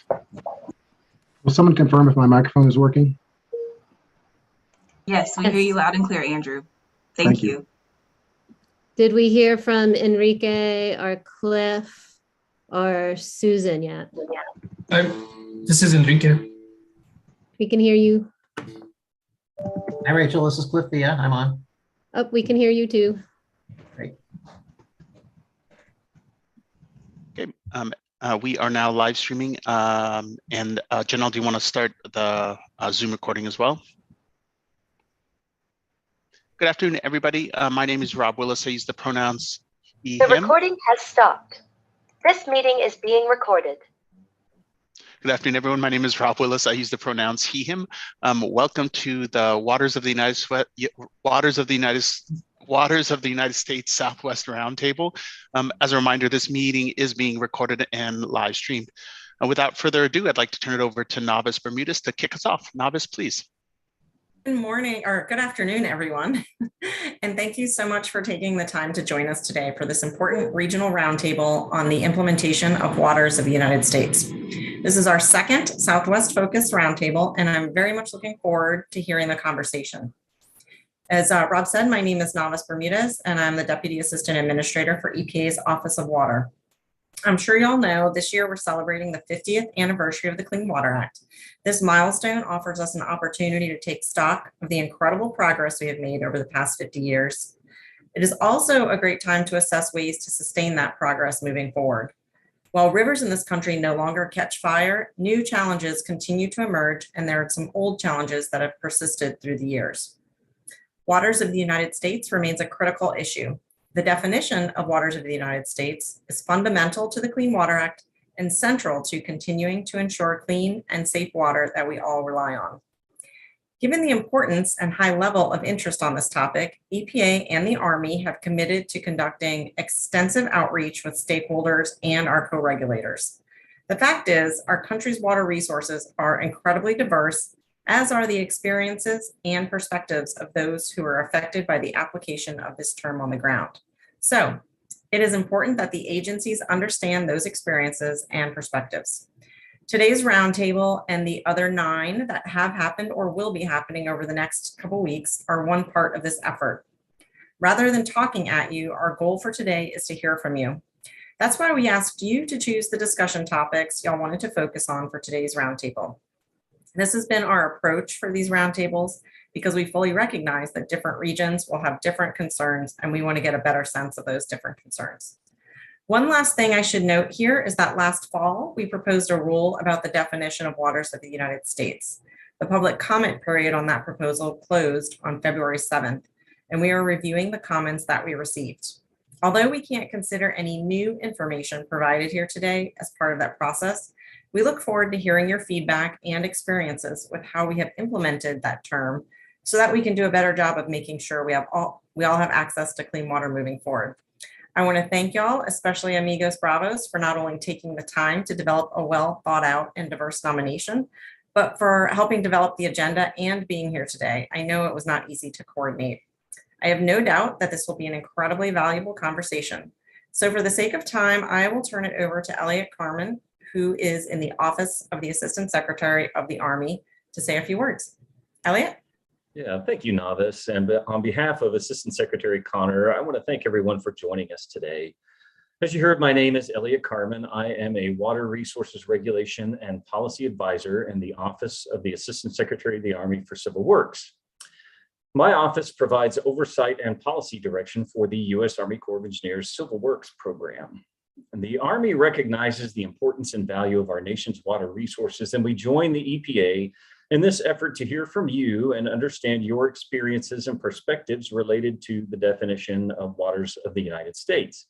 Will someone confirm if my microphone is working? Yes, we hear you loud and clear, Andrew. Thank Thank you. Did we hear from Enrique or Cliff or Susan yet? This is Enrique. We can hear you. Hi, Rachel. This is Cliff Villa. I'm on. Oh, we can hear you too. Great. Okay. We are now live streaming. Janelle, do you want to start the Zoom recording as well? Good afternoon, everybody. My name is Rob Willis. I use the pronouns he, The him. recording has stopped. This meeting is being recorded. Good afternoon, everyone. My name is Rob Willis. I use the pronouns he, him. Welcome to the Waters of the United States Southwest Roundtable. As a reminder, this meeting is being recorded and live streamed. Without further ado, I'd like to turn it over to Novice Bermudez to kick us off. Novice, please. Good morning or good afternoon, everyone. And thank you so much for taking the time to join us today for this important regional roundtable on the implementation of waters of the United States. This is our second Southwest focused roundtable, and I'm very much looking forward to hearing the conversation. As Rob said, my name is Novice Bermudez, and I'm the Deputy Assistant Administrator for EPA's Office of Water. I'm sure you all know this year we're celebrating the 50th anniversary of the Clean Water Act. This milestone offers us an opportunity to take stock of the incredible progress we have made over the past 50 years. It is also a great time to assess ways to sustain that progress moving forward. While rivers in this country no longer catch fire, new challenges continue to emerge, and there are some old challenges that have persisted through the years. Waters of the United States remains a critical issue. The definition of waters of the United States is fundamental to the Clean Water Act and central to continuing to ensure clean and safe water that we all rely on. Given the importance and high level of interest on this topic, EPA and the Army have committed to conducting extensive outreach with stakeholders and our co-regulators. The fact is, our country's water resources are incredibly diverse, as are the experiences and perspectives of those who are affected by the application of this term on the ground. So, it is important that the agencies understand those experiences and perspectives. Today's roundtable and the other 9 that have happened or will be happening over the next couple weeks are one part of this effort. Rather than talking at you, our goal for today is to hear from you. That's why we asked you to choose the discussion topics y'all wanted to focus on for today's roundtable. This has been our approach for these roundtables because we fully recognize that different regions will have different concerns, and we want to get a better sense of those different concerns. One last thing I should note here is that last fall, we proposed a rule about the definition of waters of the United States. The public comment period on that proposal closed on February 7th, and we are reviewing the comments that we received. Although we can't consider any new information provided here today as part of that process, we look forward to hearing your feedback and experiences with how we have implemented that term so that we can do a better job of making sure we all have access to clean water moving forward. I want to thank y'all, especially Amigos Bravos, for not only taking the time to develop a well thought out and diverse nomination, but for helping develop the agenda and being here today. I know it was not easy to coordinate. I have no doubt that this will be an incredibly valuable conversation. So for the sake of time, I will turn it over to Elliot Carmen, who is in the Office of the Assistant Secretary of the Army, to say a few words. Elliot? Yeah, thank you, Novice. And on behalf of Assistant Secretary Connor, I want to thank everyone for joining us today. As you heard, my name is Elliot Carmen. I am a Water Resources Regulation and Policy Advisor in the Office of the Assistant Secretary of the Army for Civil Works. My office provides oversight and policy direction for the U.S. Army Corps of Engineers Civil Works program. And the Army recognizes the importance and value of our nation's water resources, and we join the EPA in this effort to hear from you and understand your experiences and perspectives related to the definition of waters of the United States.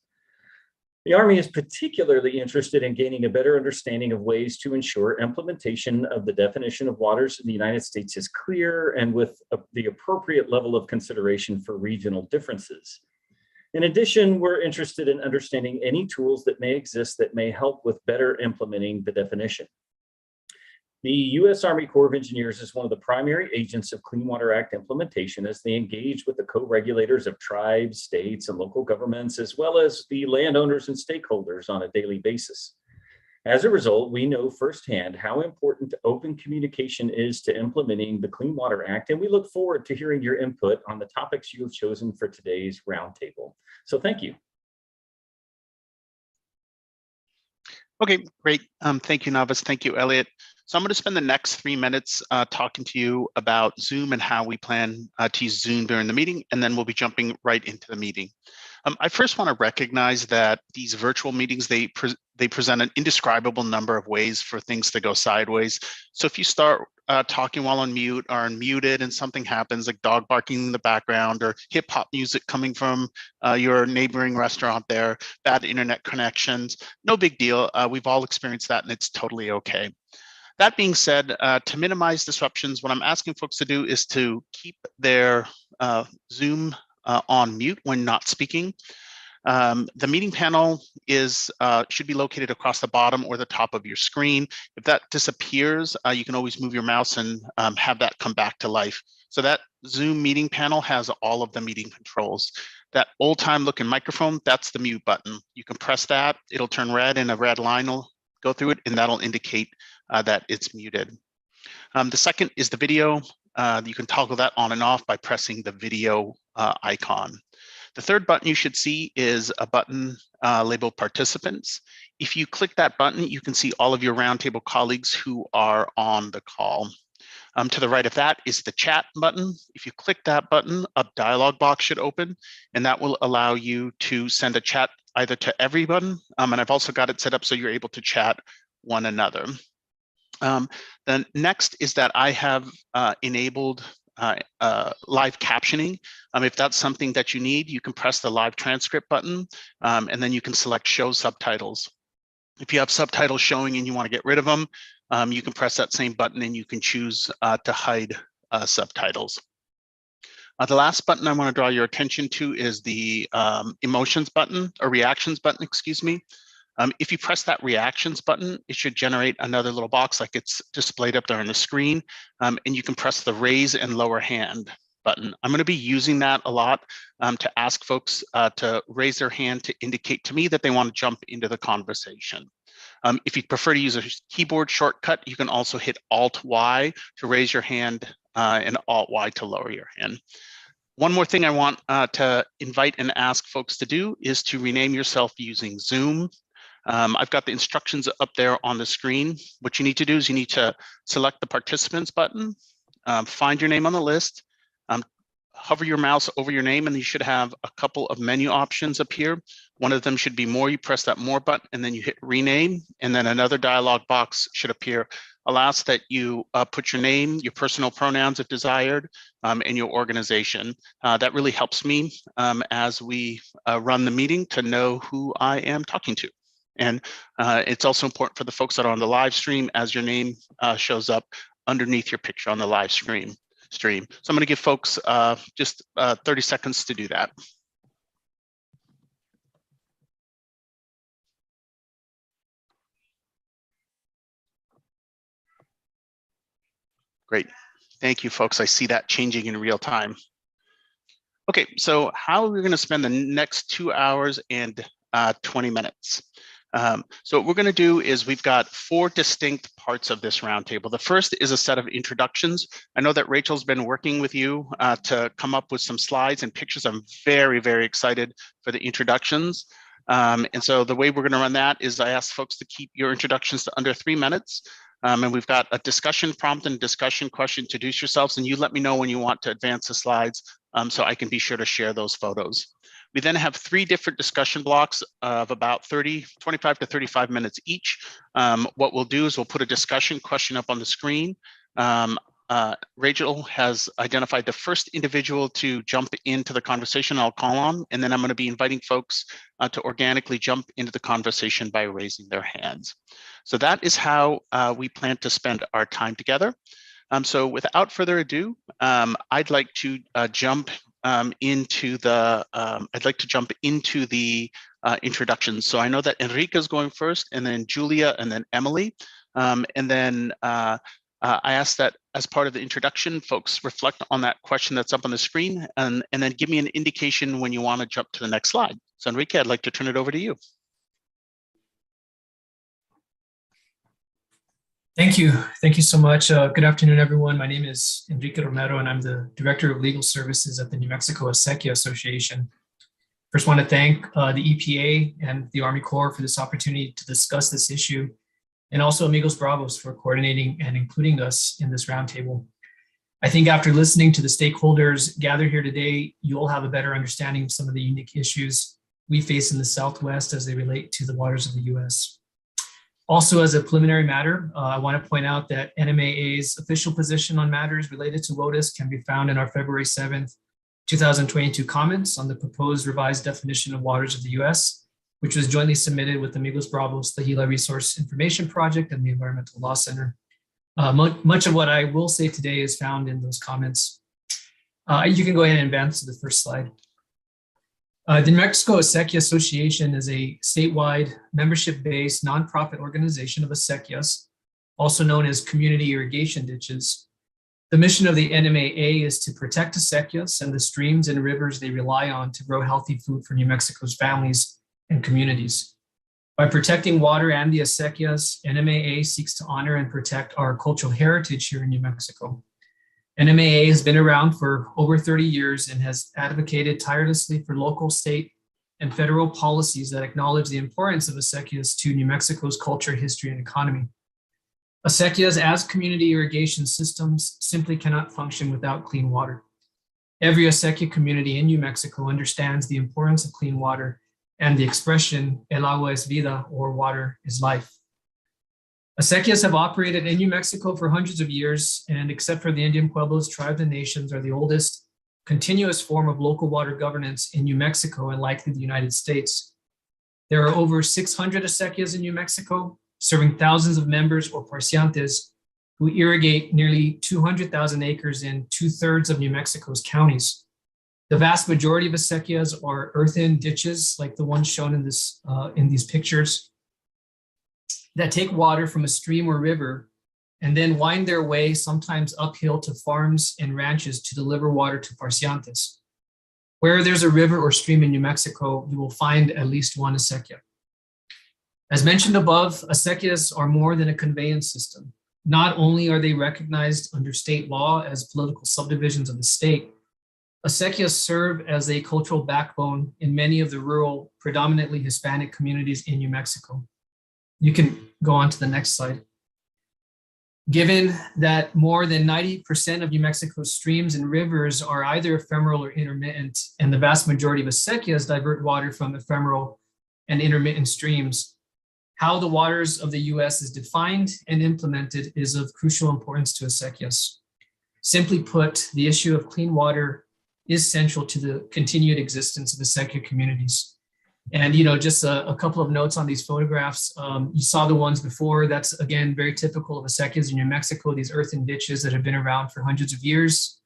The Army is particularly interested in gaining a better understanding of ways to ensure implementation of the definition of waters in the United States is clear and with the appropriate level of consideration for regional differences. In addition, we're interested in understanding any tools that may exist that may help with better implementing the definition. The U.S. Army Corps of Engineers is one of the primary agents of Clean Water Act implementation as they engage with the co-regulators of tribes, states, and local governments, as well as the landowners and stakeholders on a daily basis. As a result, we know firsthand how important open communication is to implementing the Clean Water Act, and we look forward to hearing your input on the topics you have chosen for today's roundtable. So thank you. Okay, great. Thank you, Navis. Thank you, Elliot. So I'm going to spend the next 3 minutes talking to you about Zoom and how we plan to use Zoom during the meeting, and then we'll be jumping right into the meeting. I first want to recognize that these virtual meetings, they present an indescribable number of ways for things to go sideways. So if you start talking while on mute or unmuted and something happens, like dog barking in the background or hip hop music coming from your neighboring restaurant there, bad internet connections, no big deal. We've all experienced that and it's totally okay. That being said, to minimize disruptions, what I'm asking folks to do is to keep their Zoom on mute when not speaking. The meeting panel should be located across the bottom or the top of your screen. If that disappears, you can always move your mouse and have that come back to life. So that Zoom meeting panel has all of the meeting controls. That old time looking microphone, that's the mute button. You can press that, it'll turn red and a red line will go through it and that'll indicate that it's muted. The second is the video. You can toggle that on and off by pressing the video icon. The third button you should see is a button labeled participants. If you click that button, you can see all of your roundtable colleagues who are on the call. To the right of that is the chat button. If you click that button, a dialog box should open, and that will allow you to send a chat either to everyone, and I've also got it set up so you're able to chat one another. Then next is that I have enabled live captioning. If that's something that you need, you can press the live transcript button, and then you can select show subtitles. If you have subtitles showing and you want to get rid of them, you can press that same button and you can choose to hide subtitles. The last button I want to draw your attention to is the emotions button or reactions button, excuse me. If you press that reactions button, it should generate another little box like it's displayed up there on the screen, and you can press the raise and lower hand button. I'm going to be using that a lot to ask folks to raise their hand to indicate to me that they want to jump into the conversation. If you prefer to use a keyboard shortcut, you can also hit Alt-Y to raise your hand and Alt-Y to lower your hand. One more thing I want to invite and ask folks to do is to rename yourself using Zoom. I've got the instructions up there on the screen. What you need to do is you need to select the participants button, find your name on the list, hover your mouse over your name, and you should have a couple of menu options up here. One of them should be more. You press that more button and then you hit rename, and then another dialog box should appear. I'll ask that you put your name, your personal pronouns if desired, and your organization. That really helps me as we run the meeting to know who I am talking to. And it's also important for the folks that are on the live stream as your name shows up underneath your picture on the live stream. So I'm going to give folks just 30 seconds to do that. Great. Thank you, folks. I see that changing in real time. Okay, so how are we going to spend the next 2 hours and 20 minutes? So what we're going to do is we've got 4 distinct parts of this roundtable. The first is a set of introductions. I know that Rachel's been working with you to come up with some slides and pictures. I'm very, very excited for the introductions. And so the way we're going to run that is I ask folks to keep your introductions to under 3 minutes. And we've got a discussion prompt and discussion question. Introduce yourselves, and you let me know when you want to advance the slides so I can be sure to share those photos. We then have 3 different discussion blocks of about 25 to 35 minutes each. What we'll do is we'll put a discussion question up on the screen. Rachel has identified the first individual to jump into the conversation I'll call on, and then I'm going to be inviting folks to organically jump into the conversation by raising their hands. So that is how we plan to spend our time together. So without further ado, I'd like to jump into the introductions. So I know that Enrique is going first, and then Julia, and then Emily, and then I ask that as part of the introduction, folks reflect on that question that's up on the screen, and then give me an indication when you want to jump to the next slide. So Enrique, I'd like to turn it over to you. Thank you. Thank you so much. Good afternoon, everyone. My name is Enrique Romero, and I'm the Director of Legal Services at the New Mexico Acequia Association. First, want to thank the EPA and the Army Corps for this opportunity to discuss this issue, and also Amigos Bravos for coordinating and including us in this roundtable. I think after listening to the stakeholders gathered here today, you'll have a better understanding of some of the unique issues we face in the Southwest as they relate to the waters of the U.S. Also, as a preliminary matter, I want to point out that NMAA's official position on matters related to WOTUS can be found in our February 7th, 2022 comments on the proposed revised definition of waters of the U.S., which was jointly submitted with Amigos Bravos, the Gila Resource Information Project, and the Environmental Law Center. Much of what I will say today is found in those comments. You can go ahead and advance to the first slide. The New Mexico Acequia Association is a statewide membership-based nonprofit organization of acequias, also known as community irrigation ditches. The mission of the NMAA is to protect acequias and the streams and rivers they rely on to grow healthy food for New Mexico's families and communities. By protecting water and the acequias, NMAA seeks to honor and protect our cultural heritage here in New Mexico. NMAA has been around for over 30 years and has advocated tirelessly for local, state, and federal policies that acknowledge the importance of acequias to New Mexico's culture, history, and economy. Acequias as community irrigation systems simply cannot function without clean water. Every acequia community in New Mexico understands the importance of clean water and the expression, el agua es vida, or water is life. Acequias have operated in New Mexico for hundreds of years, and except for the Indian Pueblos, tribes, and nations are the oldest continuous form of local water governance in New Mexico and likely the United States. There are over 600 acequias in New Mexico, serving thousands of members or parciantes who irrigate nearly 200,000 acres in 2/3 of New Mexico's counties. The vast majority of acequias are earthen ditches like the ones shown in these pictures that take water from a stream or river and then wind their way sometimes uphill to farms and ranches to deliver water to parciantes. Where there's a river or stream in New Mexico, you will find at least one acequia. As mentioned above, acequias are more than a conveyance system. Not only are they recognized under state law as political subdivisions of the state, acequias serve as a cultural backbone in many of the rural, predominantly Hispanic communities in New Mexico. You can go on to the next slide. Given that more than 90% of New Mexico's streams and rivers are either ephemeral or intermittent, and the vast majority of acequias divert water from ephemeral and intermittent streams, how the waters of the US is defined and implemented is of crucial importance to acequias. Simply put, the issue of clean water is central to the continued existence of acequia communities. And, just a couple of notes on these photographs. You saw the ones before. That's, again, very typical of acequias in New Mexico, these earthen ditches that have been around for hundreds of years,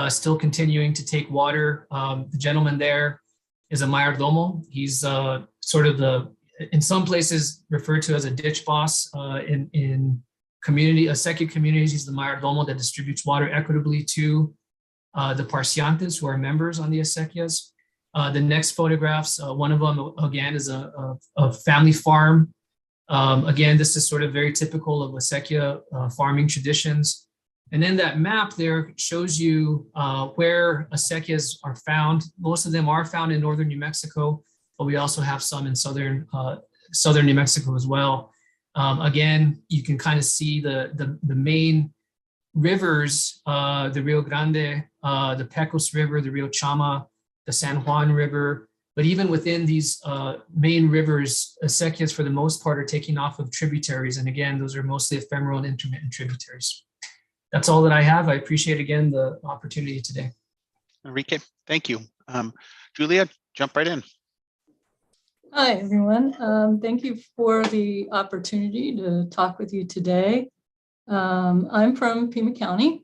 still continuing to take water. The gentleman there is a mayordomo. He's sort of in some places referred to as a ditch boss. In acequia communities, he's the mayordomo that distributes water equitably to the parciantes who are members on the acequias. The next photographs, one of them, again, is a family farm. Again, this is sort of very typical of acequia farming traditions. And then that map there shows you where acequias are found. Most of them are found in northern New Mexico, but we also have some in southern New Mexico as well. Again, you can kind of see the main rivers, the Rio Grande, the Pecos River, the Rio Chama, the San Juan River, but even within these main rivers, acequias for the most part are taking off of tributaries. And again, those are mostly ephemeral and intermittent tributaries. That's all that I have. I appreciate, again, the opportunity today. Enrique, thank you. Julia, jump right in. Hi, everyone. Thank you for the opportunity to talk with you today. I'm from Pima County.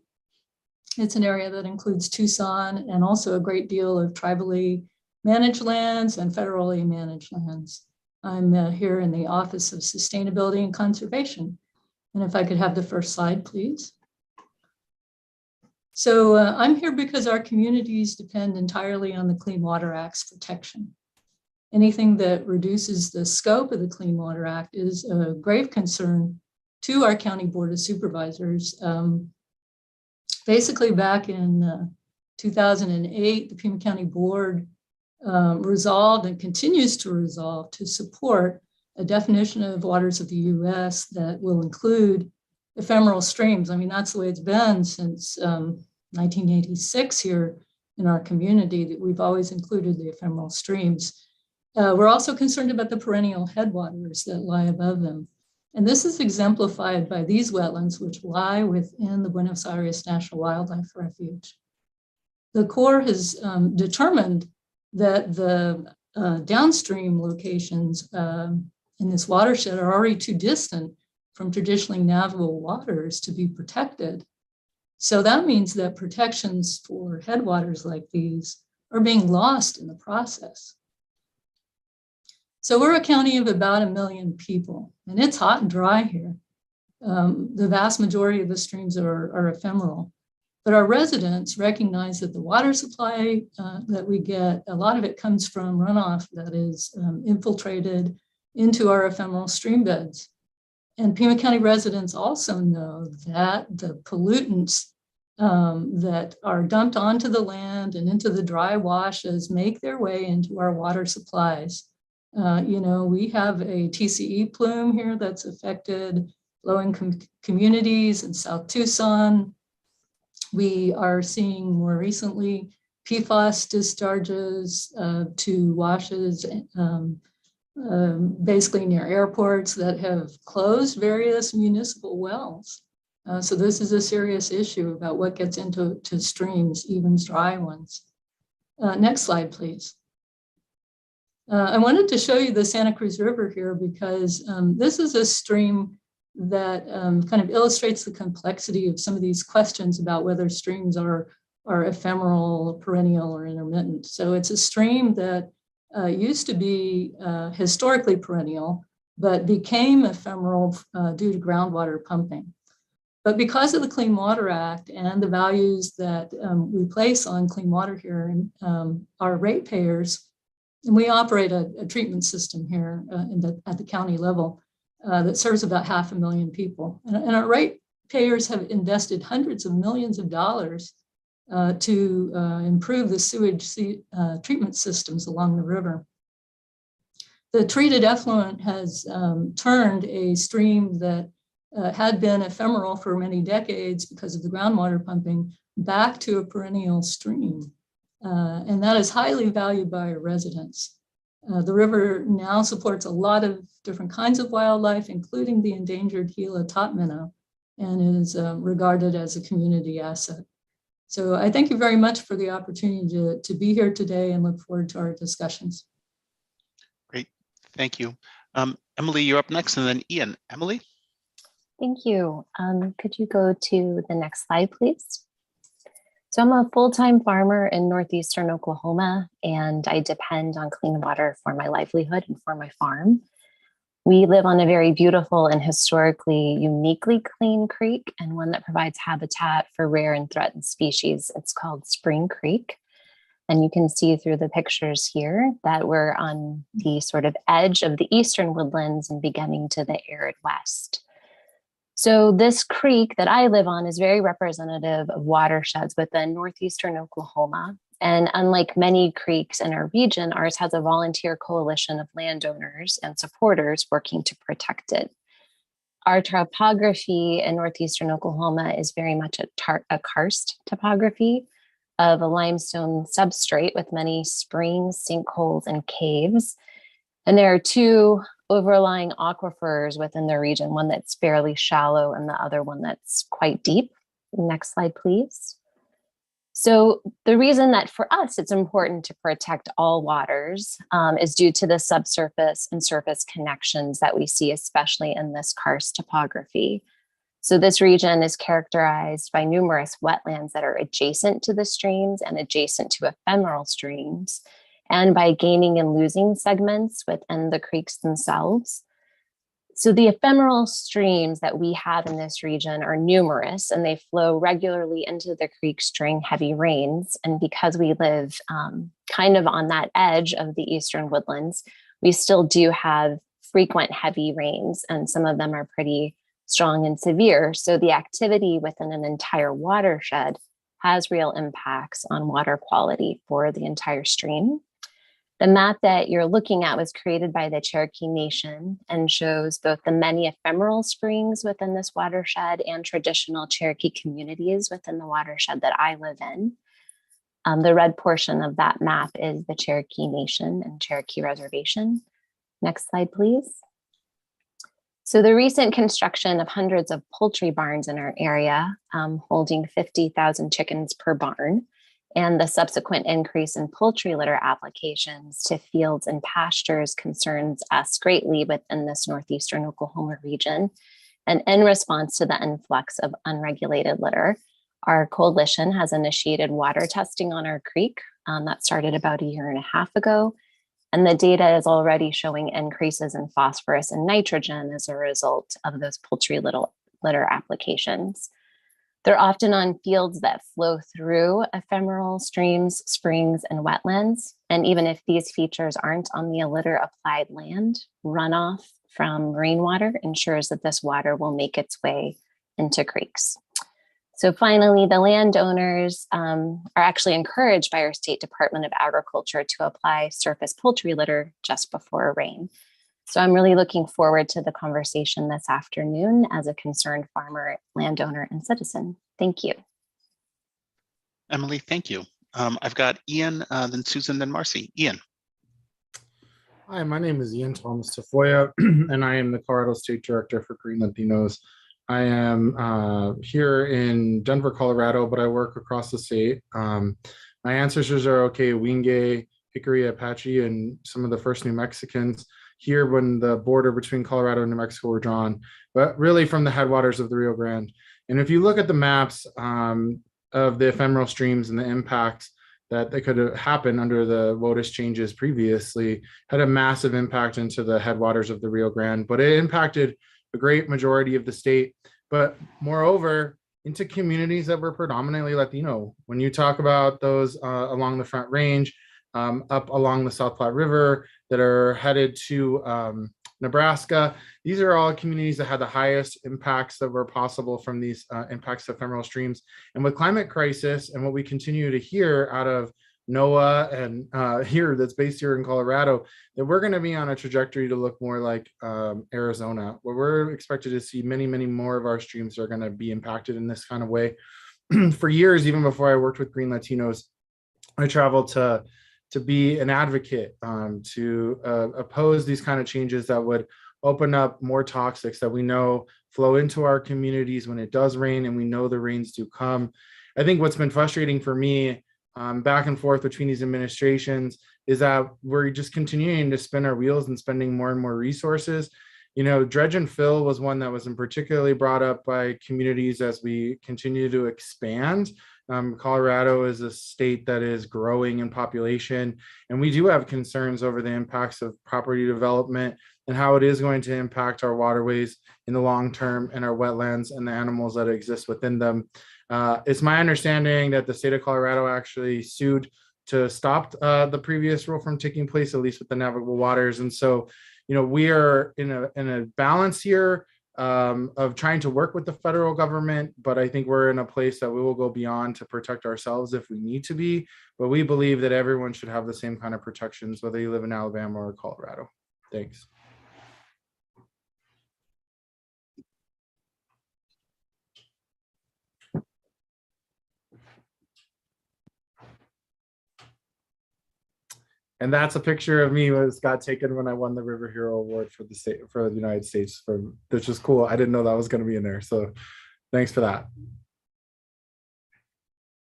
It's an area that includes Tucson and also a great deal of tribally managed lands and federally managed lands. I'm here in the Office of Sustainability and Conservation. And if I could have the first slide, please. So I'm here because our communities depend entirely on the Clean Water Act's protection. Anything that reduces the scope of the Clean Water Act is a grave concern to our County Board of Supervisors. Basically back in 2008, the Pima County Board resolved and continues to resolve to support a definition of waters of the US that will include ephemeral streams. I mean, that's the way it's been since 1986 here in our community, that we've always included the ephemeral streams. We're also concerned about the perennial headwaters that lie above them. And this is exemplified by these wetlands, which lie within the Buenos Aires National Wildlife Refuge. The Corps has determined that the downstream locations in this watershed are already too distant from traditionally navigable waters to be protected. So that means that protections for headwaters like these are being lost in the process. So we're a county of about 1 million people, and it's hot and dry here. The vast majority of the streams are ephemeral, but our residents recognize that the water supply that we get, a lot of it comes from runoff that is infiltrated into our ephemeral stream beds. And Pima County residents also know that the pollutants that are dumped onto the land and into the dry washes make their way into our water supplies. You know, we have a TCE plume here that's affected low-income communities in South Tucson. We are seeing more recently PFAS discharges to washes basically near airports that have closed various municipal wells. So this is a serious issue about what gets into streams, even dry ones. Next slide, please. I wanted to show you the Santa Cruz River here because this is a stream that kind of illustrates the complexity of some of these questions about whether streams are ephemeral, perennial, or intermittent. So it's a stream that used to be historically perennial, but became ephemeral due to groundwater pumping. But because of the Clean Water Act and the values that we place on clean water here, and our ratepayers, and we operate a treatment system here at the county level that serves about 500,000 people. And our ratepayers have invested hundreds of millions of dollars to improve the sewage treatment systems along the river. The treated effluent has turned a stream that had been ephemeral for many decades because of the groundwater pumping back to a perennial stream. And that is highly valued by our residents. The river now supports a lot of different kinds of wildlife, including the endangered Gila top minnow, and is regarded as a community asset. So I thank you very much for the opportunity to be here today and look forward to our discussions. Great, thank you. Emily, you're up next, and then Ian. Emily? Thank you. Could you go to the next slide, please? So I'm a full-time farmer in northeastern Oklahoma, and I depend on clean water for my livelihood and for my farm. We live on a very beautiful and historically uniquely clean creek, and one that provides habitat for rare and threatened species. It's called Spring Creek. And you can see through the pictures here that we're on the sort of edge of the eastern woodlands and beginning to the arid west. So this creek that I live on is very representative of watersheds within northeastern Oklahoma. And unlike many creeks in our region, ours has a volunteer coalition of landowners and supporters working to protect it. Our topography in northeastern Oklahoma is very much a karst topography of a limestone substrate with many springs, sinkholes, and caves. And there are two overlying aquifers within the region, one that's fairly shallow and the other one that's quite deep. Next slide, please. So the reason that for us it's important to protect all waters is due to the subsurface and surface connections that we see, especially in this karst topography. So this region is characterized by numerous wetlands that are adjacent to the streams and adjacent to ephemeral streams, and by gaining and losing segments within the creeks themselves. So the ephemeral streams that we have in this region are numerous, and they flow regularly into the creeks during heavy rains. And because we live kind of on that edge of the eastern woodlands, we still do have frequent heavy rains, and some of them are pretty strong and severe. So the activity within an entire watershed has real impacts on water quality for the entire stream. The map that you're looking at was created by the Cherokee Nation and shows both the many ephemeral springs within this watershed and traditional Cherokee communities within the watershed that I live in. The red portion of that map is the Cherokee Nation and Cherokee Reservation. Next slide, please. So the recent construction of hundreds of poultry barns in our area, holding 50,000 chickens per barn, and the subsequent increase in poultry litter applications to fields and pastures concerns us greatly within this northeastern Oklahoma region. And in response to the influx of unregulated litter, our coalition has initiated water testing on our creek. That started about 1.5 years ago. And the data is already showing increases in phosphorus and nitrogen as a result of those poultry litter applications. They're often on fields that flow through ephemeral streams, springs, and wetlands. And even if these features aren't on the litter applied land, runoff from rainwater ensures that this water will make its way into creeks. So finally, the landowners are actually encouraged by our State Department of Agriculture to apply surface poultry litter just before a rain. So I'm really looking forward to the conversation this afternoon as a concerned farmer, landowner, and citizen. Thank you. Emily, thank you. I've got Ian, then Susan, then Marcy. Ian. Hi, my name is Ian Thomas Tafoya, and I am the Colorado State Director for Green Latinos. I am here in Denver, Colorado, but I work across the state. My ancestors are Wingay, Hickory, Apache, and some of the first New Mexicans here when the border between Colorado and New Mexico were drawn, but really from the headwaters of the Rio Grande. And if you look at the maps of the ephemeral streams and the impacts that could have happened under the WOTUS changes previously, had a massive impact into the headwaters of the Rio Grande, but it impacted a great majority of the state, but moreover, into communities that were predominantly Latino. When you talk about those along the Front Range, up along the South Platte River that are headed to Nebraska, these are all communities that had the highest impacts that were possible from these impacts of ephemeral streams. And with climate crisis and what we continue to hear out of NOAA and here that's based here in Colorado, that we're going to be on a trajectory to look more like Arizona, where we're expected to see many, many more of our streams are going to be impacted in this kind of way. For years, even before I worked with Green Latinos, I traveled to be an advocate to oppose these kind of changes that would open up more toxics that we know flow into our communities when it does rain, and we know the rains do come. I think what's been frustrating for me back and forth between these administrations is that we're just continuing to spin our wheels and spending more and more resources. You know, dredge and fill was one that wasn't particularly brought up by communities as we continue to expand. Colorado is a state that is growing in population, and we do have concerns over the impacts of property development and how it is going to impact our waterways in the long term and our wetlands and the animals that exist within them. It's my understanding that the state of Colorado actually sued to stop the previous rule from taking place, at least with the navigable waters. And so, you know, we are in a balance here of trying to work with the federal government, but I think we're in a place that we will go beyond to protect ourselves if we need to be. But we believe that everyone should have the same kind of protections, whether you live in Alabama or Colorado. Thanks. And that's a picture of me that got taken when I won the River Hero Award for the United States, which is cool. I didn't know that was going to be in there. So thanks for that.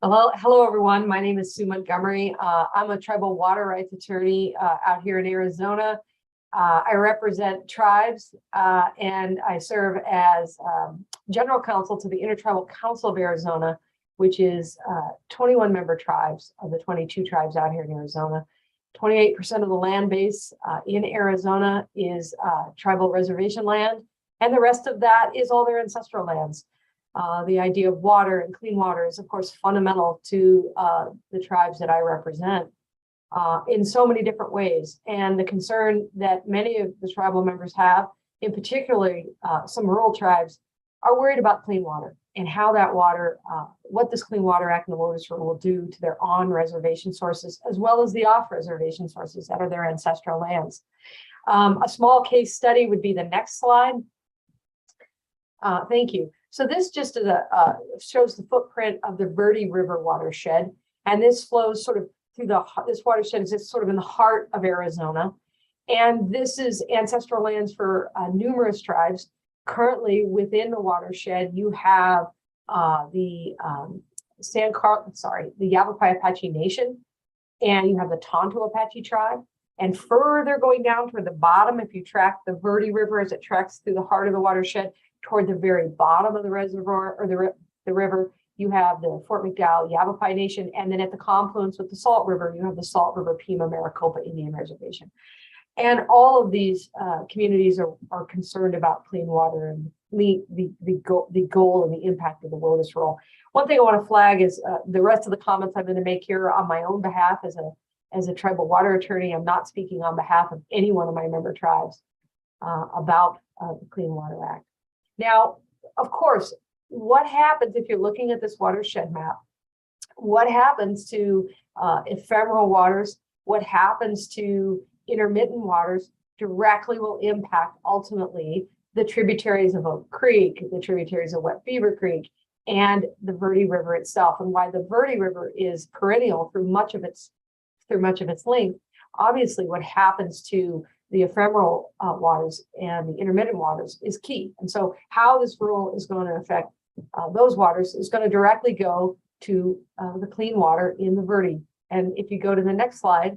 Hello, everyone. My name is Sue Montgomery. I'm a tribal water rights attorney out here in Arizona. I represent tribes and I serve as general counsel to the Intertribal Council of Arizona, which is 21 member tribes of the 22 tribes out here in Arizona. 28% of the land base in Arizona is tribal reservation land, and the rest of that is all their ancestral lands. The idea of water and clean water is, of course, fundamental to the tribes that I represent in so many different ways. And the concern that many of the tribal members have, in particularly some rural tribes, are worried about clean water and how that water, what this Clean Water Act and the WOTUS rule will do to their on-reservation sources, as well as the off-reservation sources that are their ancestral lands. A small case study would be the next slide. Thank you. So this just is shows the footprint of the Verde River watershed, and this flows sort of through this watershed is sort of in the heart of Arizona, and this is ancestral lands for numerous tribes. Currently within the watershed, you have the Yavapai Apache Nation, and you have the Tonto Apache tribe. And further going down toward the bottom, if you track the Verde River as it tracks through the heart of the watershed, toward the very bottom of the reservoir or the river, you have the Fort McDowell Yavapai Nation, and then at the confluence with the Salt River, you have the Salt River Pima Maricopa Indian Reservation. And all of these communities are concerned about clean water and the goal and the impact of the WOTUS rule. One thing I want to flag is the rest of the comments I'm going to make here on my own behalf as a tribal water attorney. I'm not speaking on behalf of any one of my member tribes about the Clean Water Act. Now, of course, what happens if you're looking at this watershed map? What happens to ephemeral waters? What happens to intermittent waters directly will impact ultimately the tributaries of Oak Creek, the tributaries of Wet Beaver Creek, and the Verde River itself. And why the Verde River is perennial through much of its length. Obviously, what happens to the ephemeral waters and the intermittent waters is key. And so how this rule is going to affect those waters is going to directly go to the clean water in the Verde. And if you go to the next slide,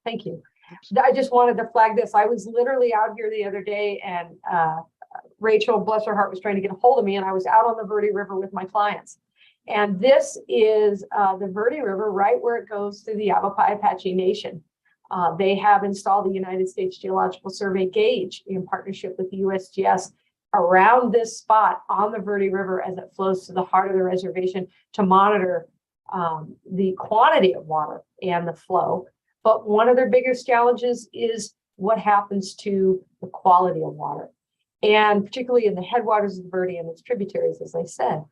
thank you. I just wanted to flag this. I was literally out here the other day, and Rachel, bless her heart, was trying to get a hold of me, and I was out on the Verde River with my clients. And this is the Verde River, right where it goes through the Yavapai Apache Nation. They have installed the United States Geological Survey gauge in partnership with the USGS around this spot on the Verde River as it flows to the heart of the reservation to monitor the quantity of water and the flow. But one of their biggest challenges is what happens to the quality of water, and particularly in the headwaters of the Verde and its tributaries, as I said.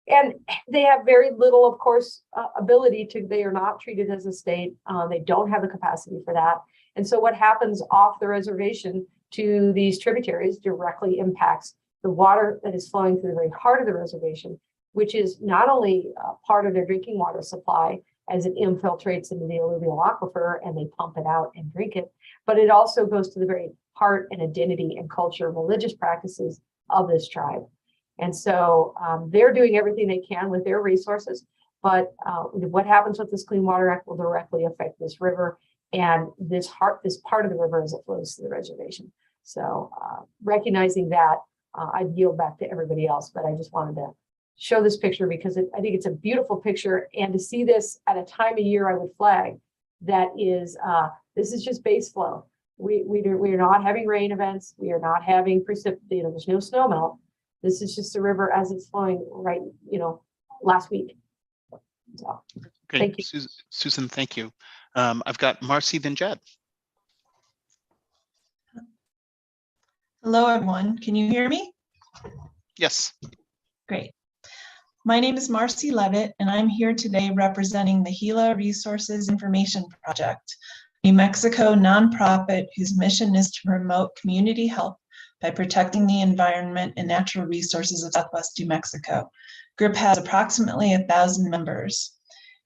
And they have very little, of course, ability to, they are not treated as a state. They don't have the capacity for that. And so what happens off the reservation to these tributaries directly impacts the water that is flowing through the very heart of the reservation, which is not only part of their drinking water supply as it infiltrates into the alluvial aquifer and they pump it out and drink it, but it also goes to the very heart and identity and culture and religious practices of this tribe. And so they're doing everything they can with their resources, but what happens with this Clean Water Act will directly affect this river and this part of the river as it flows to the reservation. So recognizing that, I'd yield back to everybody else, but I just wanted to show this picture because I think it's a beautiful picture, and to see this at a time of year I would flag that is, this is just base flow. We are not having rain events. We are not having there's no snow melt. This is just the river as it's flowing right, last week. So, great. Thank you. Susan, thank you. I've got Marcy, then Jed. Hello, everyone. Can you hear me? Yes. Great. My name is Marcy Levitt, and I'm here today representing the Gila Resources Information Project, New Mexico nonprofit whose mission is to promote community health by protecting the environment and natural resources of Southwest New Mexico. Group has approximately 1,000 members.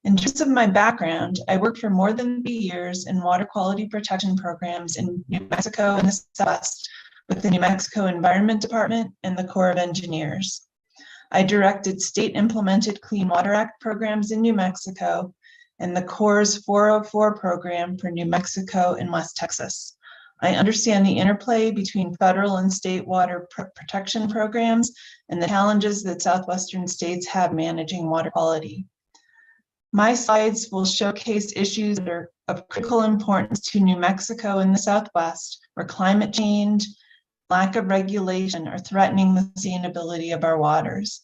In terms of my background, I worked for more than 3 years in water quality protection programs in New Mexico and the Southwest with the New Mexico Environment Department and the Corps of Engineers. I directed state-implemented Clean Water Act programs in New Mexico and the Corps' 404 program for New Mexico and West Texas. I understand the interplay between federal and state water protection programs and the challenges that Southwestern states have managing water quality. My slides will showcase issues that are of critical importance to New Mexico and the Southwest, where climate change, lack of regulation are threatening the sustainability of our waters.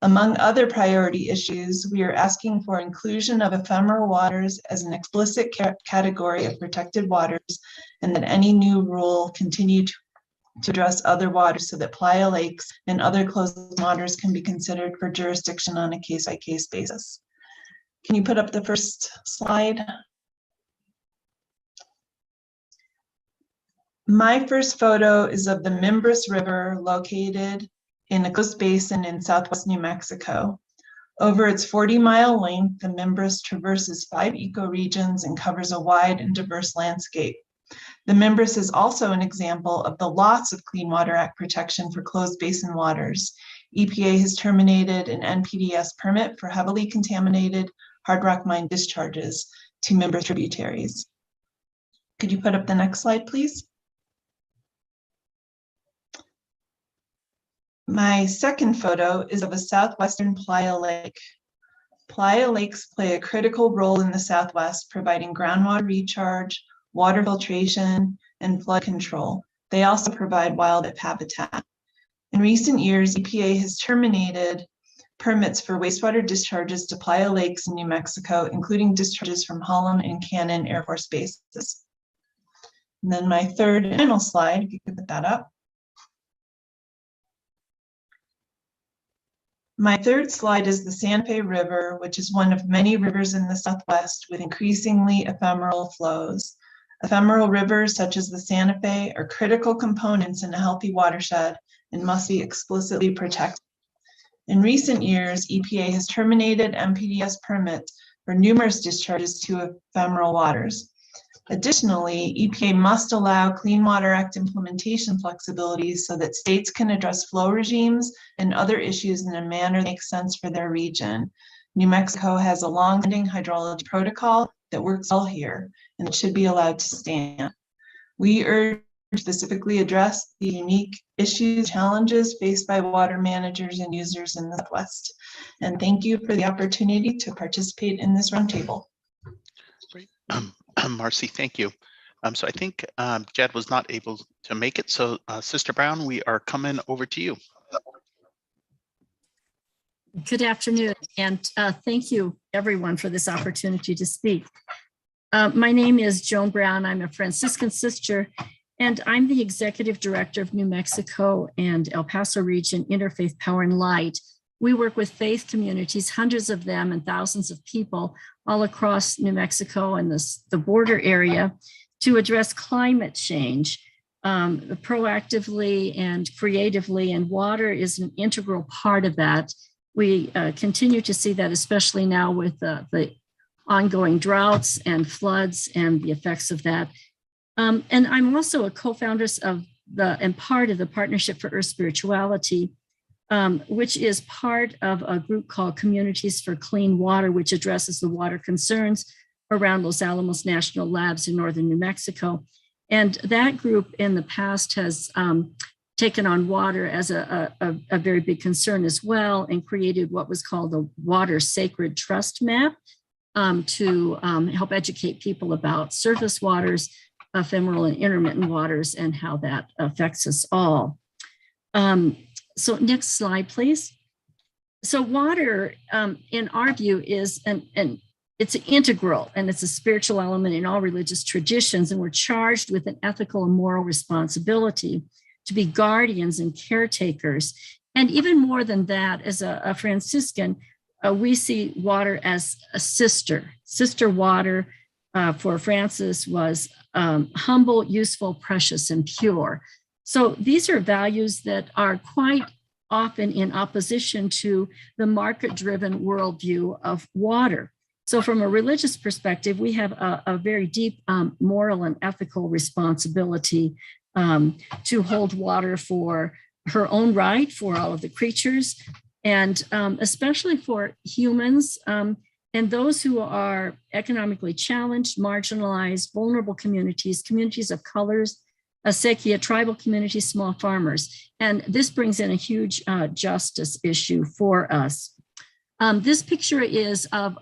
Among other priority issues, we are asking for inclusion of ephemeral waters as an explicit category of protected waters, and that any new rule continue to address other waters so that playa lakes and other closed waters can be considered for jurisdiction on a case-by-case basis. Can you put up the first slide? My first photo is of the Mimbres River located in a coast basin in southwest New Mexico. Over its 40-mile length, the Mimbres traverses 5 ecoregions and covers a wide and diverse landscape. The Mimbres is also an example of the loss of Clean Water Act protection for closed basin waters. EPA has terminated an NPDES permit for heavily contaminated hard rock mine discharges to Mimbres tributaries. Could you put up the next slide, please? My second photo is of a southwestern playa lake. Playa lakes play a critical role in the Southwest, providing groundwater recharge, water filtration, and flood control. They also provide wildlife habitat. In recent years, EPA has terminated permits for wastewater discharges to playa lakes in New Mexico, including discharges from Holland and Cannon Air Force bases. And then my third and final slide, if you could put that up. My third slide is the Santa Fe River, which is one of many rivers in the Southwest with increasingly ephemeral flows. Ephemeral rivers such as the Santa Fe are critical components in a healthy watershed and must be explicitly protected. In recent years, EPA has terminated NPDES permits for numerous discharges to ephemeral waters. Additionally, EPA must allow Clean Water Act implementation flexibilities so that states can address flow regimes and other issues in a manner that makes sense for their region. New Mexico has a long-standing hydrology protocol that works well here, and it should be allowed to stand. We urge to specifically address the unique issues, challenges faced by water managers and users in the Southwest. And thank you for the opportunity to participate in this roundtable. Great. Marcy, thank you. So I think Jed was not able to make it. So Sister Brown, we are coming over to you. Good afternoon, and thank you everyone for this opportunity to speak. My name is Joan Brown. I'm a Franciscan sister, and I'm the Executive Director of New Mexico and El Paso Region Interfaith Power and Light. We work with faith communities, hundreds of them and thousands of people all across New Mexico and the border area to address climate change proactively and creatively, and water is an integral part of that. We continue to see that, especially now with the ongoing droughts and floods and the effects of that. And I'm also a co-founder of and part of the Partnership for Earth Spirituality, which is part of a group called Communities for Clean Water, which addresses the water concerns around Los Alamos National Labs in northern New Mexico. And that group in the past has taken on water as a very big concern as well, and created what was called the Water Sacred Trust Map to help educate people about surface waters, ephemeral and intermittent waters, and how that affects us all. So next slide, please. So water, in our view, is it's integral, and it's a spiritual element in all religious traditions, and we're charged with an ethical and moral responsibility to be guardians and caretakers. And even more than that, as a Franciscan, we see water as a sister. Sister water for Francis was humble, useful, precious, and pure. So these are values that are quite often in opposition to the market-driven worldview of water. So from a religious perspective, we have a very deep moral and ethical responsibility to hold water for her own right, for all of the creatures, and especially for humans and those who are economically challenged, marginalized, vulnerable communities, communities of colors, acequia, tribal communities, small farmers. And this brings in a huge justice issue for us. This picture is of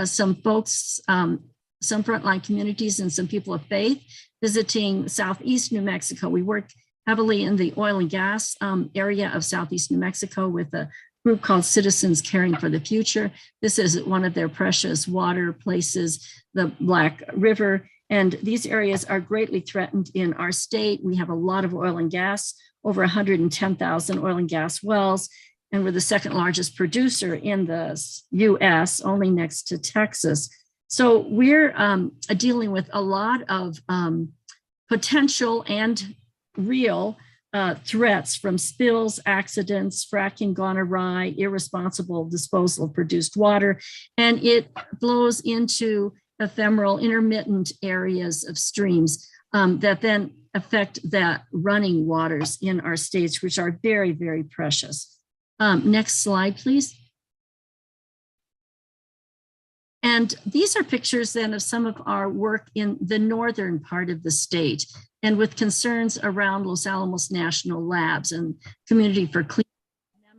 some folks, some frontline communities and some people of faith visiting Southeast New Mexico. We work heavily in the oil and gas area of Southeast New Mexico with the group called Citizens Caring for the Future. This is one of their precious water places, the Black River. And these areas are greatly threatened in our state. We have a lot of oil and gas, over 110,000 oil and gas wells. And we're the second largest producer in the US, only next to Texas. So we're dealing with a lot of potential and real threats from spills, accidents, fracking gone awry, irresponsible disposal of produced water, and it flows into ephemeral, intermittent areas of streams that then affect the running waters in our states, which are very, very precious. Next slide, please. And these are pictures then of some of our work in the northern part of the state and with concerns around Los Alamos National Labs and Community for Clean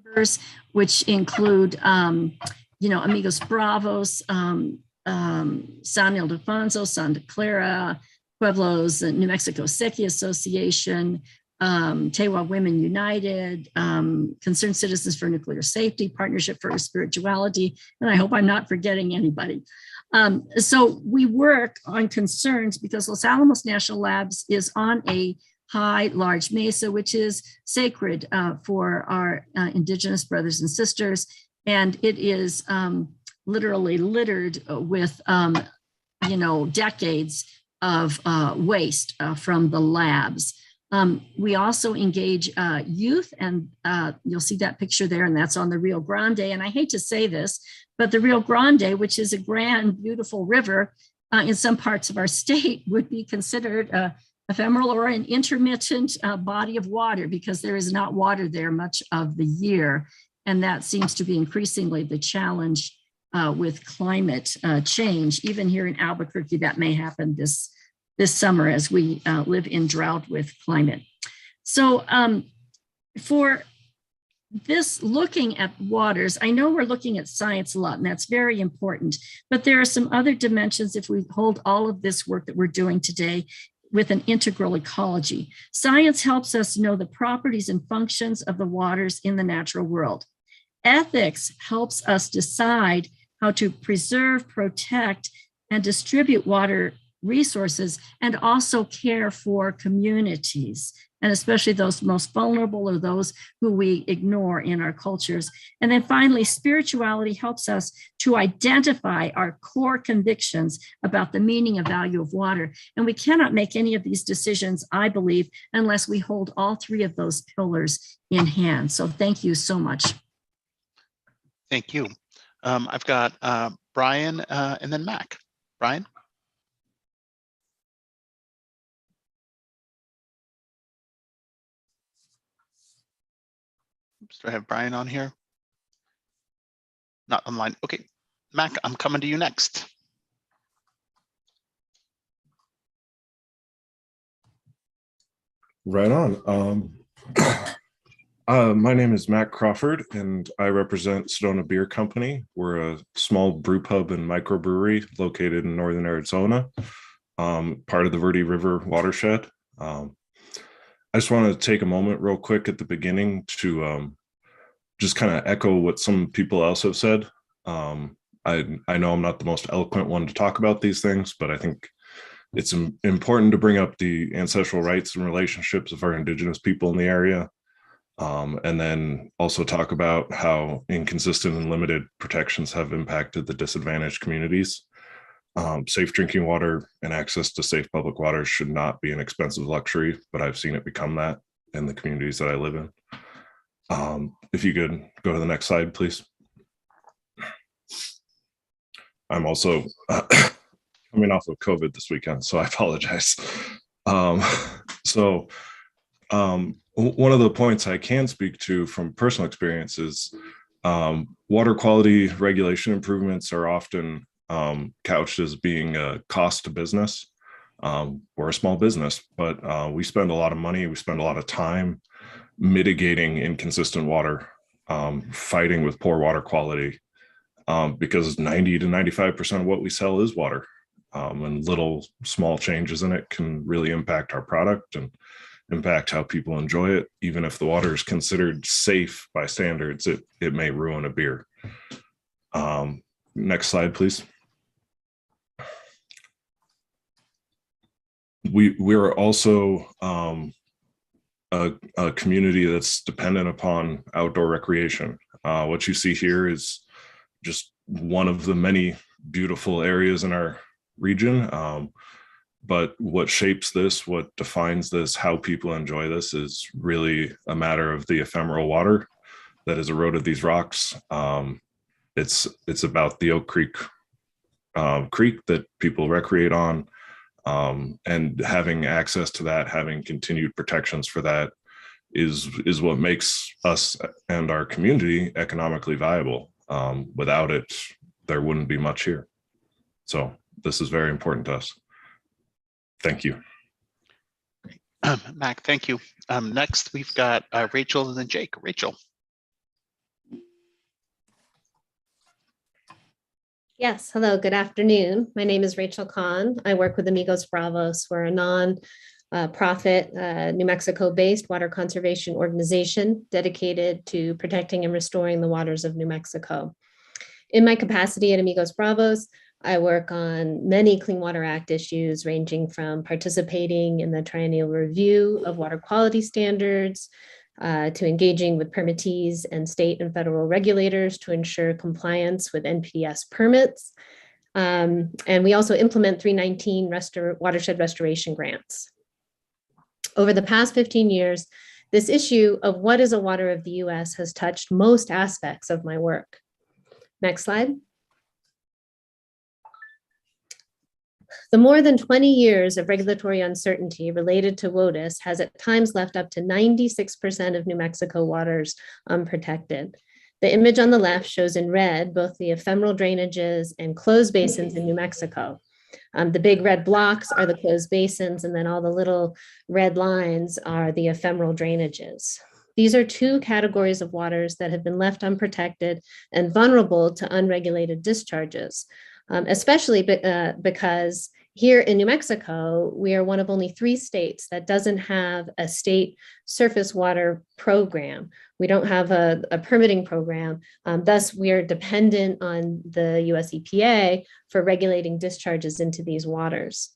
members, which include, Amigos Bravos, San Ildefonso, Santa Clara, Pueblos, New Mexico Sequia Association, Tewa Women United, Concerned Citizens for Nuclear Safety, Partnership for Spirituality, and I hope I'm not forgetting anybody. So we work on concerns because Los Alamos National Labs is on a high, large mesa, which is sacred for our Indigenous brothers and sisters, and it is literally littered with, decades of waste from the labs. We also engage youth, and you'll see that picture there, and that's on the Rio Grande. And I hate to say this, but the Rio Grande, which is a grand, beautiful river in some parts of our state, would be considered ephemeral or an intermittent body of water because there is not water there much of the year. And that seems to be increasingly the challenge with climate change. Even here in Albuquerque, that may happen this summer as we live in drought with climate. So for this looking at waters, I know we're looking at science a lot, and that's very important, but there are some other dimensions if we hold all of this work that we're doing today with an integral ecology. Science helps us know the properties and functions of the waters in the natural world. Ethics helps us decide how to preserve, protect, and distribute water resources and also care for communities, and especially those most vulnerable or those who we ignore in our cultures. And then finally, spirituality helps us to identify our core convictions about the meaning and value of water. And we cannot make any of these decisions, I believe, unless we hold all three of those pillars in hand. So thank you so much. Thank you. I've got Brian and then Mac. Brian? Oops, do I have Brian on here? Not online. Okay, Mac, I'm coming to you next. Right on. My name is Matt Crawford, and I represent Sedona Beer Company. We're a small brew pub and microbrewery located in northern Arizona, part of the Verde River watershed. I just want to take a moment real quick at the beginning to just kind of echo what some people else have said. I know I'm not the most eloquent one to talk about these things, but I think it's important to bring up the ancestral rights and relationships of our Indigenous people in the area. And then also talk about how inconsistent and limited protections have impacted the disadvantaged communities. Safe drinking water and access to safe public water should not be an expensive luxury, but I've seen it become that in the communities that I live in. If you could go to the next slide, please. I'm also coming off of COVID this weekend, so I apologize. One of the points I can speak to from personal experience is water quality regulation improvements are often couched as being a cost to business. We're a small business, but we spend a lot of money, we spend a lot of time mitigating inconsistent water, fighting with poor water quality, because 90 to 95% of what we sell is water, and little small changes in it can really impact our product and impact how people enjoy it. Even if the water is considered safe by standards, it may ruin a beer. Next slide, please. We're also a community that's dependent upon outdoor recreation. What you see here is just one of the many beautiful areas in our region. But what shapes this, what defines this, how people enjoy this is really a matter of the ephemeral water that has eroded these rocks. It's about the Oak Creek creek that people recreate on, and having access to that, having continued protections for that is what makes us and our community economically viable. Without it, there wouldn't be much here. So this is very important to us. Thank you. Mac, thank you. Next, we've got Rachel and then Jake. Rachel. Yes, hello, good afternoon. My name is Rachel Kahn. I work with Amigos Bravos. We're a non-profit New Mexico-based water conservation organization dedicated to protecting and restoring the waters of New Mexico. In my capacity at Amigos Bravos, I work on many Clean Water Act issues, ranging from participating in the triennial review of water quality standards, to engaging with permittees and state and federal regulators to ensure compliance with NPDES permits. And we also implement 319 watershed restoration grants. Over the past 15 years, this issue of what is a water of the US has touched most aspects of my work. Next slide. The more than 20 years of regulatory uncertainty related to WOTUS has at times left up to 96% of New Mexico waters unprotected. The image on the left shows in red both the ephemeral drainages and closed basins in New Mexico. The big red blocks are the closed basins, and then all the little red lines are the ephemeral drainages. These are two categories of waters that have been left unprotected and vulnerable to unregulated discharges, especially because here in New Mexico, we are one of only 3 states that doesn't have a state surface water program. We don't have a permitting program. Thus, we are dependent on the US EPA for regulating discharges into these waters.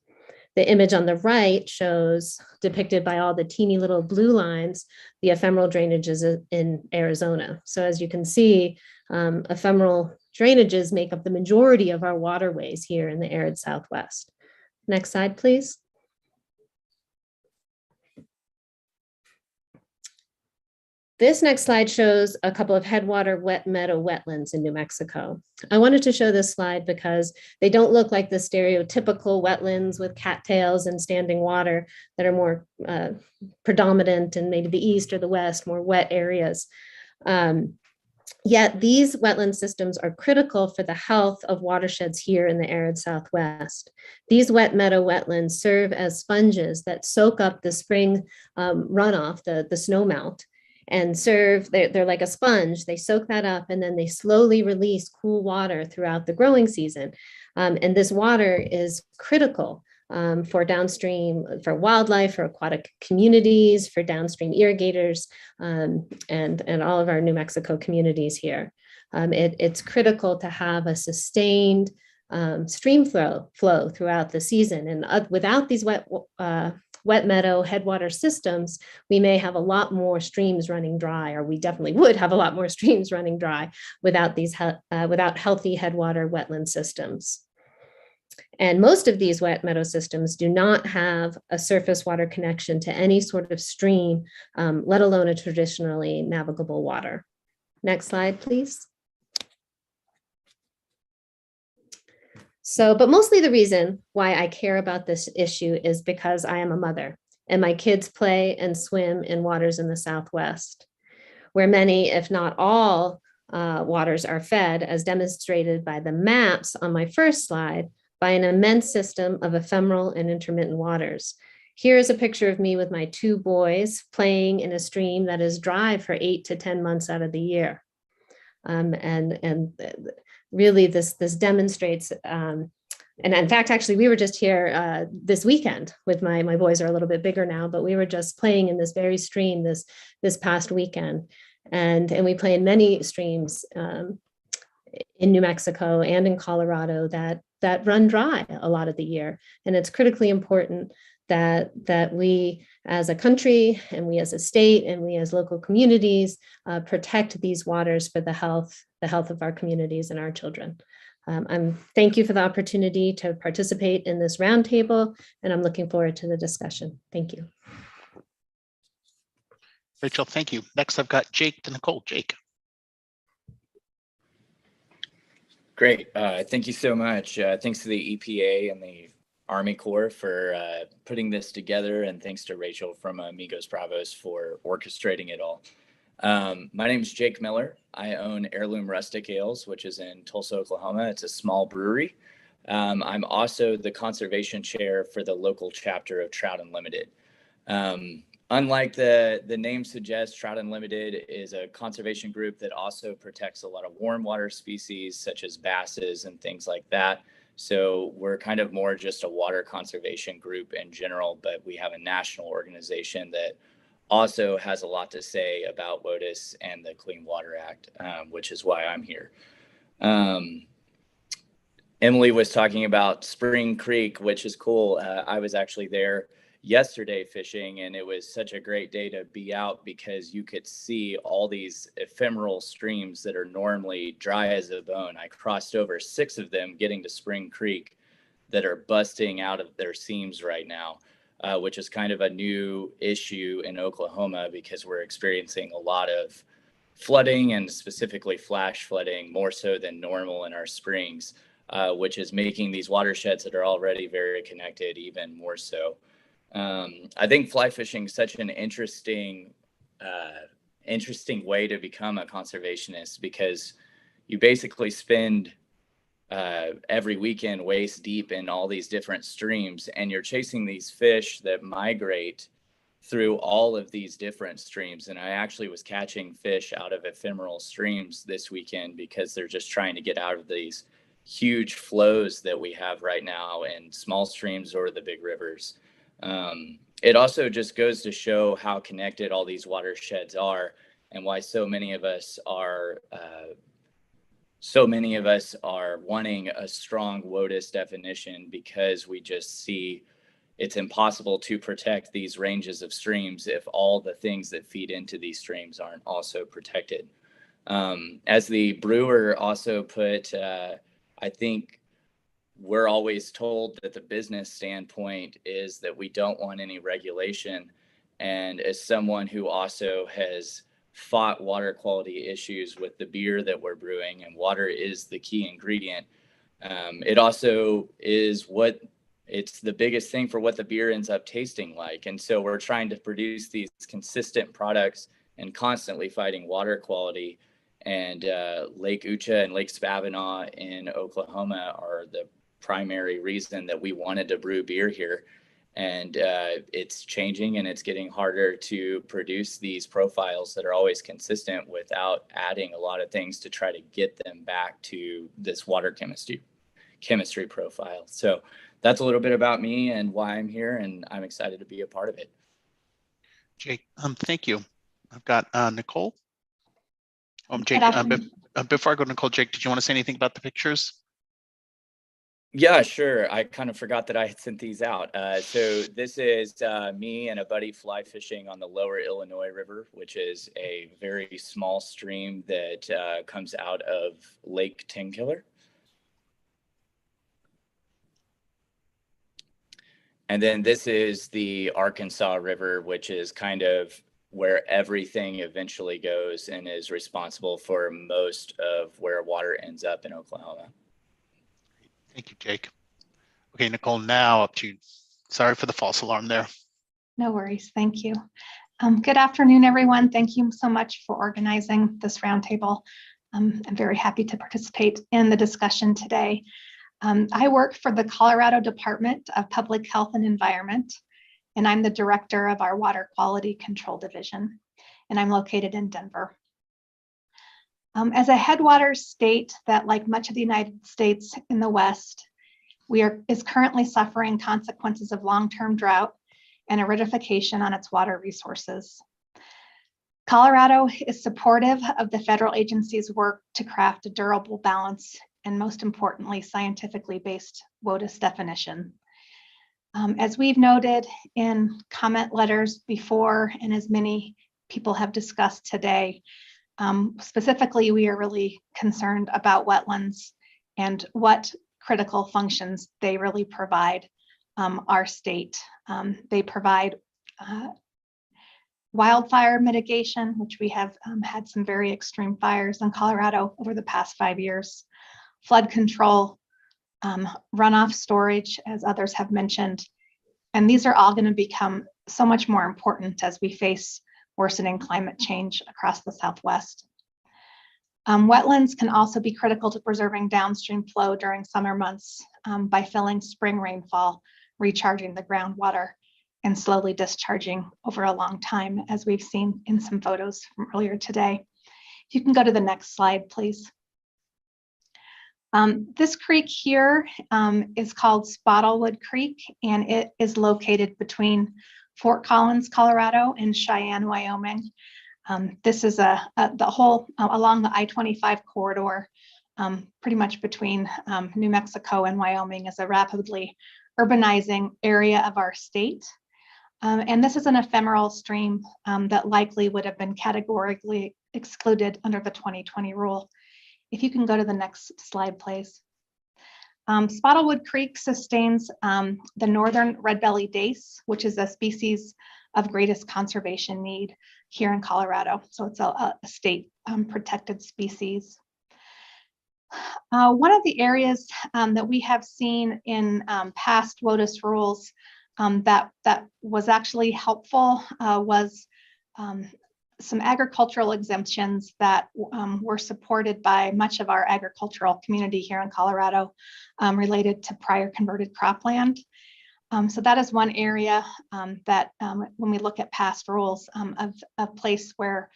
The image on the right shows, depicted by all the teeny little blue lines, the ephemeral drainages in Arizona. So as you can see, ephemeral drainages make up the majority of our waterways here in the arid Southwest. Next slide, please. This next slide shows a couple of headwater wet meadow wetlands in New Mexico. I wanted to show this slide because they don't look like the stereotypical wetlands with cattails and standing water that are more predominant in maybe the east or the west, more wet areas. Yet these wetland systems are critical for the health of watersheds here in the arid Southwest. These wet meadow wetlands serve as sponges that soak up the spring runoff, the snowmelt, and they're like a sponge. They soak that up and then they slowly release cool water throughout the growing season. And this water is critical for downstream, for wildlife, for aquatic communities, for downstream irrigators, and all of our New Mexico communities here. It's critical to have a sustained stream flow throughout the season. And without these wet meadow headwater systems, we may have a lot more streams running dry, or we definitely would have a lot more streams running dry without without healthy headwater wetland systems. And most of these wet meadow systems do not have a surface water connection to any sort of stream, let alone a traditionally navigable water. Next slide, please. But mostly the reason why I care about this issue is because I am a mother and my kids play and swim in waters in the Southwest, where many, if not all, waters are fed, as demonstrated by the maps on my first slide, by an immense system of ephemeral and intermittent waters. Here is a picture of me with my 2 boys playing in a stream that is dry for 8 to 10 months out of the year. And really this demonstrates And in fact, actually, we were just here this weekend with my boys are a little bit bigger now, but we were just playing in this very stream this past weekend. And we play in many streams in New Mexico and in Colorado that run dry a lot of the year. And it's critically important that we as a country and we as a state and we as local communities protect these waters for the health of our communities and our children. Thank you for the opportunity to participate in this roundtable, and I'm looking forward to the discussion. Thank you. Rachel, thank you. Next, I've got Jake to Nicole. Jake. Great. Thank you so much. Thanks to the EPA and the Army Corps for putting this together, and thanks to Rachel from Amigos Bravos for orchestrating it all. My name is Jake Miller. I own Heirloom Rustic Ales, which is in Tulsa, Oklahoma. It's a small brewery. I'm also the conservation chair for the local chapter of Trout Unlimited. Unlike the name suggests, Trout Unlimited is a conservation group that also protects a lot of warm water species such as basses and things like that. So we're kind of more just a water conservation group in general, but we have a national organization that also has a lot to say about WOTUS and the Clean Water Act, which is why I'm here. Emily was talking about Spring Creek, which is cool. I was actually there yesterday fishing, and it was such a great day to be out because you could see all these ephemeral streams that are normally dry as a bone. I crossed over 6 of them getting to Spring Creek that are busting out of their seams right now, which is kind of a new issue in Oklahoma because we're experiencing a lot of flooding and specifically flash flooding more so than normal in our springs, which is making these watersheds that are already very connected even more so. I think fly fishing is such an interesting way to become a conservationist because you basically spend every weekend waist deep in all these different streams, and you're chasing these fish that migrate through all of these different streams. And I actually was catching fish out of ephemeral streams this weekend because they're just trying to get out of these huge flows that we have right now in small streams or the big rivers. It also just goes to show how connected all these watersheds are and why so many of us are wanting a strong WOTUS definition, because we just see it's impossible to protect these ranges of streams if all the things that feed into these streams aren't also protected. As the brewer also put, I think we're always told that the business standpoint is that we don't want any regulation. And as someone who also has fought water quality issues with the beer that we're brewing, and water is the key ingredient, it also is it's the biggest thing for what the beer ends up tasting like. And so we're trying to produce these consistent products and constantly fighting water quality. And Lake Ucha and Lake Spavinaw in Oklahoma are the primary reason that we wanted to brew beer here. And it's changing, and it's getting harder to produce these profiles that are always consistent without adding a lot of things to try to get them back to this water chemistry profile. So that's a little bit about me and why I'm here, and I'm excited to be a part of it. Jake, thank you. I've got Nicole. Jake, before I go to Nicole, Jake, did you want to say anything about the pictures? Yeah, sure. I kind of forgot that I had sent these out. So this is me and a buddy fly fishing on the lower Illinois River, which is a very small stream that comes out of Lake Tenkiller. And then this is the Arkansas River, which is kind of where everything eventually goes and is responsible for most of where water ends up in Oklahoma. Thank you, Jake. Okay, Nicole, now up to you. Sorry for the false alarm there. No worries. Thank you. Good afternoon, everyone. Thank you so much for organizing this roundtable. I'm very happy to participate in the discussion today. I work for the Colorado Department of Public Health and Environment, and I'm the director of our Water Quality Control Division, and I'm located in Denver. As a headwaters state that, like much of the United States in the West, is currently suffering consequences of long-term drought and aridification on its water resources. Colorado is supportive of the federal agency's work to craft a durable balance and, most importantly, scientifically based WOTUS definition. As we've noted in comment letters before, and as many people have discussed today, specifically, we are really concerned about wetlands and what critical functions they really provide our state. They provide wildfire mitigation, which we have had some very extreme fires in Colorado over the past 5 years, flood control, runoff storage, as others have mentioned. And these are all going to become so much more important as we face worsening climate change across the Southwest. Wetlands can also be critical to preserving downstream flow during summer months by filling spring rainfall, recharging the groundwater, and slowly discharging over a long time, as we've seen in some photos from earlier today. If you can go to the next slide, please. This creek here is called Spottlewood Creek, and it is located between Fort Collins, Colorado, and Cheyenne, Wyoming. This is the whole along the I-25 corridor, pretty much between New Mexico and Wyoming, is a rapidly urbanizing area of our state. And this is an ephemeral stream that likely would have been categorically excluded under the 2020 rule. If you can go to the next slide, please. Spottlewood Creek sustains the northern red-bellied dace, which is a species of greatest conservation need here in Colorado. So it's a state protected species. One of the areas that we have seen in past WOTUS rules that was actually helpful was some agricultural exemptions that were supported by much of our agricultural community here in Colorado related to prior converted cropland. So that is one area that when we look at past rules of a place where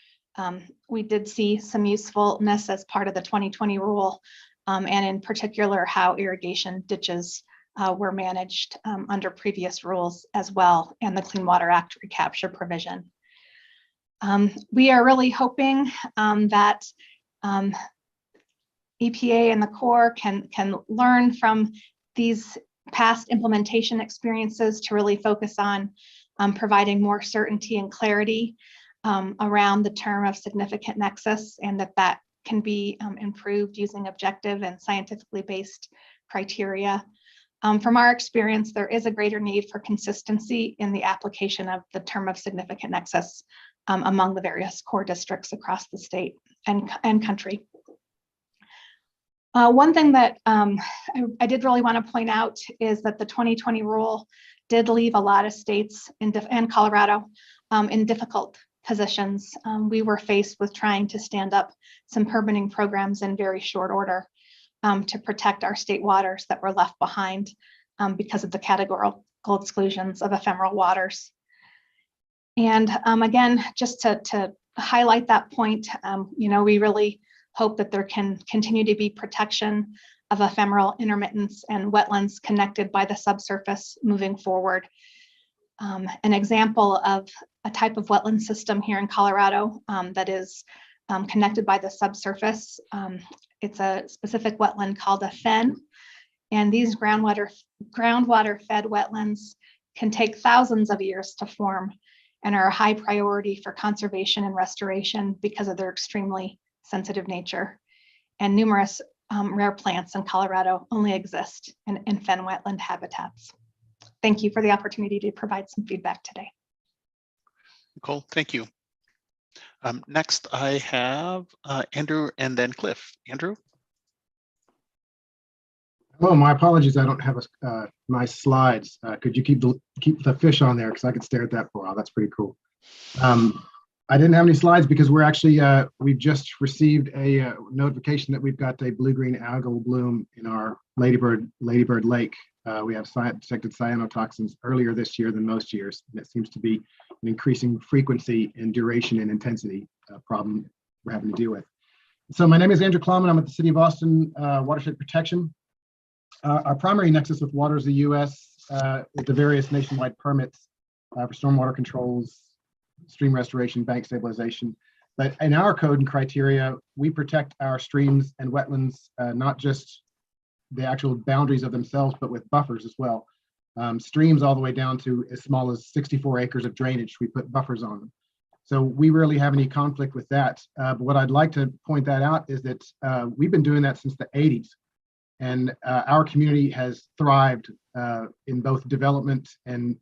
we did see some usefulness as part of the 2020 rule, and in particular how irrigation ditches were managed under previous rules as well, and the Clean Water Act recapture provision. We are really hoping that EPA and the Corps can learn from these past implementation experiences to really focus on providing more certainty and clarity around the term of significant nexus, and that can be improved using objective and scientifically based criteria. From our experience, there is a greater need for consistency in the application of the term of significant nexus among the various core districts across the state and country. One thing that I did really want to point out is that the 2020 rule did leave a lot of states and Colorado in difficult positions. We were faced with trying to stand up some permitting programs in very short order to protect our state waters that were left behind because of the categorical exclusions of ephemeral waters. And again, just to highlight that point, we really hope that there can continue to be protection of ephemeral intermittents and wetlands connected by the subsurface moving forward. An example of a type of wetland system here in Colorado that is connected by the subsurface, it's a specific wetland called a fen. And these groundwater fed wetlands can take thousands of years to form and are a high priority for conservation and restoration because of their extremely sensitive nature. And numerous rare plants in Colorado only exist in fen wetland habitats. Thank you for the opportunity to provide some feedback today. Nicole, thank you. Next, I have Andrew and then Cliff. Andrew? Oh, my apologies. I don't have my slides. Could you keep the fish on there? Because I could stare at that for a while. That's pretty cool. I didn't have any slides because we're actually, we've just received a notification that we've got a blue-green algal bloom in our Ladybird Lake. We have detected cyanotoxins earlier this year than most years, and it seems to be an increasing frequency and duration and intensity problem we're having to deal with. So my name is Andrew Klum, and I'm at the City of Austin Watershed Protection. Our primary nexus with water is the U.S. With the various nationwide permits for stormwater controls, stream restoration, bank stabilization. But in our code and criteria, we protect our streams and wetlands, not just the actual boundaries of themselves, but with buffers as well. Streams all the way down to as small as 64 acres of drainage, we put buffers on them. So we rarely have any conflict with that. But what I'd like to point that out is that we've been doing that since the 80s. And our community has thrived in both development and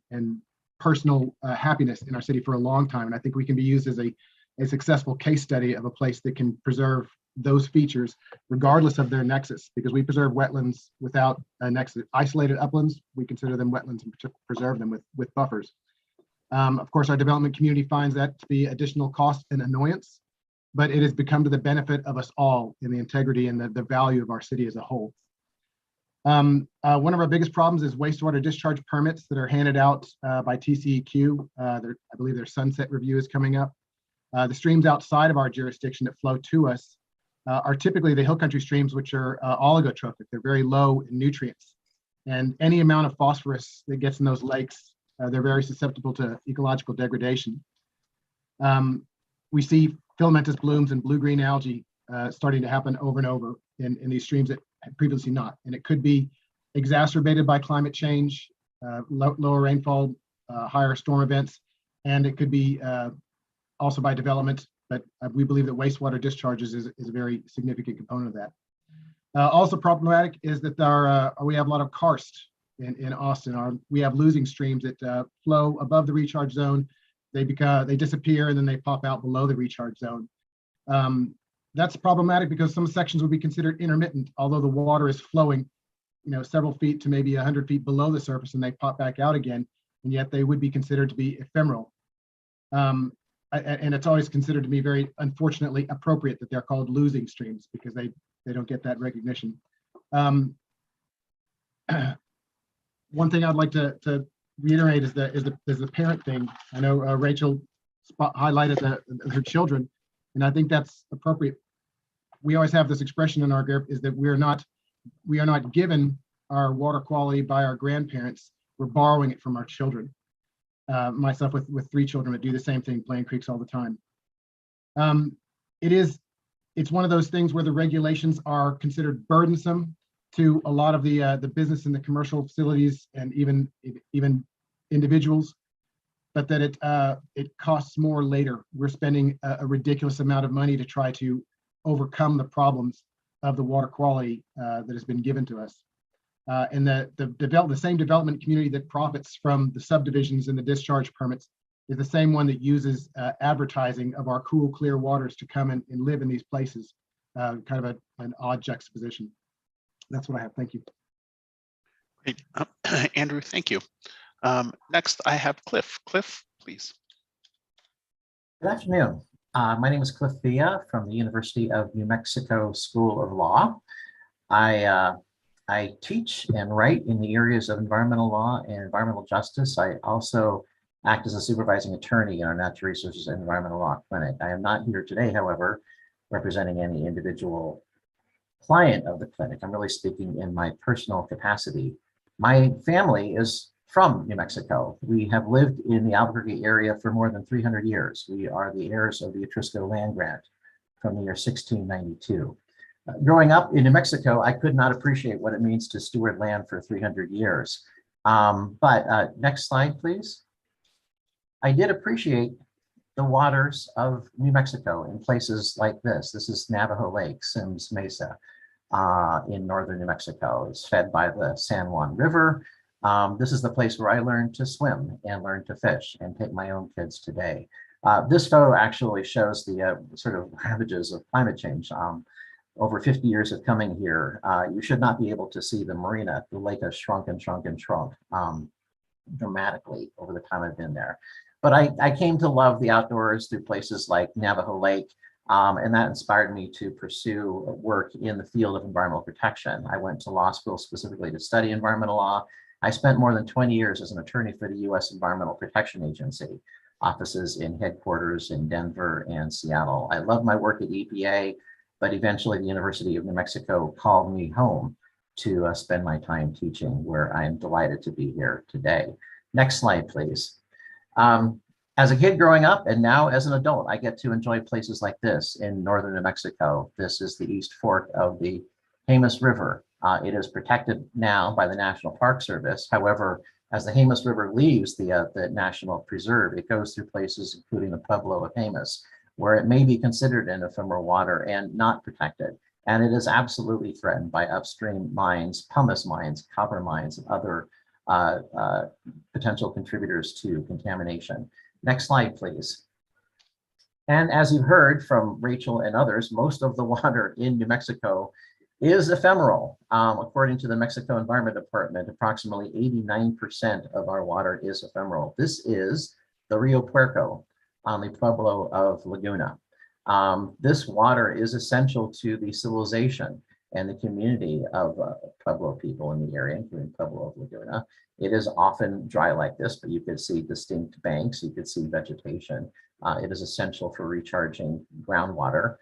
personal happiness in our city for a long time. And I think we can be used as a successful case study of a place that can preserve those features regardless of their nexus, because we preserve wetlands without a nexus. Isolated uplands, we consider them wetlands and preserve them with buffers. Of course, our development community finds that to be additional cost and annoyance, but it has become to the benefit of us all in the integrity and the value of our city as a whole. One of our biggest problems is wastewater discharge permits that are handed out by TCEQ. I believe their sunset review is coming up. The streams outside of our jurisdiction that flow to us are typically the hill country streams, which are oligotrophic. They're very low in nutrients. And any amount of phosphorus that gets in those lakes, they're very susceptible to ecological degradation. We see filamentous blooms and blue-green algae starting to happen over and over in these streams that had previously not. And it could be exacerbated by climate change, lower rainfall, higher storm events, and it could be also by development, but we believe that wastewater discharges is a very significant component of that. Also problematic is that we have a lot of karst in Austin. We have losing streams that flow above the recharge zone. They disappear and then they pop out below the recharge zone. That's problematic because some sections would be considered intermittent, although the water is flowing, several feet to maybe 100 feet below the surface, and they pop back out again, and yet they would be considered to be ephemeral. And it's always considered to be very, unfortunately, appropriate that they're called losing streams because they don't get that recognition. One thing I'd like to reiterate is the parent thing. I know Rachel highlighted her children, and I think that's appropriate. We always have this expression in our group is that we are not given our water quality by our grandparents. We're borrowing it from our children. Myself with 3 children that do the same thing, playing creeks all the time. It's one of those things where the regulations are considered burdensome to a lot of the business and the commercial facilities and even individuals, but that it costs more later. We're spending a ridiculous amount of money to try to overcome the problems of the water quality that has been given to us. And the same development community that profits from the subdivisions and the discharge permits is the same one that uses advertising of our cool, clear waters to come and live in these places. Kind of an odd juxtaposition. That's what I have. Thank you. Great. Andrew, thank you. Next, I have Cliff. Cliff, please. Good afternoon. My name is Cliff Villa from the University of New Mexico School of Law. I teach and write in the areas of environmental law and environmental justice. I also act as a supervising attorney in our Natural Resources and Environmental Law Clinic. I am not here today, however, representing any individual client of the clinic. I'm really speaking in my personal capacity. My family is from New Mexico. We have lived in the Albuquerque area for more than 300 years. We are the heirs of the Etrusko land grant from the year 1692. Growing up in New Mexico, I could not appreciate what it means to steward land for 300 years. But next slide, please. I did appreciate the waters of New Mexico in places like this. This is Navajo Lake, Sims Mesa in northern New Mexico. It's fed by the San Juan River. This is the place where I learned to swim and learn to fish and take my own kids today. This photo actually shows the sort of ravages of climate change. Over 50 years of coming here, you should not be able to see the marina. The lake has shrunk and shrunk and shrunk dramatically over the time I've been there. But I came to love the outdoors through places like Navajo Lake, and that inspired me to pursue work in the field of environmental protection. I went to law school specifically to study environmental law. I spent more than 20 years as an attorney for the U.S. Environmental Protection Agency, offices in headquarters in Denver and Seattle. I love my work at EPA, but eventually the University of New Mexico called me home to spend my time teaching, where I am delighted to be here today. Next slide, please. As a kid growing up and now as an adult, I get to enjoy places like this in northern New Mexico. This is the East Fork of the Jemez River. It is protected now by the National Park Service. However, as the Jemez River leaves the National Preserve, it goes through places including the Pueblo of Jemez, where it may be considered an ephemeral water and not protected. And it is absolutely threatened by upstream mines, pumice mines, copper mines, and other potential contributors to contamination. Next slide, please. And as you heard from Rachel and others, most of the water in New Mexico is ephemeral. According to the Mexico Environment Department, approximately 89% of our water is ephemeral. This is the Rio Puerco on the Pueblo of Laguna. This water is essential to the civilization and the community of Pueblo people in the area, including Pueblo of Laguna. It is often dry like this, but you could see distinct banks, you could see vegetation. It is essential for recharging groundwater,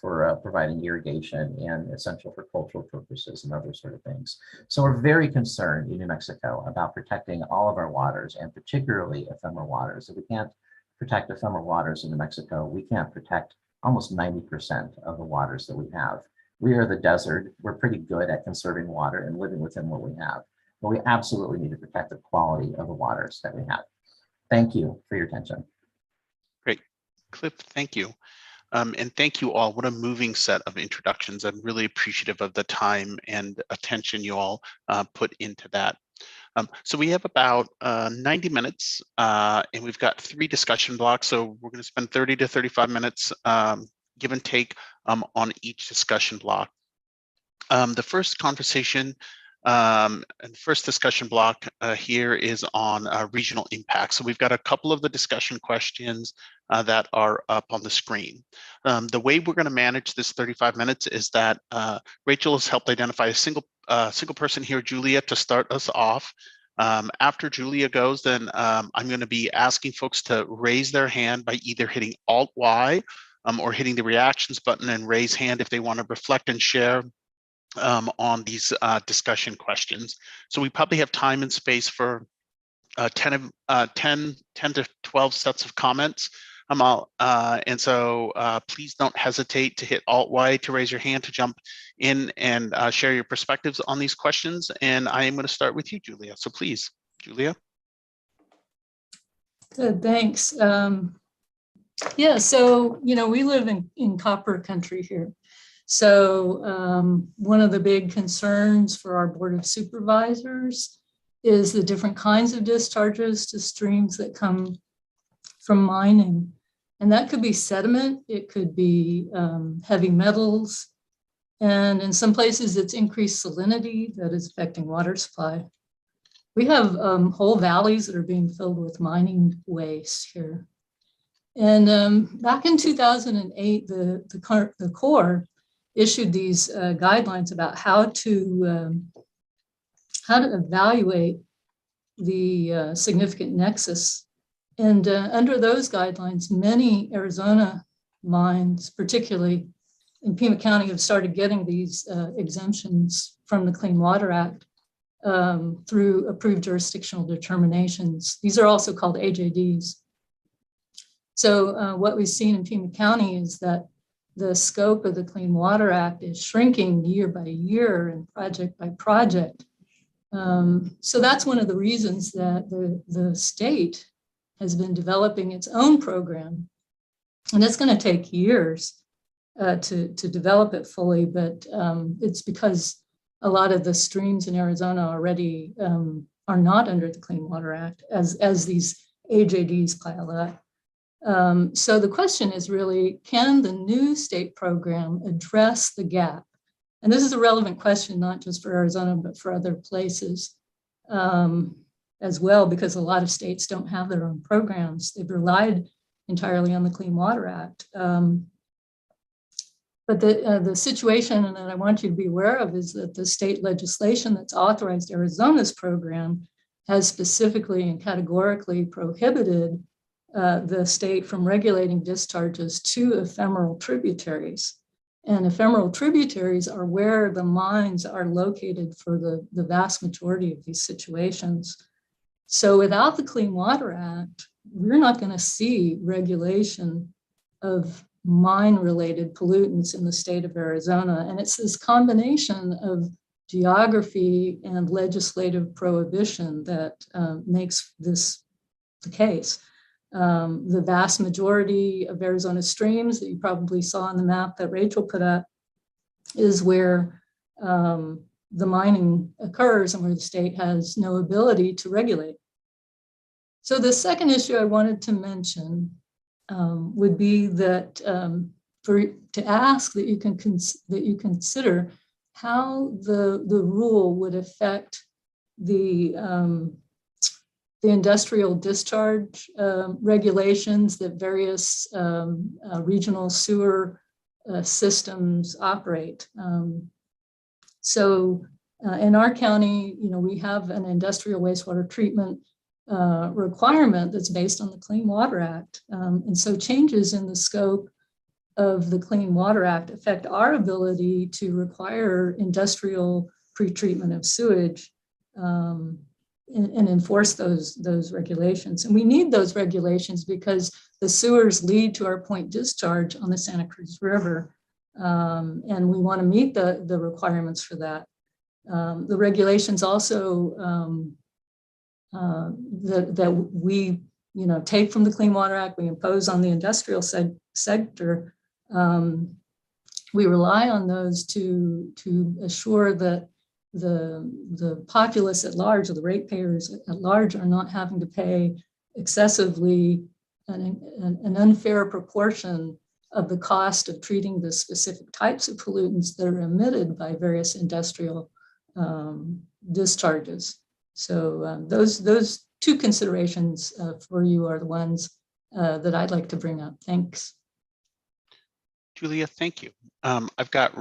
for providing irrigation, and essential for cultural purposes and other sort of things. So we're very concerned in New Mexico about protecting all of our waters, and particularly ephemeral waters. If we can't protect ephemeral waters in New Mexico, we can't protect almost 90% of the waters that we have. We are the desert. We're pretty good at conserving water and living within what we have, but we absolutely need to protect the quality of the waters that we have. Thank you for your attention. Great. Cliff, thank you. And thank you all. What a moving set of introductions. I'm really appreciative of the time and attention you all put into that. So we have about 90 minutes and we've got 3 discussion blocks. So we're going to spend 30 to 35 minutes, give and take, on each discussion block. The first conversation and first discussion block here is on regional impact. So we've got a couple of the discussion questions that are up on the screen. The way we're going to manage this 35 minutes is that Rachel has helped identify a single person here, Julia, to start us off. After Julia goes, then I'm going to be asking folks to raise their hand by either hitting Alt-Y or hitting the reactions button and raise hand if they want to reflect and share on these discussion questions. So we probably have time and space for 10 to 12 sets of comments. And so please don't hesitate to hit Alt-Y to raise your hand to jump in and share your perspectives on these questions. And I am going to start with you, Julia. So please, Julia. Good, thanks. Yeah, so, we live in copper country here. So one of the big concerns for our Board of Supervisors is the different kinds of discharges to streams that come from mining. And that could be sediment, it could be heavy metals, and in some places it's increased salinity that is affecting water supply. We have whole valleys that are being filled with mining waste here. And back in 2008, the Corps issued these guidelines about how to evaluate the significant nexus. And under those guidelines, many Arizona mines, particularly in Pima County, have started getting these exemptions from the Clean Water Act through approved jurisdictional determinations. These are also called AJDs. So what we've seen in Pima County is that the scope of the Clean Water Act is shrinking year by year and project by project. So that's one of the reasons that the state has been developing its own program. And it's going to take years to develop it fully, but it's because a lot of the streams in Arizona already are not under the Clean Water Act as these AJDs pile up. So the question is really, can the new state program address the gap? And this is a relevant question, not just for Arizona, but for other places as well, because a lot of states don't have their own programs. They've relied entirely on the Clean Water Act. But the situation that I want you to be aware of is that the state legislation that's authorized Arizona's program has specifically and categorically prohibited the state from regulating discharges to ephemeral tributaries. And ephemeral tributaries are where the mines are located for the vast majority of these situations. So without the Clean Water Act, we're not going to see regulation of mine-related pollutants in the state of Arizona. And it's this combination of geography and legislative prohibition that makes this the case. The vast majority of Arizona streams that you probably saw on the map that Rachel put up is where the mining occurs and where the state has no ability to regulate. So the second issue I wanted to mention would be that to ask that you consider how the rule would affect the industrial discharge regulations that various regional sewer systems operate. So in our county, we have an industrial wastewater treatment requirement that's based on the Clean Water Act. And so changes in the scope of the Clean Water Act affect our ability to require industrial pretreatment of sewage and enforce those regulations. And we need those regulations because the sewers lead to our point discharge on the Santa Cruz River. And we want to meet the requirements for that. The regulations also that we take from the Clean Water Act, we impose on the industrial sector. We rely on those to assure that the populace at large, or the ratepayers at large, are not having to pay excessively an unfair proportion of the cost of treating the specific types of pollutants that are emitted by various industrial discharges. So those two considerations for you are the ones that I'd like to bring up. Thanks. Julia, thank you. I've got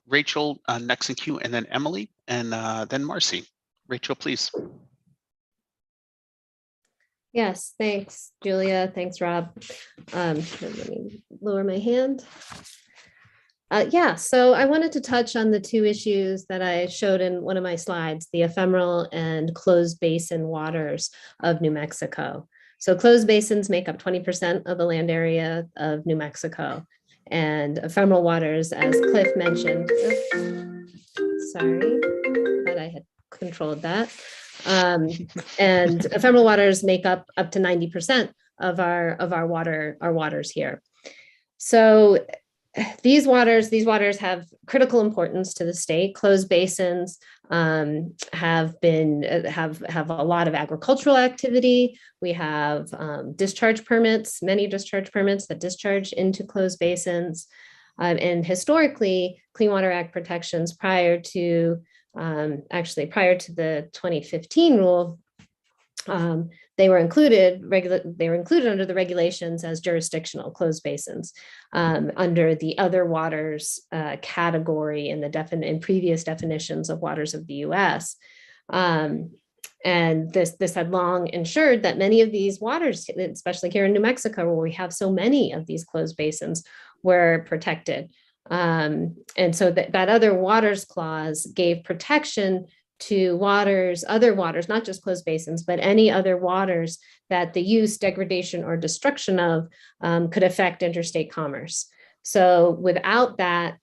Rachel next in queue, and then Emily, and then Marcy. Rachel, please. Yes, thanks, Julia. Thanks, Rob. Let me lower my hand. Yeah, so I wanted to touch on the two issues that I showed in one of my slides, the ephemeral and closed basin waters of New Mexico. So closed basins make up 20% of the land area of New Mexico. And ephemeral waters, as Cliff mentioned, sorry, but I had controlled that. And ephemeral waters make up to 90% of our waters here. So these waters have critical importance to the state. Closed basins have a lot of agricultural activity. We have discharge permits, many discharge permits that discharge into closed basins. And historically, Clean Water Act protections prior to the 2015 rule, they were included under the regulations as jurisdictional closed basins under the other waters category in previous definitions of waters of the U.S. And this had long ensured that many of these waters, especially here in New Mexico, where we have so many of these closed basins, were protected. And so that other waters clause gave protection to other waters, not just closed basins, but any other waters that the use, degradation, or destruction of could affect interstate commerce. So without that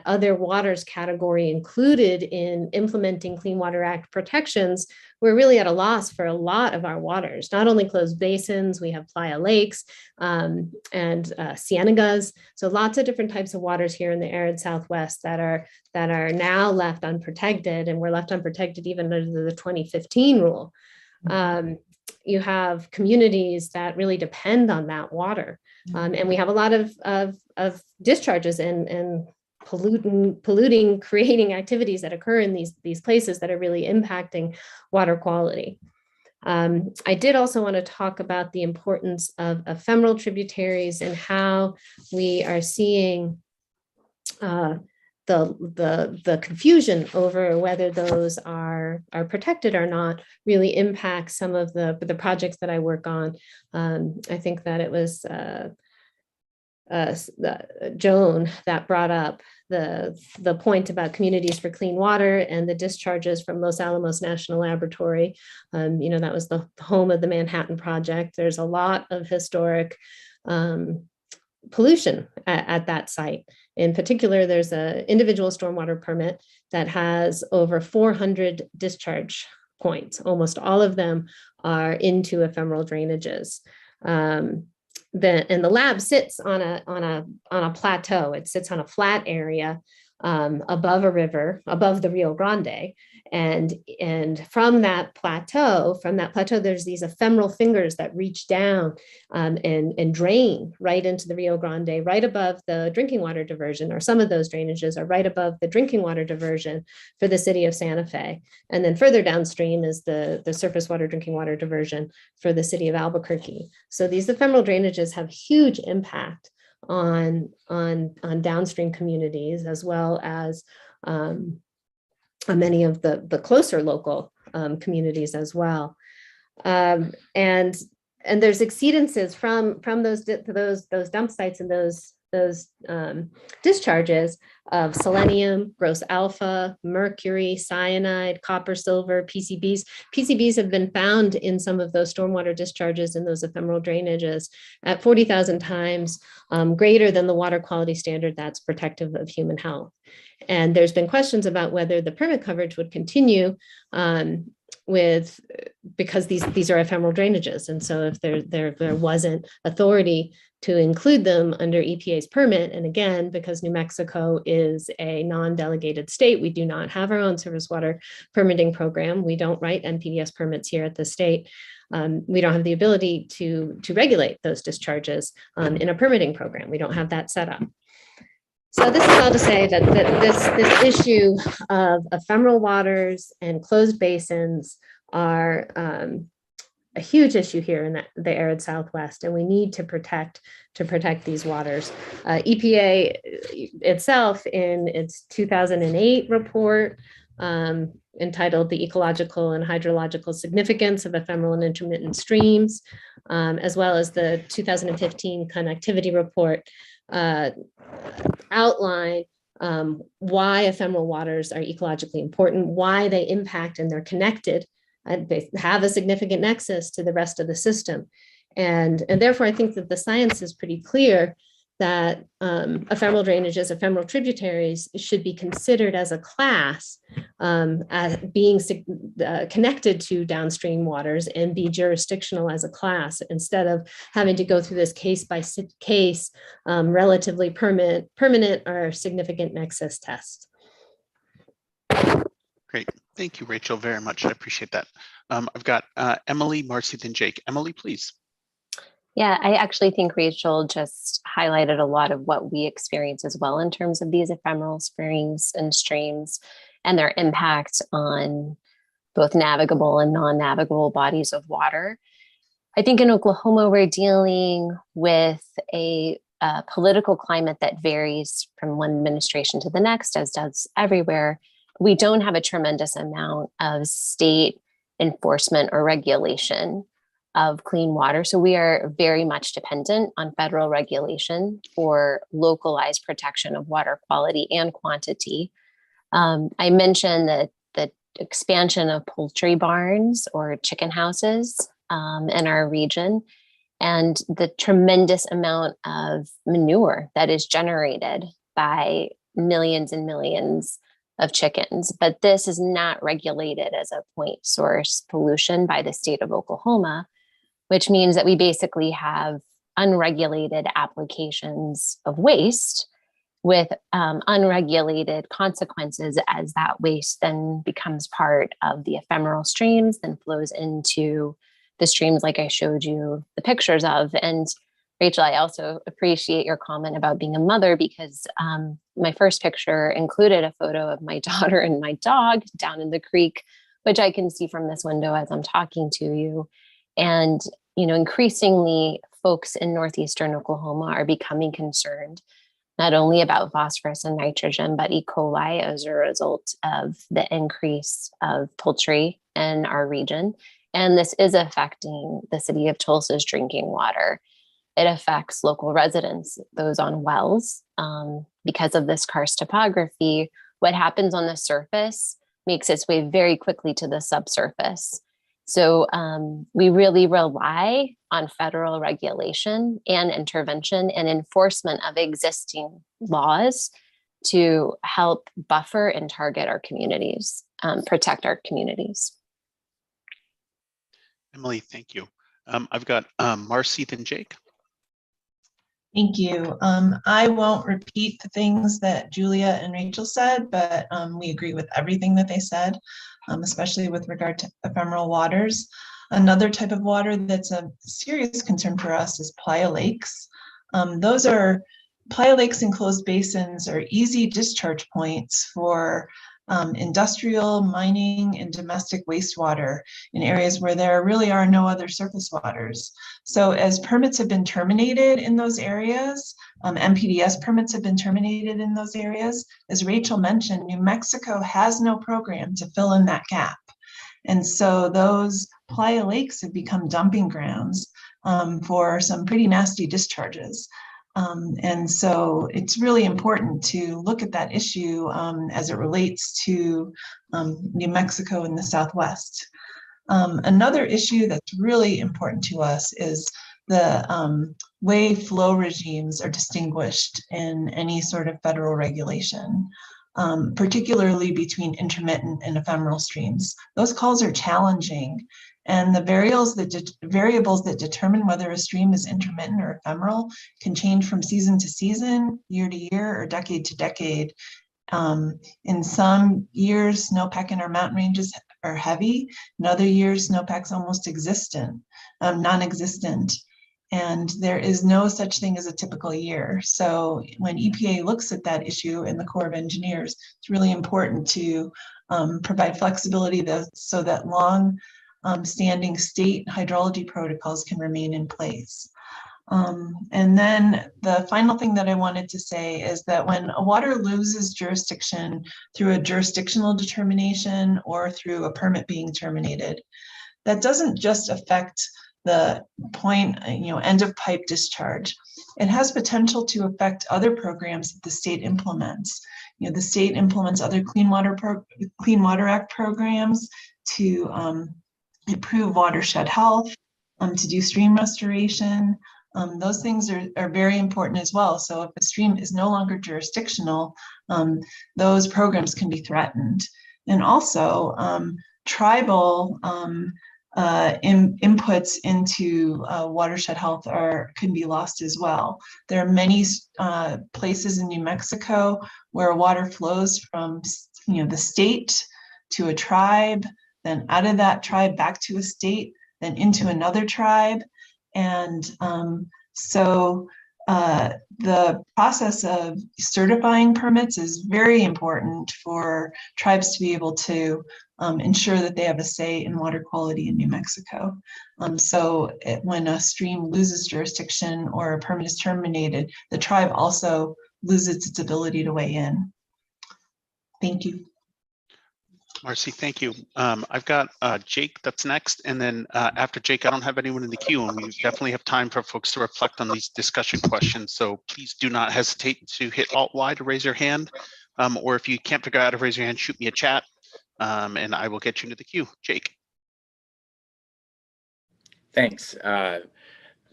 other waters category included in implementing Clean Water Act protections, we're really at a loss for a lot of our waters, not only closed basins, we have playa lakes and cienagas. So lots of different types of waters here in the arid Southwest that are now left unprotected, and were left unprotected even under the 2015 rule. You have communities that really depend on that water. And we have a lot of discharges and polluting, creating activities that occur in these places that are really impacting water quality. I did also want to talk about the importance of ephemeral tributaries and how we are seeing the confusion over whether those are protected or not really impacts some of the projects that I work on. I think that it was Joan that brought up the point about communities for clean water and the discharges from Los Alamos National Laboratory. That was the home of the Manhattan Project. There's a lot of historic pollution at that site. In particular, there's an individual stormwater permit that has over 400 discharge points. Almost all of them are into ephemeral drainages. And the lab sits on a plateau. It sits on a flat area above a river, above the Rio Grande. And from that plateau, there's these ephemeral fingers that reach down and drain right into the Rio Grande, right above the drinking water diversion, or some of those drainages are right above the drinking water diversion for the city of Santa Fe. And then further downstream is the surface water drinking water diversion for the city of Albuquerque. So these ephemeral drainages have huge impact on downstream communities, as well as many of the closer local communities as well. And there's exceedances from those dump sites and those discharges of selenium, gross alpha, mercury, cyanide, copper, silver, PCBs. PCBs have been found in some of those stormwater discharges in those ephemeral drainages at 40,000 times greater than the water quality standard that's protective of human health. And there's been questions about whether the permit coverage would continue because these are ephemeral drainages. And so if there wasn't authority to include them under EPA's permit, and again, because New Mexico is a non-delegated state, we do not have our own surface water permitting program. We don't write NPDES permits here at the state. We don't have the ability to regulate those discharges in a permitting program. We don't have that set up. So this is all to say that this issue of ephemeral waters and closed basins are a huge issue here in the arid Southwest, and we need to protect these waters. EPA itself, in its 2008 report entitled "The Ecological and Hydrological Significance of Ephemeral and Intermittent Streams," as well as the 2015 connectivity report, outline why ephemeral waters are ecologically important, why they impact and they're connected, and they have a significant nexus to the rest of the system. And therefore, I think that the science is pretty clear that ephemeral drainages, ephemeral tributaries should be considered as a class as being connected to downstream waters and be jurisdictional as a class, instead of having to go through this case by case, relatively permanent or significant nexus test. Great. Thank you, Rachel, very much. I appreciate that. I've got Emily, Marcy, then Jake. Emily, please. Yeah, I actually think Rachel just highlighted a lot of what we experience as well in terms of these ephemeral springs and streams and their impact on both navigable and non-navigable bodies of water. I think in Oklahoma, we're dealing with a political climate that varies from one administration to the next, as does everywhere. We don't have a tremendous amount of state enforcement or regulation of clean water. So we are very much dependent on federal regulation for localized protection of water quality and quantity. I mentioned that the expansion of poultry barns or chicken houses in our region, and the tremendous amount of manure that is generated by millions and millions of chickens. But this is not regulated as a point source pollution by the state of Oklahoma, which means that we basically have unregulated applications of waste with unregulated consequences, as that waste then becomes part of the ephemeral streams, then flows into the streams like I showed you the pictures of. And Rachel, I also appreciate your comment about being a mother, because my first picture included a photo of my daughter and my dog down in the creek, which I can see from this window as I'm talking to you. And, you know, increasingly folks in northeastern Oklahoma are becoming concerned not only about phosphorus and nitrogen, but E. coli as a result of the increase of poultry in our region. And this is affecting the city of Tulsa's drinking water. it affects local residents, those on wells. Because of this karst topography, what happens on the surface makes its way very quickly to the subsurface. So we really rely on federal regulation and intervention and enforcement of existing laws to help buffer and target our communities, protect our communities. Emily, thank you. I've got Marcy, then Jake. Thank you. I won't repeat the things that Julia and Rachel said, but we agree with everything that they said, especially with regard to ephemeral waters. Another type of water that's a serious concern for us is playa lakes. Playa lakes and closed basins are easy discharge points for industrial, mining, and domestic wastewater in areas where there really are no other surface waters. So as permits have been terminated in those areas, MPDS permits have been terminated in those areas, as Rachel mentioned, New Mexico has no program to fill in that gap. And so those playa lakes have become dumping grounds for some pretty nasty discharges. And so it's really important to look at that issue as it relates to New Mexico and the Southwest. Another issue that's really important to us is the way flow regimes are distinguished in any sort of federal regulation, particularly between intermittent and ephemeral streams. Those calls are challenging. And the variables that determine whether a stream is intermittent or ephemeral can change from season to season, year to year, or decade to decade. In some years, snowpack in our mountain ranges are heavy. In other years, snowpack's almost non-existent. And there is no such thing as a typical year. So when EPA looks at that issue in the Corps of Engineers, it's really important to provide flexibility so that standing state hydrology protocols can remain in place. And then the final thing that I wanted to say is that when a water loses jurisdiction through a jurisdictional determination or through a permit being terminated, that doesn't just affect the point, end of pipe discharge. It has potential to affect other programs that the state implements. The state implements other Clean Water Act programs to improve watershed health, to do stream restoration. Those things are very important as well. So if a stream is no longer jurisdictional, those programs can be threatened. And also tribal inputs into watershed health can be lost as well. There are many places in New Mexico where water flows from the state to a tribe, then out of that tribe back to a state, then into another tribe. And so the process of certifying permits is very important for tribes to be able to ensure that they have a say in water quality in New Mexico. When a stream loses jurisdiction or a permit is terminated, the tribe also loses its ability to weigh in. Thank you. Marcy, thank you. I've got Jake that's next. And then after Jake, I don't have anyone in the queue, and we definitely have time for folks to reflect on these discussion questions. So please do not hesitate to hit Alt-Y to raise your hand. Or if you can't figure out how to raise your hand, shoot me a chat and I will get you into the queue. Jake. Thanks.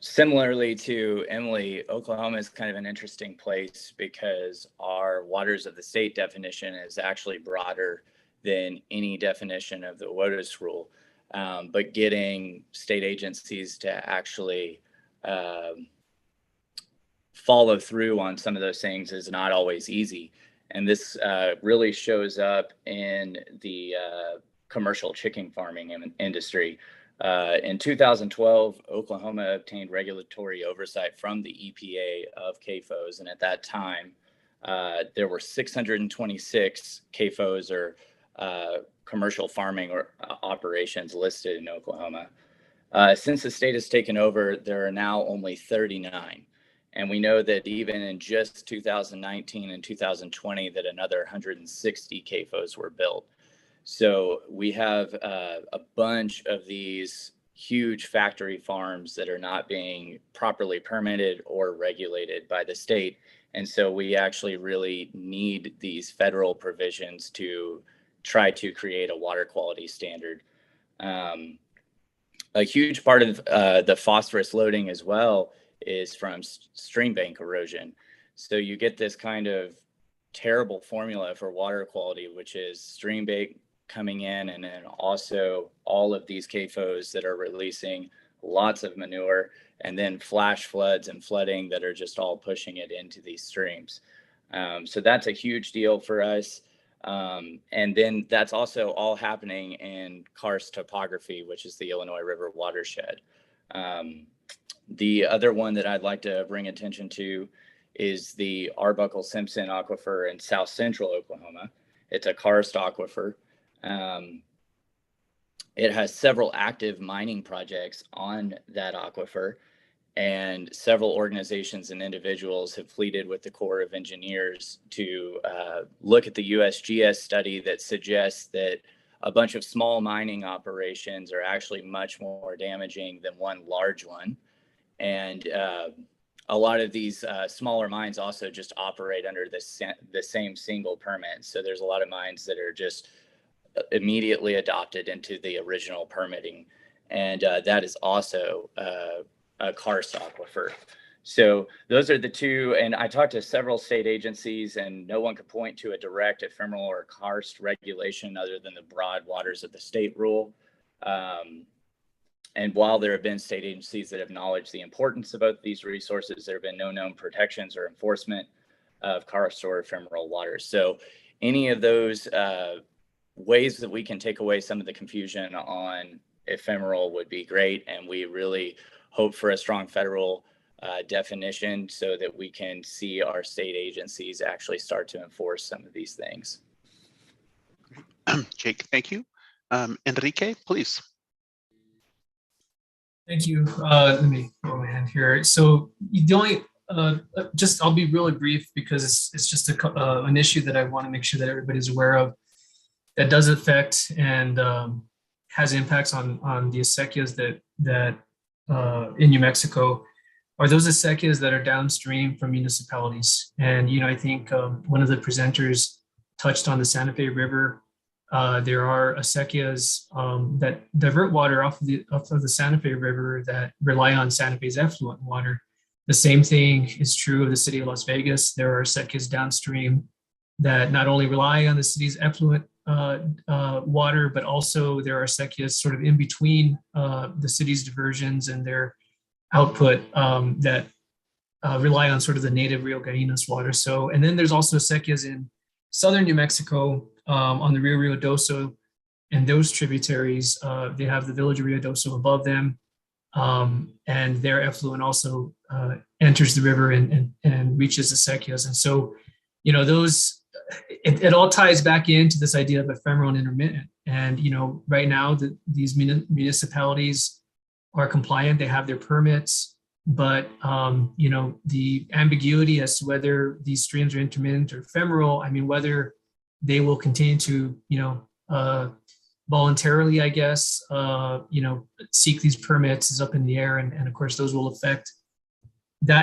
Similarly to Emily, Oklahoma is kind of an interesting place because our waters of the state definition is actually broader than any definition of the WOTUS rule. But getting state agencies to actually follow through on some of those things is not always easy. And this really shows up in the commercial chicken farming industry. In 2012, Oklahoma obtained regulatory oversight from the EPA of CAFOs. And at that time, there were 626 CAFOs or commercial farming or operations listed in Oklahoma. Since the state has taken over, there are now only 39. And we know that even in just 2019 and 2020, that another 160 CAFOs were built. So we have a bunch of these huge factory farms that are not being properly permitted or regulated by the state. And so we actually really need these federal provisions to try to create a water quality standard. A huge part of the phosphorus loading as well is from stream bank erosion. So you get this kind of terrible formula for water quality, which is stream bank coming in, and then also all of these CAFOs that are releasing lots of manure, and then flash floods and flooding that are just all pushing it into these streams. So that's a huge deal for us. And then that's also all happening in karst topography, which is the Illinois River watershed. The other one that I'd like to bring attention to is the Arbuckle-Simpson Aquifer in south central Oklahoma. It's a karst aquifer. It has several active mining projects on that aquifer, and several organizations and individuals have pleaded with the Corps of Engineers to look at the USGS study that suggests that a bunch of small mining operations are actually much more damaging than one large one. And a lot of these smaller mines also just operate under the same single permit. So there's a lot of mines that are just immediately adopted into the original permitting. And that is also a karst aquifer. So those are the two. And I talked to several state agencies, and no one could point to a direct ephemeral or karst regulation other than the broad waters of the state rule. And while there have been state agencies that acknowledge the importance of both these resources, there have been no known protections or enforcement of karst or ephemeral waters. So any of those ways that we can take away some of the confusion on ephemeral would be great. And we really hope for a strong federal definition so that we can see our state agencies actually start to enforce some of these things. Jake, thank you. Enrique, please. Thank you. Let me throw my hand here. So the only, I'll be really brief because it's just an issue that I want to make sure that everybody's aware of that does affect and has impacts on the acequias that in New Mexico are those acequias that are downstream from municipalities. And, I think one of the presenters touched on the Santa Fe River. There are acequias that divert water off of the Santa Fe River that rely on Santa Fe's effluent water. The same thing is true of the city of Las Vegas. There are acequias downstream that not only rely on the city's effluent water, but also there are acequias sort of in between the city's diversions and their output that rely on sort of the native Rio Gallinas water. So, and then there's also acequias in southern New Mexico on the Rio Ruidoso and those tributaries. They have the village of Ruidoso above them, and their effluent also enters the river and reaches acequias. And so, those, it all ties back into this idea of ephemeral and intermittent. And, right now these municipalities are compliant, they have their permits, but, the ambiguity as to whether these streams are intermittent or ephemeral, whether they will continue to, voluntarily, I guess, seek these permits is up in the air. And of course, those will affect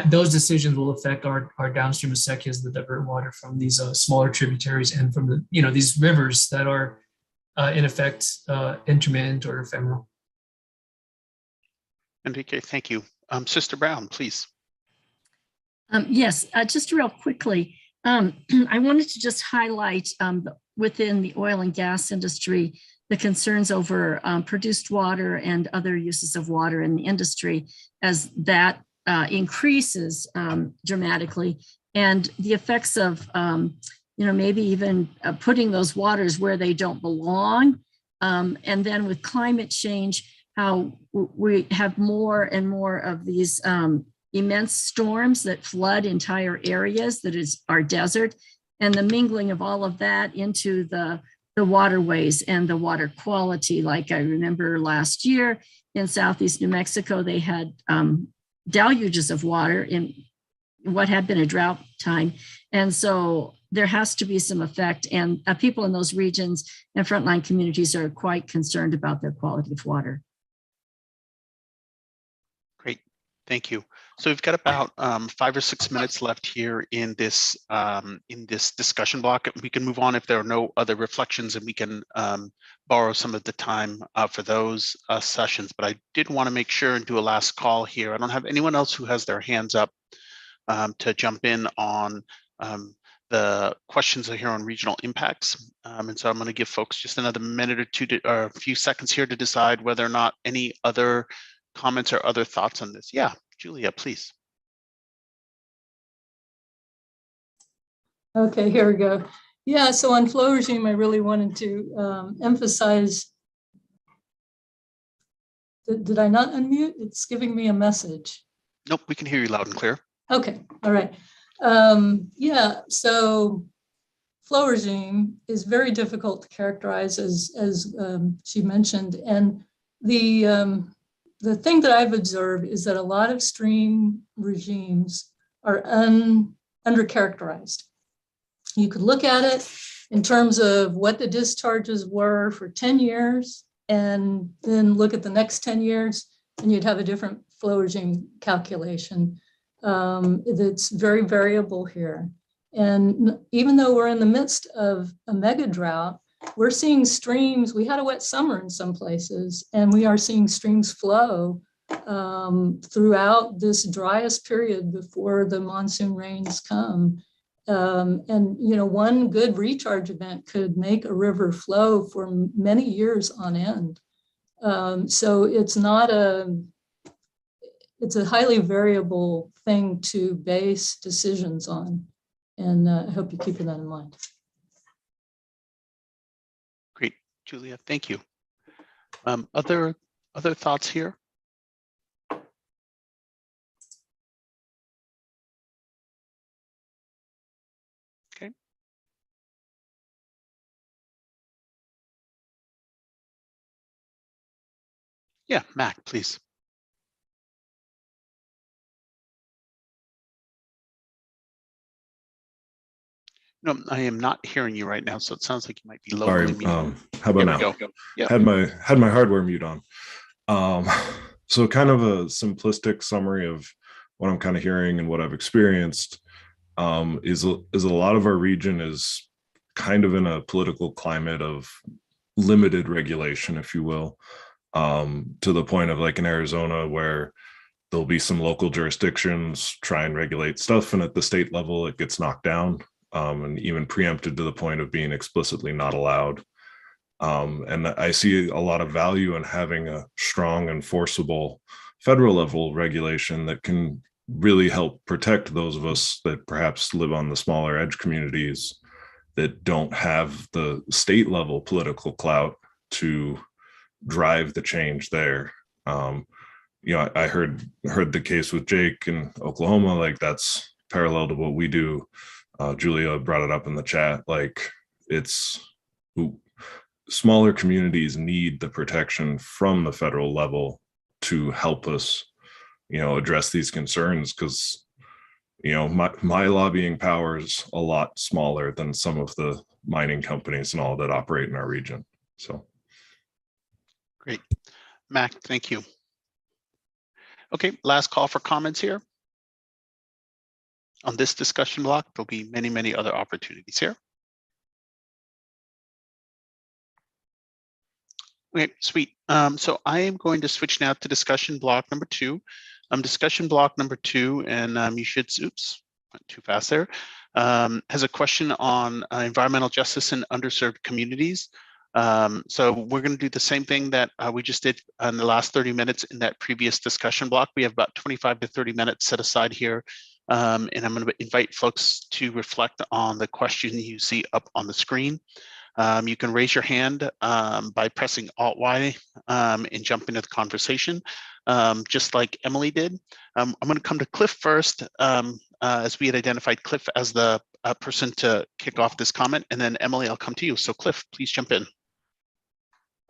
those decisions will affect our downstream acequias that divert water from these smaller tributaries and from the, these rivers that are in effect intermittent or ephemeral. Enrique, thank you. Sister Brown, please. Yes, just real quickly, I wanted to just highlight within the oil and gas industry, the concerns over produced water and other uses of water in the industry as that increases dramatically, and the effects of, maybe even putting those waters where they don't belong. And then with climate change, how we have more and more of these immense storms that flood entire areas that is our desert, and the mingling of all of that into the waterways and the water quality. Like I remember last year in Southeast New Mexico, they had deluges of water in what had been a drought time. And so there has to be some effect, and people in those regions and frontline communities are quite concerned about their quality of water. Thank you. So we've got about 5 or 6 minutes left here in this discussion block. We can move on if there are no other reflections, and we can borrow some of the time for those sessions. But I did want to make sure and do a last call here. I don't have anyone else who has their hands up to jump in on the questions here on regional impacts. And so I'm going to give folks just another minute or two or a few seconds here to decide whether or not any other comments or other thoughts on this. Yeah, Julia, please. Okay, here we go. Yeah, so on flow regime, I really wanted to emphasize. Did I not unmute? It's giving me a message. Nope, we can hear you loud and clear. Okay, all right. Yeah, so flow regime is very difficult to characterize, as she mentioned, and the thing that I've observed is that a lot of stream regimes are undercharacterized. You could look at it in terms of what the discharges were for 10 years, and then look at the next 10 years, and you'd have a different flow regime calculation. It's very variable here. And even though we're in the midst of a mega drought, we're seeing streams. We had a wet summer in some places, and we are seeing streams flow throughout this driest period before the monsoon rains come. And one good recharge event could make a river flow for many years on end. So it's a highly variable thing to base decisions on. And I hope you keep that in mind. Great, Julia, thank you. Other thoughts here? Okay. Yeah, Mac, please. No, I am not hearing you right now, so it sounds like you might be locally muted. How about now? Yep. Had my hardware mute on. So kind of a simplistic summary of what I'm kind of hearing and what I've experienced is a lot of our region is kind of in a political climate of limited regulation, if you will, to the point of like in Arizona where there'll be some local jurisdictions try and regulate stuff, and at the state level it gets knocked down. And even preempted to the point of being explicitly not allowed. And I see a lot of value in having a strong, enforceable federal level regulation that can really help protect those of us that perhaps live on the smaller edge communities that don't have the state level political clout to drive the change there. I heard the case with Jake in Oklahoma, like that's parallel to what we do. Julia brought it up in the chat, like smaller communities need the protection from the federal level to help us, address these concerns, because, my lobbying power is a lot smaller than some of the mining companies and all that operate in our region. So. Great. Mac, thank you. Okay, last call for comments here. On this discussion block, there'll be many, many other opportunities here. Okay, sweet. So I am going to switch now to discussion block number 2. Discussion block number 2, and you should, oops, went too fast there, has a question on environmental justice in underserved communities. So we're going to do the same thing that we just did in the last 30 minutes in that previous discussion block. We have about 25 to 30 minutes set aside here. And I'm going to invite folks to reflect on the question you see up on the screen. You can raise your hand by pressing Alt-Y and jump into the conversation, just like Emily did. I'm going to come to Cliff first, as we had identified Cliff as the person to kick off this comment, and then Emily, I'll come to you. So Cliff, please jump in.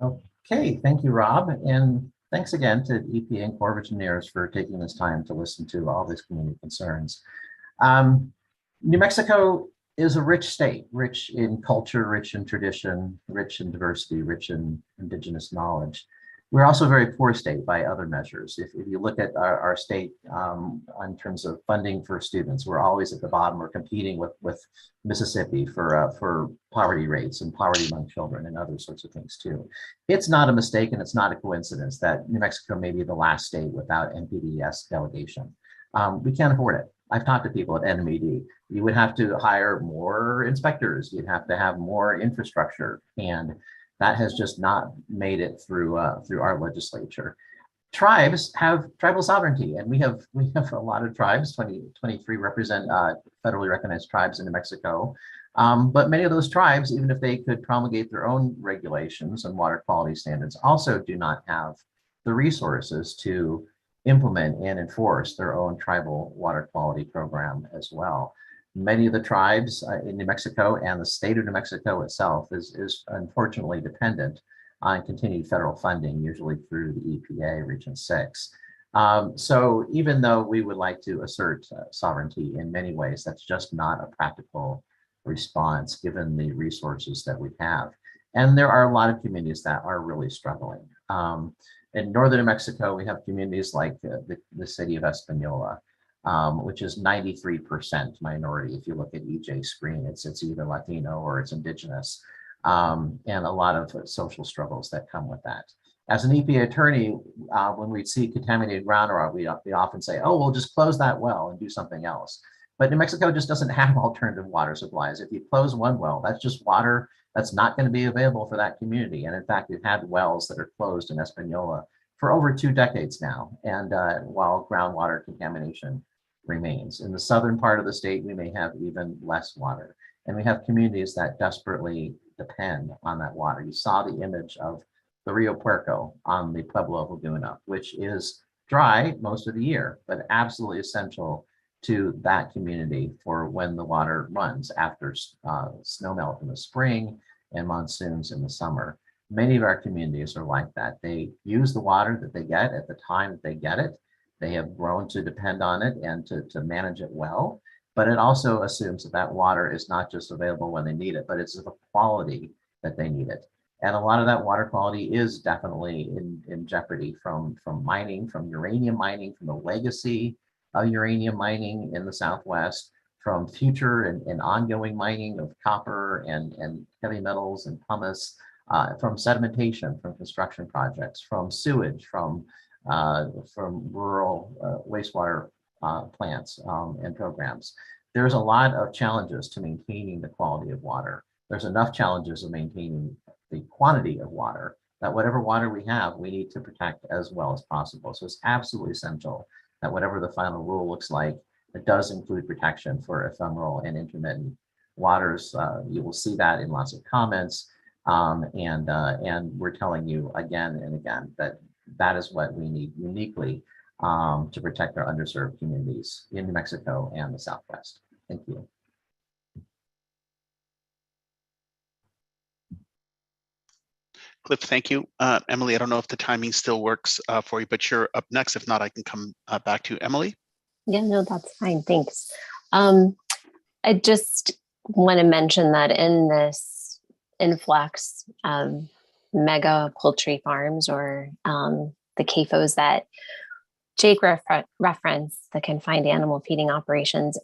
Okay, thank you, Rob. And thanks again to EPA and Corps of Engineers for taking this time to listen to all these community concerns. New Mexico is a rich state, rich in culture, rich in tradition, rich in diversity, rich in indigenous knowledge. We're also a very poor state by other measures. If you look at our state in terms of funding for students, we're always at the bottom. We're competing with Mississippi for poverty rates and poverty among children and other sorts of things too. It's not a mistake and it's not a coincidence that New Mexico may be the last state without NPDES delegation. We can't afford it. I've talked to people at NMED. You would have to hire more inspectors. You'd have to have more infrastructure, and that has just not made it through our legislature. Tribes have tribal sovereignty, and we have a lot of tribes. 23 represent federally recognized tribes in New Mexico. But many of those tribes, even if they could promulgate their own regulations and water quality standards, also do not have the resources to implement and enforce their own tribal water quality program as well. Many of the tribes in New Mexico and the state of New Mexico itself is unfortunately dependent on continued federal funding, usually through the EPA Region 6. So even though we would like to assert sovereignty in many ways, that's just not a practical response given the resources that we have. And there are a lot of communities that are really struggling. In northern New Mexico, we have communities like the city of Espanola, which is 93% minority. If you look at EJ screen, it's either Latino or it's indigenous, and a lot of social struggles that come with that. As an EPA attorney, when we see contaminated groundwater, we often say, oh, we'll just close that well and do something else. But New Mexico just doesn't have alternative water supplies. If you close one well, that's just water that's not going to be available for that community. And in fact, we've had wells that are closed in Espanola for over 2 decades now, and while groundwater contamination remains. In the southern part of the state, we may have even less water, and we have communities that desperately depend on that water. You saw the image of the Rio Puerco on the Pueblo of Laguna, which is dry most of the year, but absolutely essential to that community for when the water runs after snowmelt in the spring and monsoons in the summer. Many of our communities are like that. They use the water that they get at the time that they get it. They have grown to depend on it and to manage it well, but it also assumes that that water is not just available when they need it, but it's of the quality that they need it. And a lot of that water quality is definitely in jeopardy from mining, from uranium mining, from the legacy of uranium mining in the Southwest, from future and ongoing mining of copper and heavy metals and pumice, from sedimentation, from construction projects, from sewage, from rural wastewater plants and programs. There's a lot of challenges to maintaining the quality of water. There's enough challenges of maintaining the quantity of water that whatever water we have, we need to protect as well as possible. So it's absolutely essential that whatever the final rule looks like, it does include protection for ephemeral and intermittent waters. You will see that in lots of comments. And we're telling you again and again that that is what we need uniquely to protect our underserved communities in New Mexico and the Southwest. Thank you. Cliff, thank you. Emily, I don't know if the timing still works for you, but you're up next. If not, I can come back to you. Emily? Yeah, no, that's fine. Thanks. I just want to mention that in this influx of mega poultry farms, or the CAFOs that Jake referenced, the confined animal feeding operations,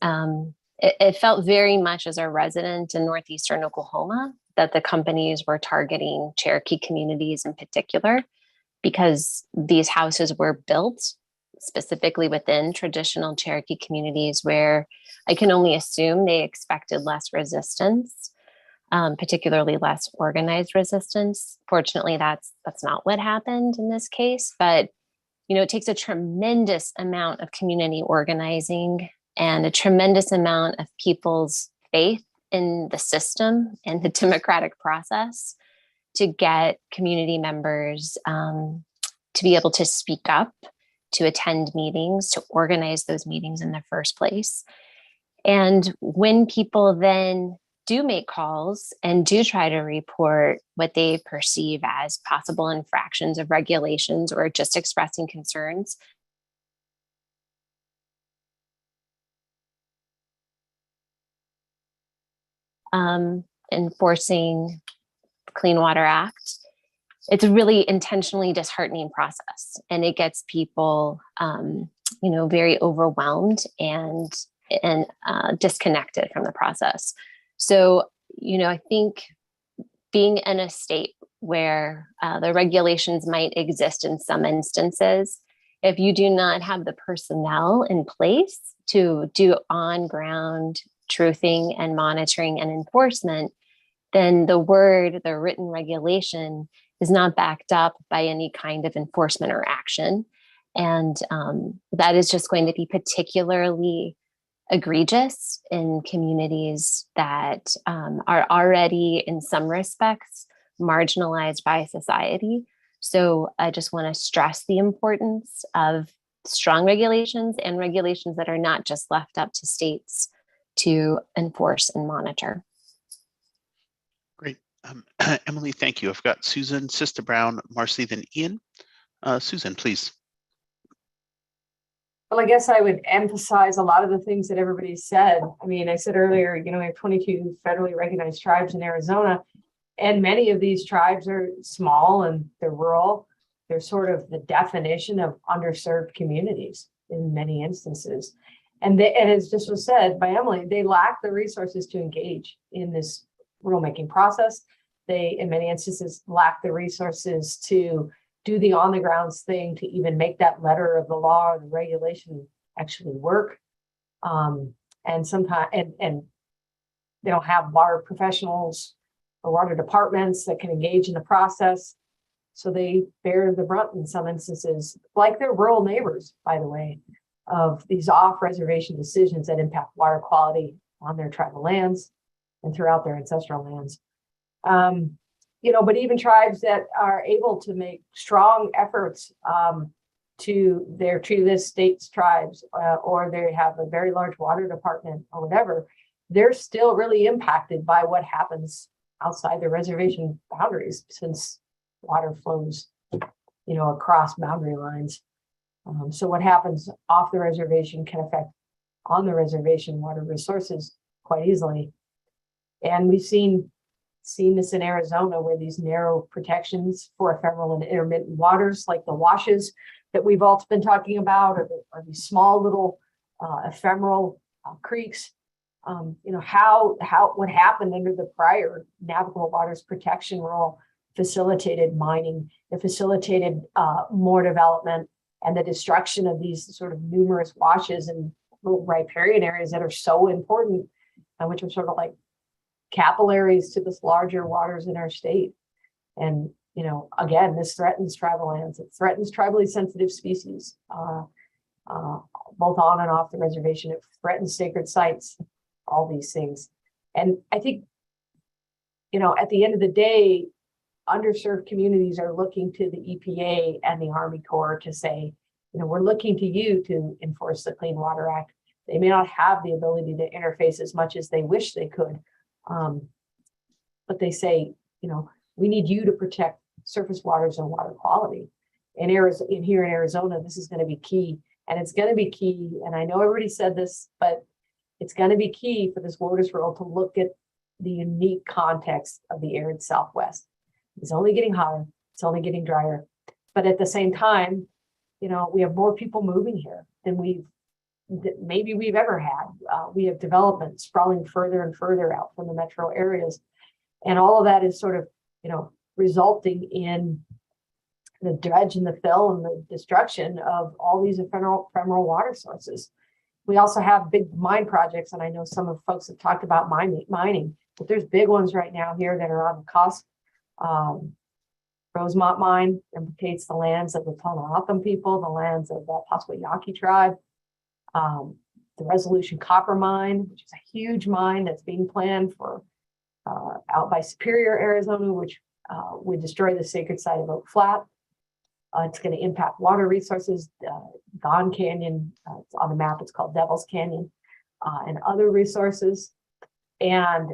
it felt very much as a resident in northeastern Oklahoma that the companies were targeting Cherokee communities in particular, because these houses were built specifically within traditional Cherokee communities where I can only assume they expected less resistance, particularly less organized resistance. Fortunately, that's not what happened in this case, but it takes a tremendous amount of community organizing and a tremendous amount of people's faith in the system and the democratic process to get community members to be able to speak up, to attend meetings, to organize those meetings in the first place. And when people then do make calls and do try to report what they perceive as possible infractions of regulations or just expressing concerns, enforcing the Clean Water Act, it's a really intentionally disheartening process, and it gets people, very overwhelmed and disconnected from the process. So, I think being in a state where the regulations might exist in some instances, if you do not have the personnel in place to do on-ground truthing and monitoring and enforcement, then the written regulation is not backed up by any kind of enforcement or action. And that is just going to be particularly egregious in communities that are already, in some respects, marginalized by society. So I just want to stress the importance of strong regulations and regulations that are not just left up to states to enforce and monitor. Great. Emily, thank you. I've got Susan, Sister Brown, Marcy, then Ian. Susan, please. Well, I guess I would emphasize a lot of the things that everybody said. I mean, I said earlier, we have 22 federally recognized tribes in Arizona, and many of these tribes are small and they're rural. They're sort of the definition of underserved communities in many instances. And as just was said by Emily, they lack the resources to engage in this rulemaking process. They, in many instances, lack the resources to do the on the ground thing, to even make that letter of the law or the regulation actually work. And sometimes, and they don't have water professionals or water departments that can engage in the process. So they bear the brunt in some instances, like their rural neighbors, by the way, of these off-reservation decisions that impact water quality on their tribal lands and throughout their ancestral lands. But even tribes that are able to make strong efforts to this state's tribes, or they have a very large water department or whatever, they're still really impacted by what happens outside the reservation boundaries, since water flows, across boundary lines. So what happens off the reservation can affect on the reservation water resources quite easily. And we've seen this in Arizona, where these narrow protections for ephemeral and intermittent waters, like the washes that we've all been talking about, or these small little ephemeral creeks. What happened under the prior navigable waters protection rule facilitated mining. It facilitated more development and the destruction of these sort of numerous washes and little riparian areas that are so important, which are sort of like capillaries to this larger waters in our state. And, again, this threatens tribal lands. It threatens tribally sensitive species, both on and off the reservation. It threatens sacred sites, all these things. And I think, at the end of the day, underserved communities are looking to the EPA and the Army Corps to say, we're looking to you to enforce the Clean Water Act. They may not have the ability to interface as much as they wish they could. But they say, we need you to protect surface waters and water quality. And here in Arizona, this is going to be key. And it's going to be key. And I know everybody said this, but it's going to be key for this WOTUS rule to look at the unique context of the arid Southwest. It's only getting hotter. It's only getting drier. But at the same time, we have more people moving here than maybe we've ever had. We have development sprawling further and further out from the metro areas. And all of that is sort of, resulting in the dredge and the fill and the destruction of all these ephemeral water sources. We also have big mine projects, and I know some of folks have talked about mining, but there's big ones right now here that are on the cusp. Rosemont mine implicates the lands of the Tohono people, the lands of the Pascua Yaqui tribe. The Resolution copper mine, which is a huge mine that's being planned for out by Superior, Arizona, which would destroy the sacred site of Oak Flat. It's going to impact water resources. Gone Canyon, it's on the map, it's called Devil's Canyon, and other resources. And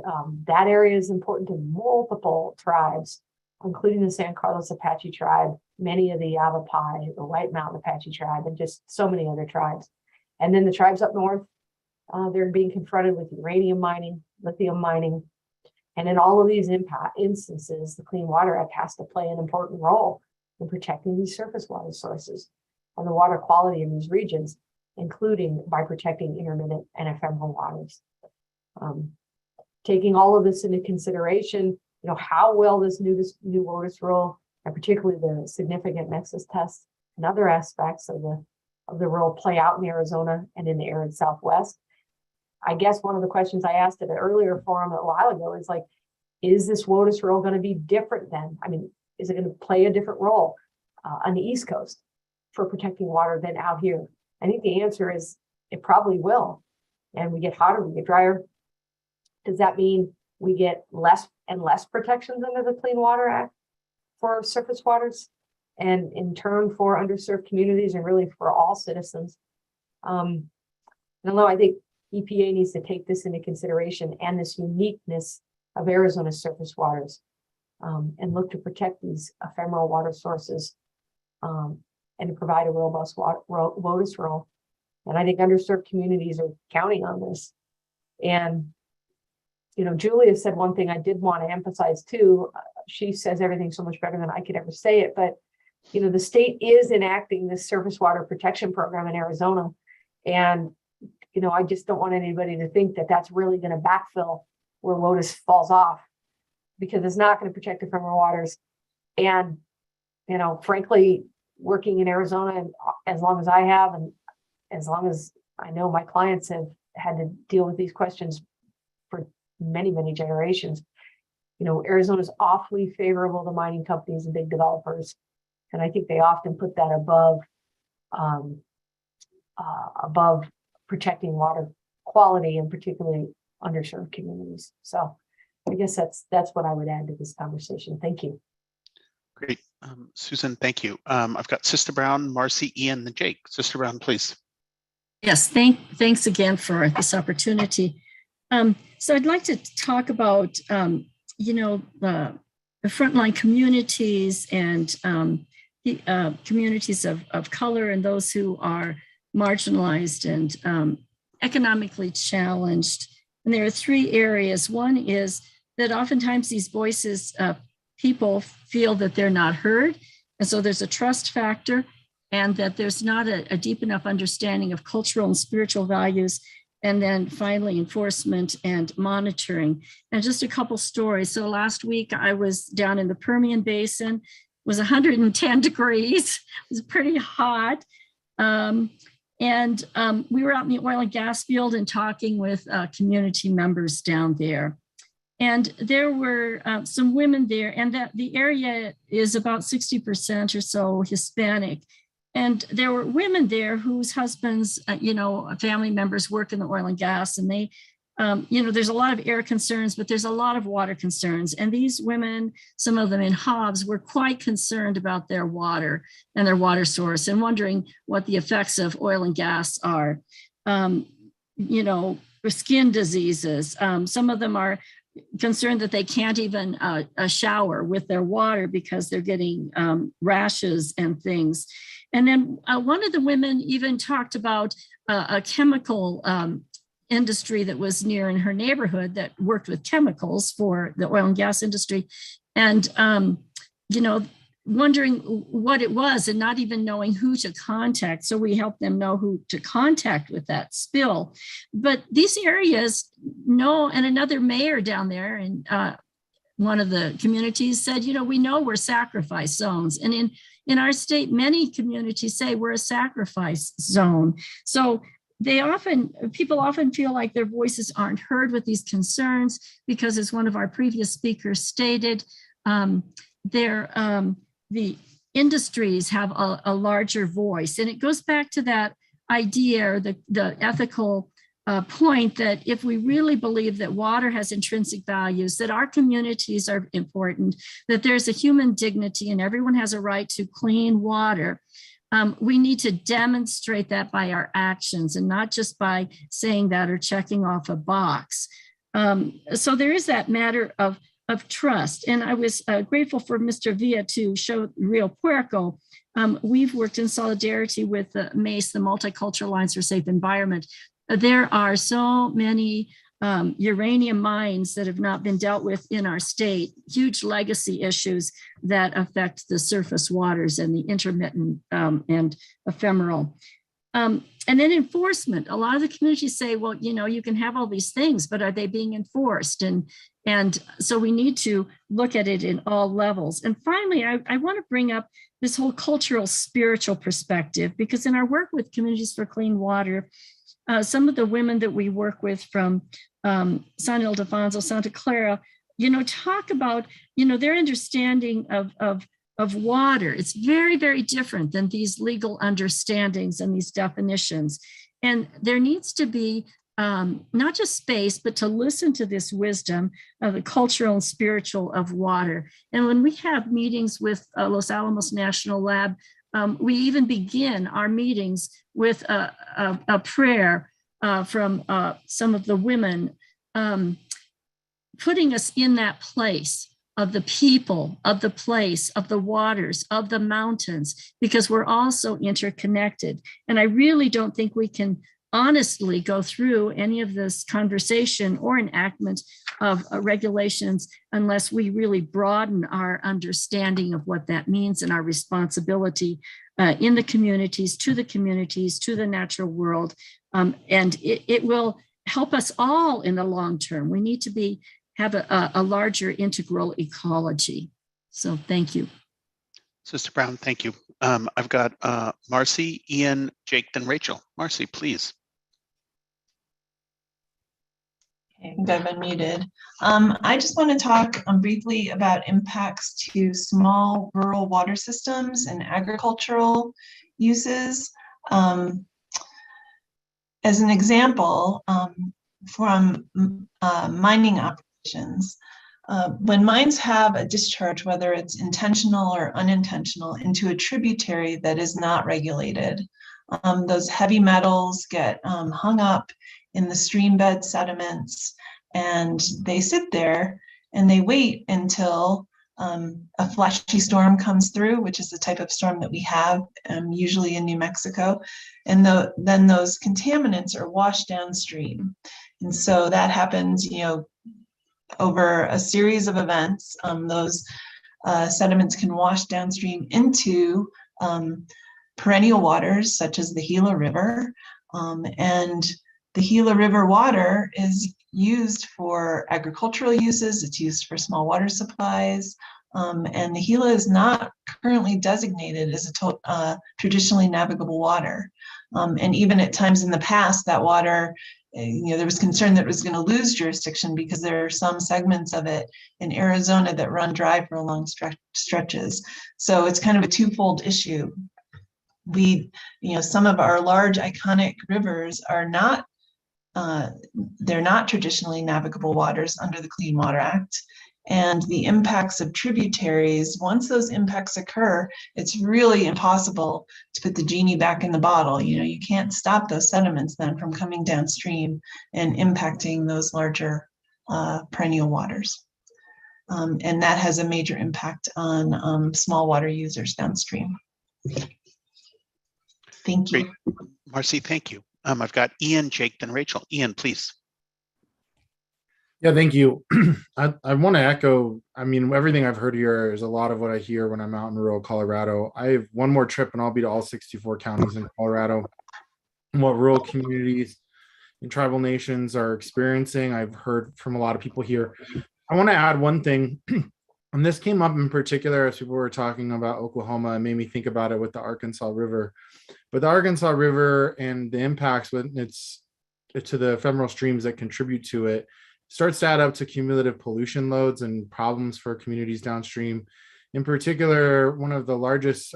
that area is important to multiple tribes, including the San Carlos Apache tribe, many of the Yavapai, the White Mountain Apache tribe, and just so many other tribes. And then the tribes up north, they're being confronted with uranium mining, lithium mining, And in all of these instances, the Clean Water Act has to play an important role in protecting these surface water sources and the water quality in these regions, including by protecting intermittent and ephemeral waters. Taking all of this into consideration, how will this new WOTUS rule, and particularly the significant nexus tests and other aspects of the rule play out in Arizona and in the arid Southwest? I guess one of the questions I asked at an earlier forum a while ago is like, is this WOTUS rule going to be different then? I mean, is it going to play a different role on the East Coast for protecting water than out here? I think the answer is it probably will. And we get hotter, we get drier. Does that mean we get less and less protections under the Clean Water Act for surface waters, and in turn for underserved communities and really for all citizens? Although I think EPA needs to take this into consideration and this uniqueness of Arizona's surface waters, and look to protect these ephemeral water sources, and to provide a robust WOTUS rule. And I think underserved communities are counting on this. And Julia said one thing I did want to emphasize too. She says everything so much better than I could ever say it, but the state is enacting this surface water protection program in Arizona. And I just don't want anybody to think that that's really going to backfill where WOTUS falls off, because it's not going to protect ephemeral waters. And, frankly, working in Arizona as long as I have, and as long as I know my clients have had to deal with these questions for many, many generations, Arizona is awfully favorable to mining companies and big developers. And I think they often put that above protecting water quality, and particularly underserved communities. So I guess that's what I would add to this conversation. Thank you. Great. Susan, thank you. I've got Sister Brown, Marcy, Ian, and Jake. Sister Brown, please. Yes, thanks again for this opportunity. So I'd like to talk about, the frontline communities and the communities of color and those who are marginalized and economically challenged. And there are three areas. One is that oftentimes these voices, people feel that they're not heard. And so there's a trust factor, and that there's not a deep enough understanding of cultural and spiritual values. And then finally, enforcement and monitoring. And just a couple stories. So last week I was down in the Permian Basin. It was 110 degrees. It was pretty hot. And we were out in the oil and gas field and talking with community members down there. And there were some women there, and that the area is about 60% or so Hispanic. And there were women there whose husbands, family members work in the oil and gas, and they, there's a lot of air concerns, but there's a lot of water concerns. And these women, some of them in Hobbs, were quite concerned about their water and their water source, and wondering what the effects of oil and gas are. For skin diseases. Some of them are concerned that they can't even shower with their water because they're getting rashes and things. And then one of the women even talked about a chemical industry that was near in her neighborhood that worked with chemicals for the oil and gas industry. And, wondering what it was and not even knowing who to contact. So we helped them know who to contact with that spill. But these areas and another mayor down there in one of the communities said, we know we're sacrifice zones. And in our state, many communities say we're a sacrifice zone. So people often feel like their voices aren't heard with these concerns, because as one of our previous speakers stated, the industries have a larger voice. And it goes back to that idea, or the ethical point, that if we really believe that water has intrinsic values, that our communities are important, that there's a human dignity and everyone has a right to clean water, we need to demonstrate that by our actions, and not just by saying that or checking off a box. So there is that matter of trust. And I was grateful for Mr. Villa to show Rio Puerco. We've worked in solidarity with the MACE, the Multicultural Alliance for Safe Environment. There are so many uranium mines that have not been dealt with in our state, huge legacy issues that affect the surface waters and the intermittent and ephemeral. And then enforcement. A lot of the communities say, well, you know, you can have all these things, but are they being enforced? And so we need to look at it in all levels. And finally, I want to bring up this whole cultural, spiritual perspective, because in our work with Communities for Clean Water, some of the women that we work with from San Ildefonso, Santa Clara, you know, talk about, you know, their understanding of water. It's very, very different than these legal understandings and these definitions. And there needs to be not just space, but to listen to this wisdom of the cultural and spiritual of water. And when we have meetings with Los Alamos National Lab, we even begin our meetings with a prayer from some of the women, putting us in that place of the people, of the place, of the waters, of the mountains, because we're all so interconnected. And I really don't think we can honestly go through any of this conversation or enactment of regulations unless we really broaden our understanding of what that means and our responsibility in the communities, to the natural world. And it will help us all in the long term. We need to have a larger integral ecology. So thank you. Sister Brown, thank you. I've got Marcy, Ian, Jake, then Rachel. Marcy, please. I think I've unmuted. I just want to talk briefly about impacts to small rural water systems and agricultural uses. As an example, from mining operations, when mines have a discharge, whether it's intentional or unintentional, into a tributary that is not regulated, those heavy metals get hung up in the stream bed sediments, and they sit there and they wait until a flashy storm comes through, which is the type of storm that we have usually in New Mexico, and then those contaminants are washed downstream. And so that happens, you know, over a series of events. Those sediments can wash downstream into perennial waters such as the Gila River, and the Gila River water is used for agricultural uses. It's used for small water supplies, and the Gila is not currently designated as a traditionally navigable water. And even at times in the past, that water, you know, there was concern that it was going to lose jurisdiction because there are some segments of it in Arizona that run dry for long stretches. So it's kind of a twofold issue. You know, some of our large iconic rivers are not, they're not traditionally navigable waters under the Clean Water Act. And the impacts of tributaries, once those impacts occur, it's really impossible to put the genie back in the bottle. You know, you can't stop those sediments then from coming downstream and impacting those larger perennial waters. And that has a major impact on small water users downstream. Thank you. Great. Marcy, thank you. I've got Ian, Jake, then Rachel. Ian, please. Yeah, thank you. I want to echo, I mean, everything I've heard here is a lot of what I hear when I'm out in rural Colorado. I have one more trip and I'll be to all 64 counties in Colorado. And what rural communities and tribal nations are experiencing, I've heard from a lot of people here. I want to add one thing, and this came up in particular as people were talking about Oklahoma and made me think about it with the Arkansas River. But the Arkansas River and the impacts when it's to the ephemeral streams that contribute to it starts to add up to cumulative pollution loads and problems for communities downstream. In particular, one of the largest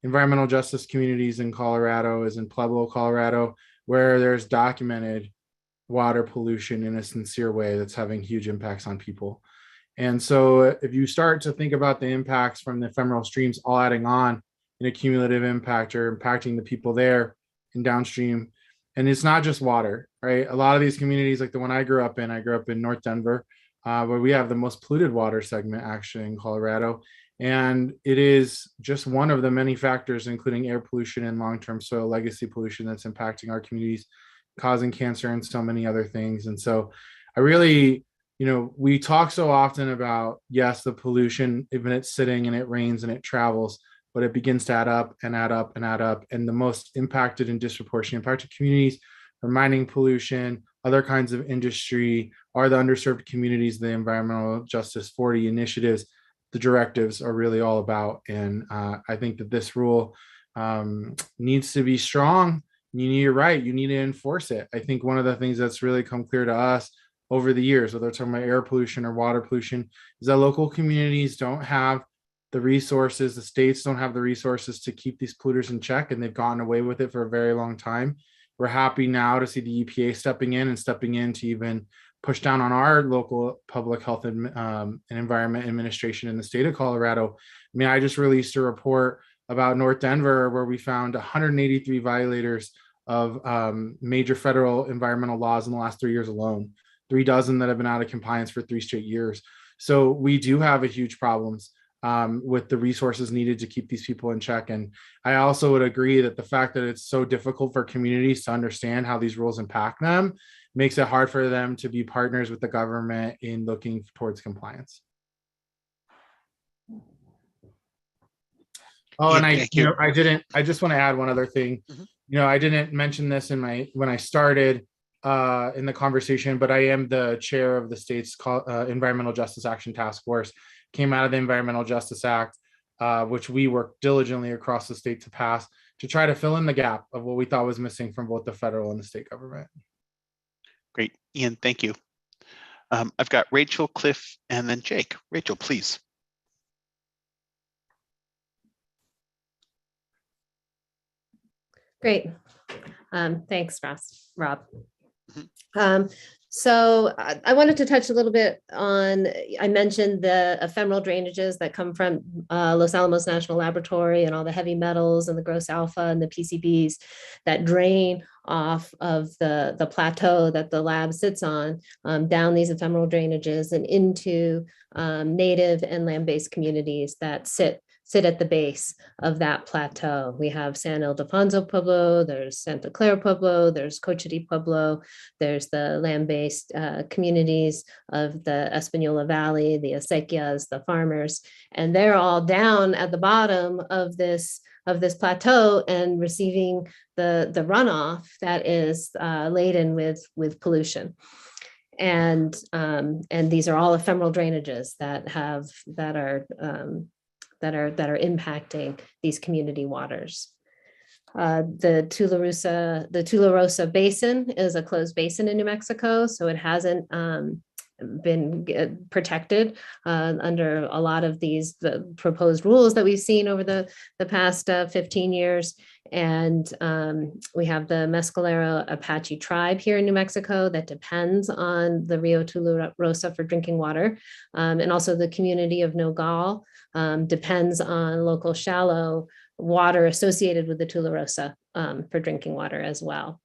environmental justice communities in Colorado is in Pueblo, Colorado, where there's documented water pollution in a sincere way that's having huge impacts on people. And so if you start to think about the impacts from the ephemeral streams all adding on in a cumulative impact or impacting the people there and downstream, and it's not just water, right? A lot of these communities, like the one I grew up in North Denver, where we have the most polluted water segment actually in Colorado. And it is just one of the many factors, including air pollution and long-term soil legacy pollution that's impacting our communities causing cancer and so many other things. And so I really, we talk so often about, yes, the pollution, even it's sitting and it rains and it travels, but it begins to add up and add up and add up. And the most impacted and disproportionate impacted communities are mining pollution, other kinds of industry, are the underserved communities, the environmental justice 40 initiatives, the directives are really all about. And I think that this rule needs to be strong. You're right, you need to enforce it. I think one of the things that's really come clear to us over the years, whether it's talking about air pollution or water pollution, is that local communities don't have the resources, the states don't have the resources to keep these polluters in check, and they've gotten away with it for a very long time. We're happy now to see the EPA stepping in to even push down on our local public health and environment administration in the state of Colorado. I mean, I just released a report about North Denver where we found 183 violators of major federal environmental laws in the last 3 years alone, 36 that have been out of compliance for 3 straight years. So we do have a huge problems with the resources needed to keep these people in check. And I also would agree that the fact that it's so difficult for communities to understand how these rules impact them makes it hard for them to be partners with the government in looking towards compliance. Oh, and I just want to add one other thing. I didn't mention this when I started in the conversation, but I am the chair of the state's Environmental Justice Action Task Force. Came out of the Environmental Justice Act, which we worked diligently across the state to pass to try to fill in the gap of what we thought was missing from both the federal and the state government. Great, Ian, thank you. I've got Rachel, Cliff, and then Jake. Rachel, please. Great. Thanks, Rob. So I wanted to touch a little bit on, I mentioned the ephemeral drainages that come from Los Alamos National Laboratory and all the heavy metals and the gross alpha and the PCBs that drain off of the plateau that the lab sits on, down these ephemeral drainages and into native and land-based communities that sit at the base of that plateau. We have San Ildefonso Pueblo, there's Santa Clara Pueblo, there's Cochiti Pueblo, there's the land-based communities of the Espanola Valley, the acequias, the farmers, and they're all down at the bottom of this plateau and receiving the runoff that is laden with pollution. And these are all ephemeral drainages that are impacting these community waters. The Tularosa Basin is a closed basin in New Mexico, so it hasn't been protected under a lot of the proposed rules that we've seen over the past 15 years. And we have the Mescalero Apache tribe here in New Mexico that depends on the Rio Tularosa for drinking water. And also the community of Nogal depends on local shallow water associated with the Tularosa for drinking water as well.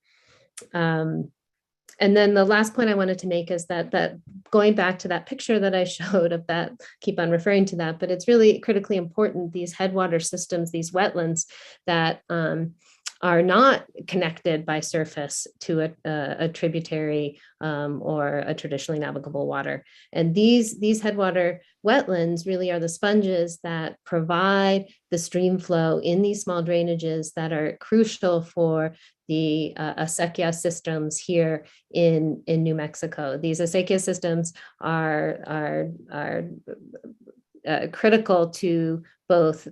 And then the last point I wanted to make is that going back to that picture that I showed of that, keep on referring to that, but it's really critically important, these headwater systems, these wetlands that are not connected by surface to a tributary or a traditionally navigable water. And these headwater wetlands really are the sponges that provide the stream flow in these small drainages that are crucial for the acequia systems here in New Mexico. These acequia systems are critical to both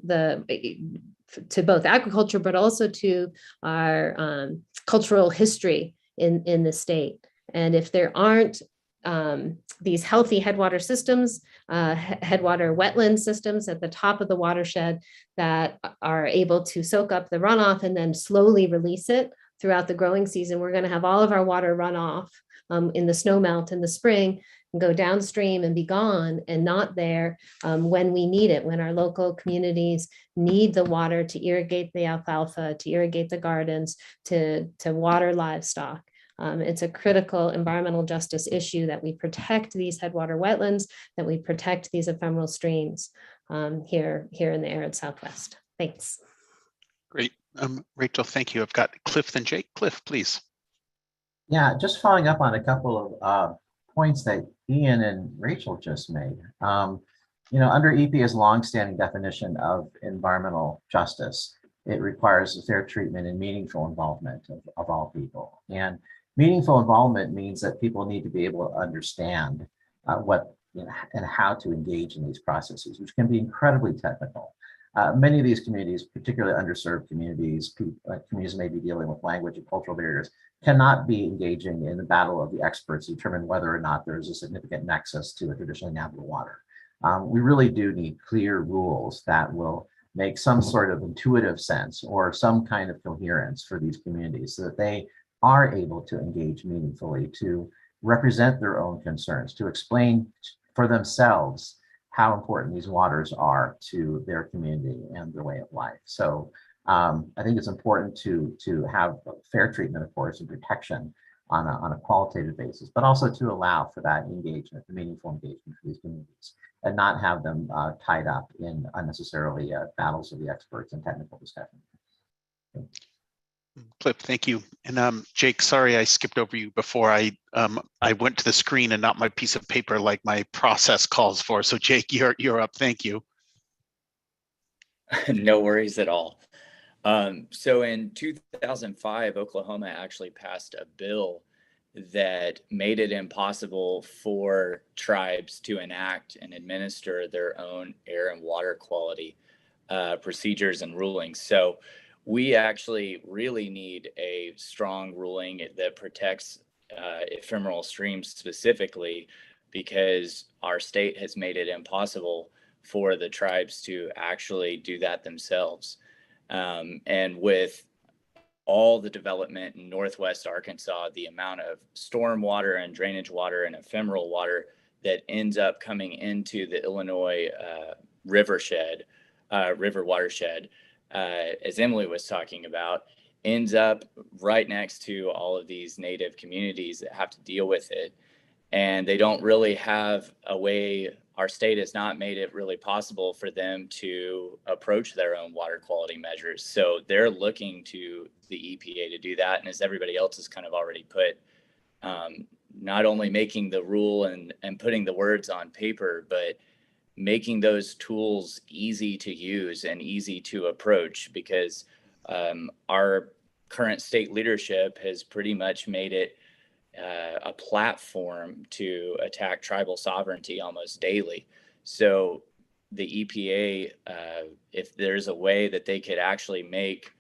agriculture, but also to our cultural history in the state. And if there aren't these healthy headwater systems, headwater wetland systems at the top of the watershed that are able to soak up the runoff and then slowly release it throughout the growing season, we're going to have all of our water run off in the snowmelt in the spring and go downstream and be gone and not there when we need it, when our local communities need the water to irrigate the alfalfa, to irrigate the gardens, to water livestock. It's a critical environmental justice issue that we protect these headwater wetlands, that we protect these ephemeral streams here in the arid Southwest. Thanks. Great. Rachel, thank you. I've got Cliff and Jake. Cliff, please. Yeah, just following up on a couple of points that Ian and Rachel just made. Under EPA's longstanding definition of environmental justice, it requires fair treatment and meaningful involvement of all people. And meaningful involvement means that people need to be able to understand what and how to engage in these processes, which can be incredibly technical. Many of these communities, particularly underserved communities, communities may be dealing with language and cultural barriers, cannot be engaging in the battle of the experts to determine whether or not there is a significant nexus to a traditionally navigable water. We really do need clear rules that will make some sort of intuitive sense or some kind of coherence for these communities so that they are able to engage meaningfully, to represent their own concerns, to explain for themselves how important these waters are to their community and their way of life. So I think it's important to have fair treatment, of course, and protection on a qualitative basis, but also to allow for that engagement, the meaningful engagement for these communities, and not have them tied up in unnecessarily battles of the experts and technical discussion. Clip, thank you. And Jake, sorry I skipped over you before. I went to the screen and not my piece of paper like my process calls for. So Jake, you're up. Thank you. No worries at all. So in 2005, Oklahoma actually passed a bill that made it impossible for tribes to enact and administer their own air and water quality procedures and rulings. So we actually really need a strong ruling that protects ephemeral streams specifically, because our state has made it impossible for the tribes to actually do that themselves. And with all the development in Northwest Arkansas, the amount of storm water and drainage water and ephemeral water that ends up coming into the Illinois river watershed, as Emily was talking about, ends up right next to all of these native communities that have to deal with it. And they don't really have a way, our state has not made it really possible for them to approach their own water quality measures. So they're looking to the EPA to do that. And as everybody else has kind of already put, not only making the rule and putting the words on paper, but making those tools easy to use and easy to approach, because our current state leadership has pretty much made it a platform to attack tribal sovereignty almost daily. So the EPA, if there's a way that they could actually make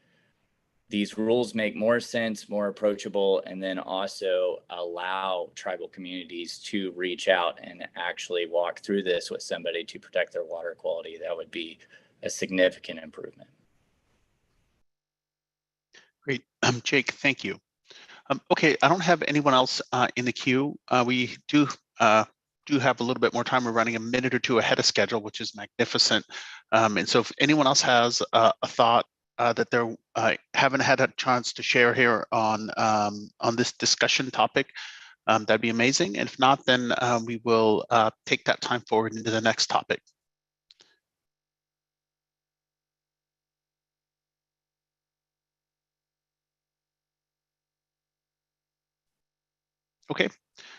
these rules make more sense, more approachable, and then also allow tribal communities to reach out and actually walk through this with somebody to protect their water quality, that would be a significant improvement. Great. Jake, thank you. Okay, I don't have anyone else in the queue. We do have a little bit more time. We're running a minute or two ahead of schedule, which is magnificent. And so if anyone else has a thought that they haven't had a chance to share here on this discussion topic, that'd be amazing. And if not, then we will take that time forward into the next topic. Okay,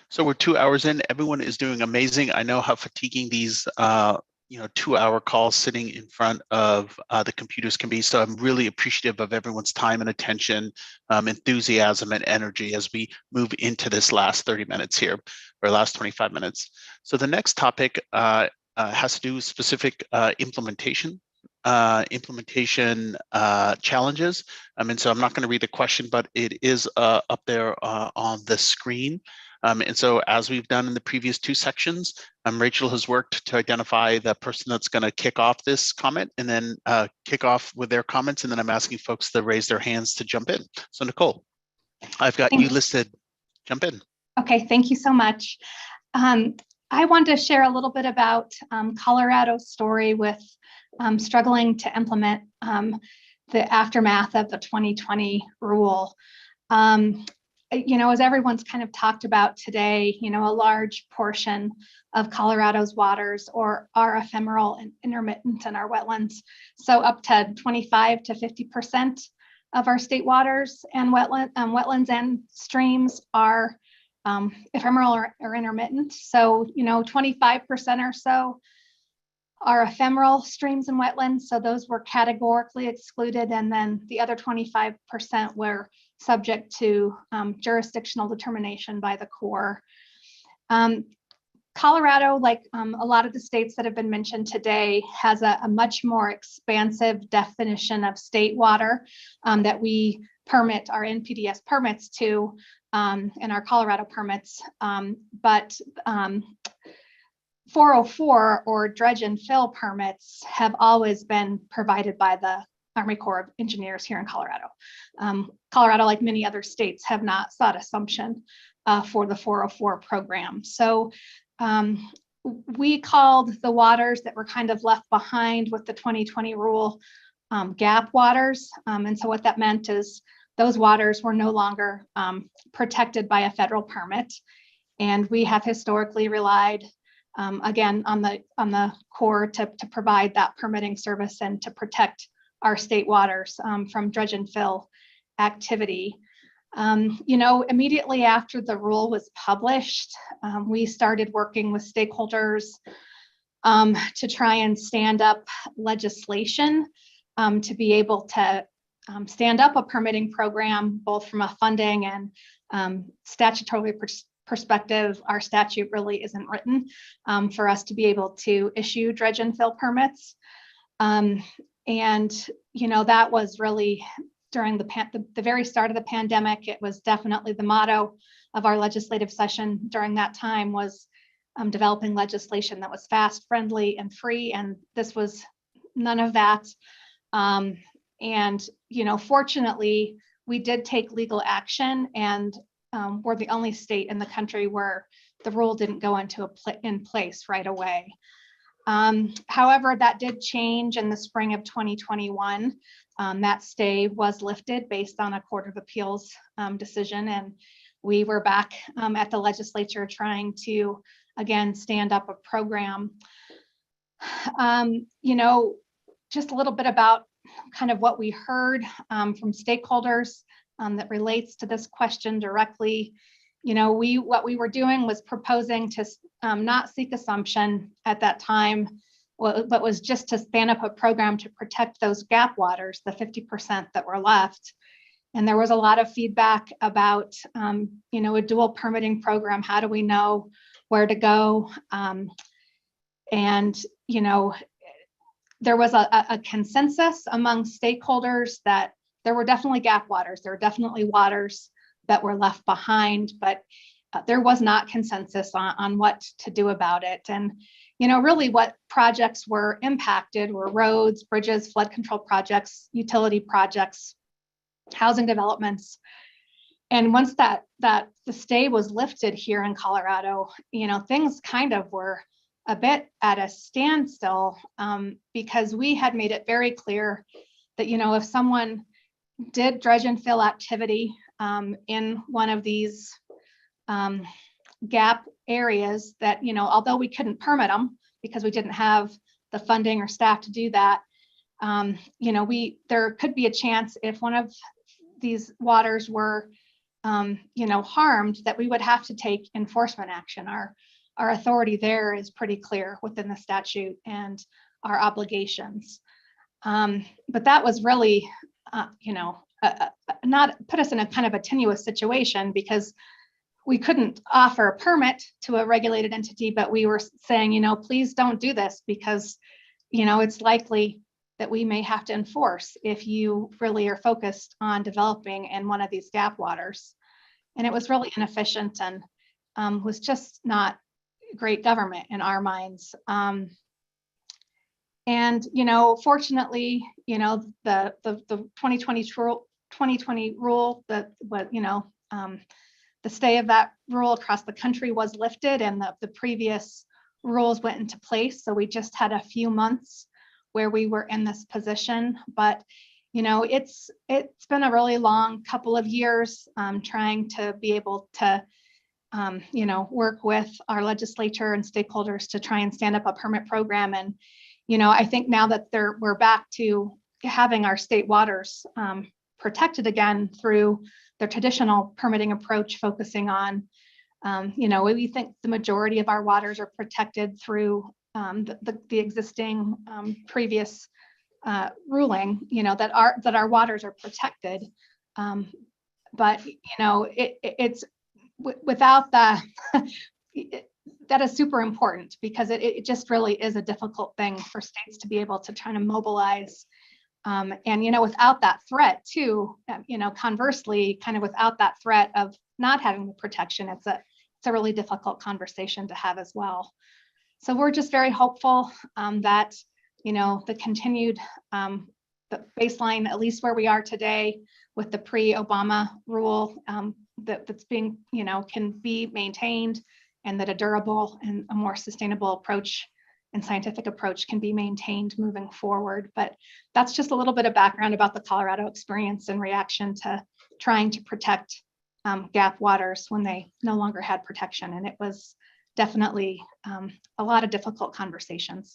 so we're 2 hours in. Everyone is doing amazing. I know how fatiguing these 2-hour calls sitting in front of the computers can be. So I'm really appreciative of everyone's time and attention, enthusiasm and energy as we move into this last 30 minutes here, or last 25 minutes. So the next topic has to do with specific implementation challenges. And so I'm not going to read the question, but it is up there on the screen. And so as we've done in the previous two sections, Rachel has worked to identify the person that's going to kick off this comment and then kick off with their comments. And then I'm asking folks to raise their hands to jump in. So Nicole, I've got you listed. Jump in. Okay, thank you so much. I wanted to share a little bit about Colorado's story with struggling to implement the aftermath of the 2020 rule. As everyone's kind of talked about today, a large portion of Colorado's waters are ephemeral and intermittent in our wetlands. So up to 25 to 50% of our state waters and wetlands and streams are ephemeral or intermittent. So, 25% or so are ephemeral streams and wetlands. So those were categorically excluded. And then the other 25% were subject to jurisdictional determination by the Corps. Colorado, like a lot of the states that have been mentioned today, has a much more expansive definition of state water that we permit our NPDES permits to and our Colorado permits. But 404 or dredge and fill permits have always been provided by the Army Corps of Engineers here in Colorado. Colorado, like many other states, have not sought assumption for the 404 program. So we called the waters that were kind of left behind with the 2020 rule gap waters. And so what that meant is those waters were no longer protected by a federal permit. And we have historically relied, again, on the Corps to provide that permitting service and to protect our state waters from dredge and fill activity. Immediately after the rule was published, we started working with stakeholders to try and stand up legislation to be able to stand up a permitting program, both from a funding and statutory perspective. Our statute really isn't written for us to be able to issue dredge and fill permits. That was really during the very start of the pandemic. It was definitely the motto of our legislative session during that time was developing legislation that was fast, friendly, and free. And this was none of that. Fortunately, we did take legal action, and we're the only state in the country where the rule didn't go in place right away. However, that did change in the spring of 2021. That stay was lifted based on a Court of Appeals decision, and we were back at the legislature trying to, again, stand up a program. Just a little bit about kind of what we heard from stakeholders that relates to this question directly. What we were doing was proposing to not seek assumption at that time, but was just to stand up a program to protect those gap waters, the 50% that were left. And there was a lot of feedback about, a dual permitting program. How do we know where to go? There was a consensus among stakeholders that there were definitely gap waters. There were definitely waters that were left behind, but there was not consensus on what to do about it. And, really what projects were impacted were roads, bridges, flood control projects, utility projects, housing developments. And once that the stay was lifted here in Colorado, things kind of were a bit at a standstill because we had made it very clear that, if someone did dredge and fill activity in one of these gap areas that, although we couldn't permit them because we didn't have the funding or staff to do that, there could be a chance if one of these waters were, harmed, that we would have to take enforcement action. Our authority there is pretty clear within the statute and our obligations. But that was really, not put us in a kind of a tenuous situation because we couldn't offer a permit to a regulated entity, but we were saying, please don't do this because, it's likely that we may have to enforce if you really are focused on developing in one of these gap waters. And it was really inefficient and was just not great government in our minds. Fortunately, the 2020 rule, the stay of that rule across the country was lifted and the previous rules went into place. So we just had a few months where we were in this position, but it's been a really long couple of years trying to be able to work with our legislature and stakeholders to try and stand up a permit program. And I think now that we're back to having our state waters protected again through the traditional permitting approach, focusing on, we think the majority of our waters are protected through the existing previous ruling, that our waters are protected. But it's without that, that is super important, because it just really is a difficult thing for states to be able to try to mobilize. And without that threat too, conversely, kind of without that threat of not having the protection, it's a really difficult conversation to have as well. So we're just very hopeful that the continued the baseline, at least where we are today with the pre-Obama rule, that's being can be maintained, and that a durable and a more sustainable approach and scientific approach can be maintained moving forward. But that's just a little bit of background about the Colorado experience in reaction to trying to protect gap waters when they no longer had protection. And it was definitely a lot of difficult conversations.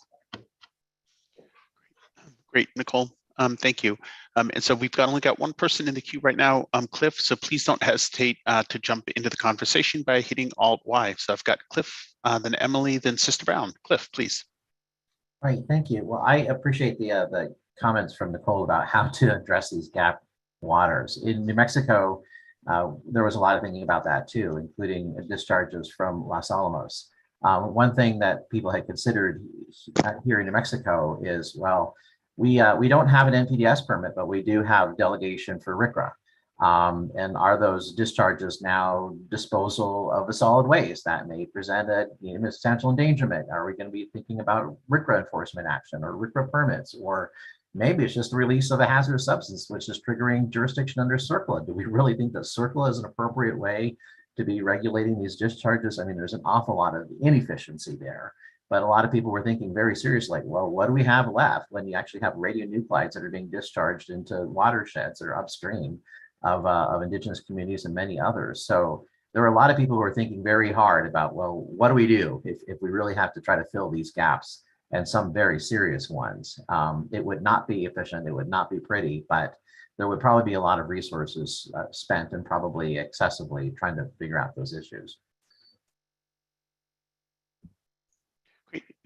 Great, Nicole. Thank you. And so we've only got one person in the queue right now, Cliff. So please don't hesitate to jump into the conversation by hitting Alt-Y. So I've got Cliff, then Emily, then Sister Brown. Cliff, please. Right, thank you. Well, I appreciate the comments from Nicole about how to address these gap waters. In New Mexico, there was a lot of thinking about that too, including discharges from Los Alamos. One thing that people had considered here in New Mexico is, well, we don't have an NPDES permit, but we do have delegation for RCRA. And are those discharges now disposal of the solid waste that may present a substantial endangerment? Are we going to be thinking about RCRA enforcement action or RCRA permits? Or maybe it's just the release of a hazardous substance, which is triggering jurisdiction under CERCLA. Do we really think that CERCLA is an appropriate way to be regulating these discharges? I mean, there's an awful lot of inefficiency there. But a lot of people were thinking very seriously, well, what do we have left when you actually have radionuclides that are being discharged into watersheds that are upstream of indigenous communities and many others? So there were a lot of people who were thinking very hard about, well, what do we do if we really have to try to fill these gaps, and some very serious ones? It would not be efficient, it would not be pretty, but there would probably be a lot of resources spent, and probably excessively, trying to figure out those issues.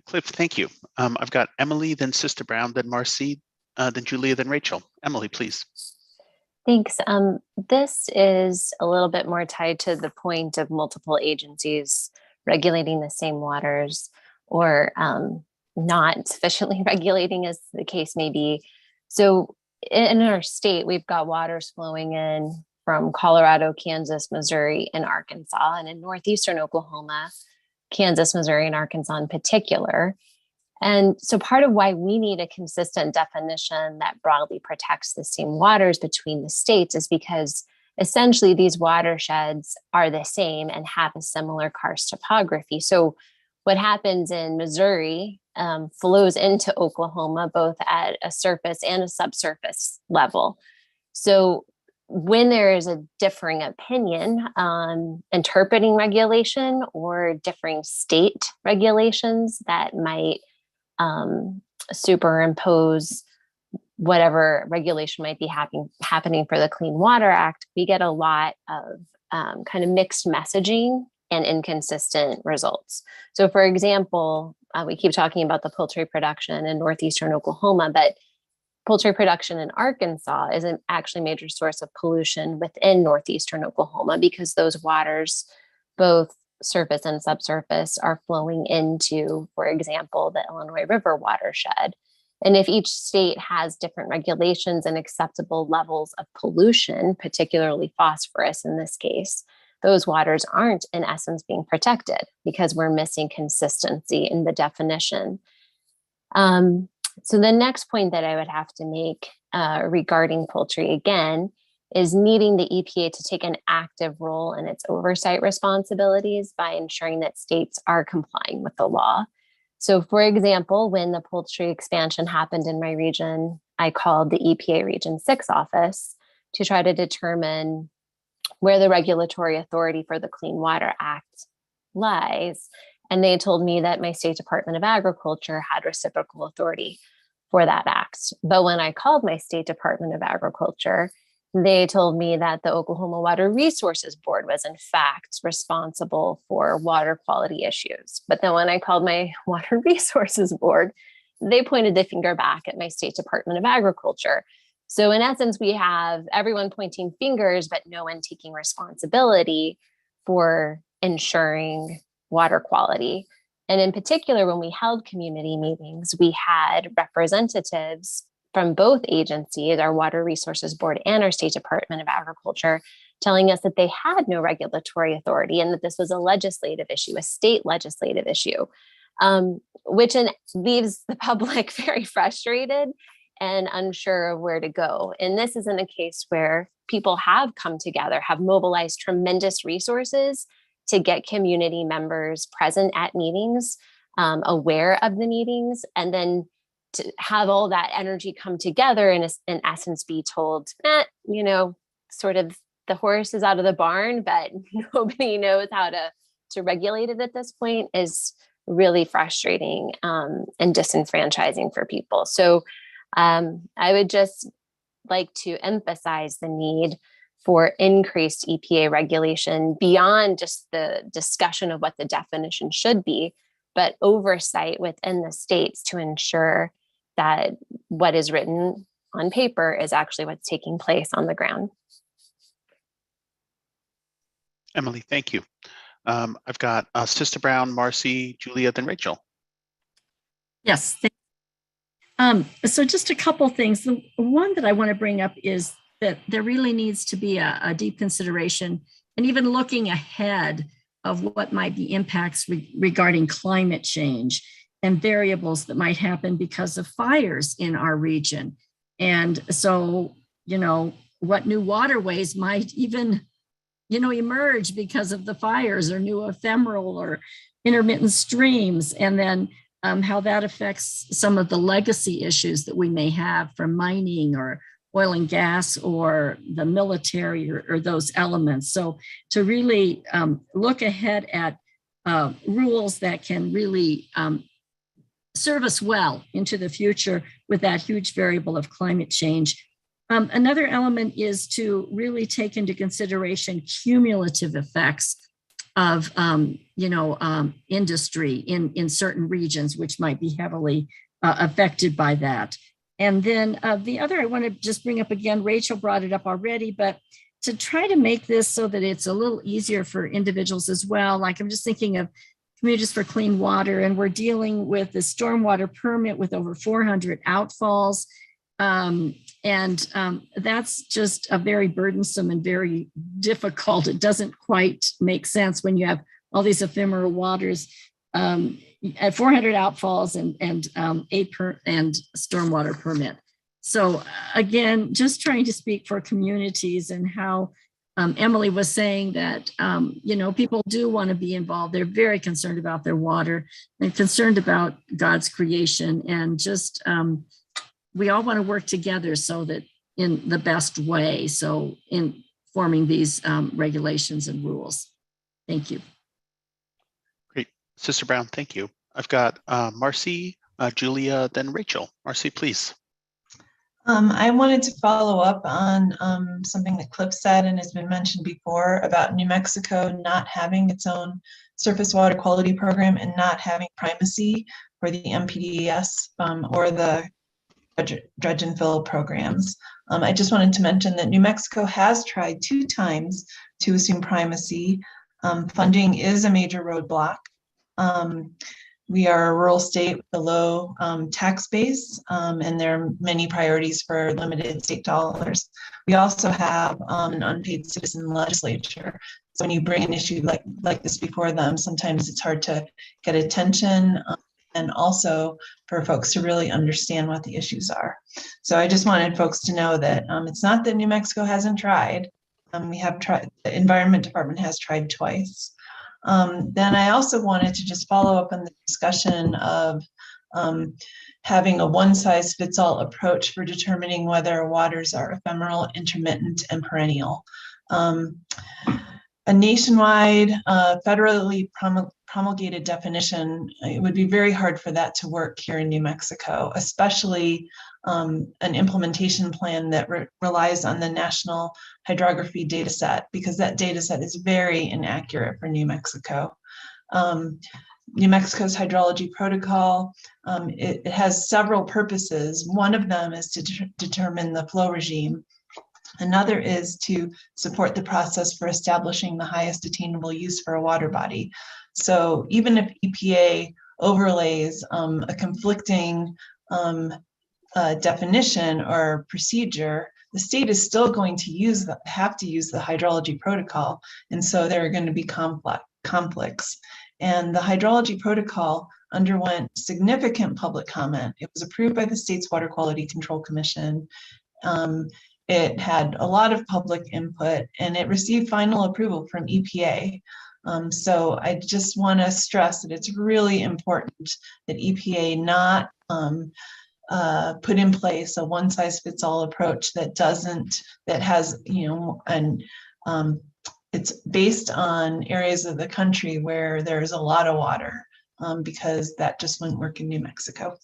Cliff, thank you. I've got Emily, then Sister Brown, then Marcy, then Julia, then Rachel. Emily, please. Thanks. This is a little bit more tied to the point of multiple agencies regulating the same waters, or not sufficiently regulating, as the case may be. So in our state, we've got waters flowing in from Colorado, Kansas, Missouri, and Arkansas, and in northeastern Oklahoma, Kansas, Missouri, and Arkansas in particular. And so part of why we need a consistent definition that broadly protects the same waters between the states is because essentially these watersheds are the same and have a similar karst topography. So what happens in Missouri flows into Oklahoma, both at a surface and a subsurface level. So when there is a differing opinion on interpreting regulation or differing state regulations that might superimpose whatever regulation might be happening for the Clean Water Act, we get a lot of kind of mixed messaging and inconsistent results. So for example, we keep talking about the poultry production in northeastern Oklahoma, but poultry production in Arkansas is an actually major source of pollution within northeastern Oklahoma, because those waters, both surface and subsurface, are flowing into, for example, the Illinois River watershed. And if each state has different regulations and acceptable levels of pollution, particularly phosphorus in this case, those waters aren't in essence being protected because we're missing consistency in the definition. So the next point that I would have to make regarding poultry, again, is needing the EPA to take an active role in its oversight responsibilities by ensuring that states are complying with the law. So for example, when the poultry expansion happened in my region, I called the EPA Region 6 office to try to determine where the regulatory authority for the Clean Water Act lies. And they told me that my state Department of Agriculture had reciprocal authority for that act. But when I called my state Department of Agriculture, they told me that the Oklahoma Water Resources Board was in fact responsible for water quality issues. But then when I called my Water Resources Board, they pointed the finger back at my state Department of Agriculture. So in essence, we have everyone pointing fingers, but no one taking responsibility for ensuring water quality. And in particular, when we held community meetings, we had representatives from both agencies, our Water Resources Board and our State Department of Agriculture, telling us that they had no regulatory authority and that this was a legislative issue, a state legislative issue, which leaves the public very frustrated and unsure of where to go. And this isn't a case where people have come together, have mobilized tremendous resources to get community members present at meetings, aware of the meetings, and then to have all that energy come together and in essence be told, sort of the horse is out of the barn, but nobody knows how to regulate it at this point is really frustrating and disenfranchising for people. So I would just like to emphasize the need for increased EPA regulation beyond just the discussion of what the definition should be, but oversight within the states to ensure that what is written on paper is actually what's taking place on the ground. Emily, thank you. I've got Sister Brown, Marcy, Julia, then Rachel. Yes. So just a couple things. The one that I want to bring up is that there really needs to be a deep consideration and even looking ahead of what might be impacts regarding climate change and variables that might happen because of fires in our region. And so, what new waterways might even, emerge because of the fires, or new ephemeral or intermittent streams, and then how that affects some of the legacy issues that we may have from mining or oil and gas or the military or those elements. So to really look ahead at rules that can really serve us well into the future with that huge variable of climate change. Another element is to really take into consideration cumulative effects of industry in certain regions, which might be heavily affected by that. And then the other I want to just bring up again, Rachel brought it up already, but to try to make this so that it's a little easier for individuals as well. Like I'm just thinking of Communities for Clean Water, and we're dealing with the stormwater permit with over 400 outfalls. That's just a very burdensome and very difficult. It doesn't quite make sense when you have all these ephemeral waters at 400 outfalls and stormwater permit. So again, just trying to speak for communities and how Emily was saying that, people do want to be involved. They're very concerned about their water and concerned about God's creation, and just we all want to work together so that in the best way. So in forming these regulations and rules. Thank you. Great. Sister Brown, thank you. I've got Marcy, Julia, then Rachel. Marcy, please. I wanted to follow up on something that Cliff said and has been mentioned before about New Mexico not having its own surface water quality program and not having primacy for the MPDES or the dredge and fill programs. I just wanted to mention that New Mexico has tried 2 times to assume primacy. Funding is a major roadblock. We are a rural state with a low tax base, and there are many priorities for limited state dollars. We also have an unpaid citizen legislature. So when you bring an issue like this before them, sometimes it's hard to get attention and also for folks to really understand what the issues are. So I just wanted folks to know that it's not that New Mexico hasn't tried. We have tried, the Environment Department has tried twice. Then I also wanted to just follow up on the discussion of having a one-size-fits-all approach for determining whether waters are ephemeral, intermittent, and perennial. a nationwide, federally promulgated definition, it would be very hard for that to work here in New Mexico, especially an implementation plan that relies on the National Hydrography data set, because that data set is very inaccurate for New Mexico. New Mexico's hydrology protocol, it has several purposes. One of them is to determine the flow regime. Another is to support the process for establishing the highest attainable use for a water body. So even if EPA overlays a conflicting definition or procedure, the state is still going to have to use the hydrology protocol. And so there are going to be conflicts. And the hydrology protocol underwent significant public comment. It was approved by the state's Water Quality Control Commission. It had a lot of public input, and it received final approval from EPA. So I just want to stress that it's really important that EPA not put in place a one-size-fits-all approach that has, and it's based on areas of the country where there's a lot of water, because that just wouldn't work in New Mexico.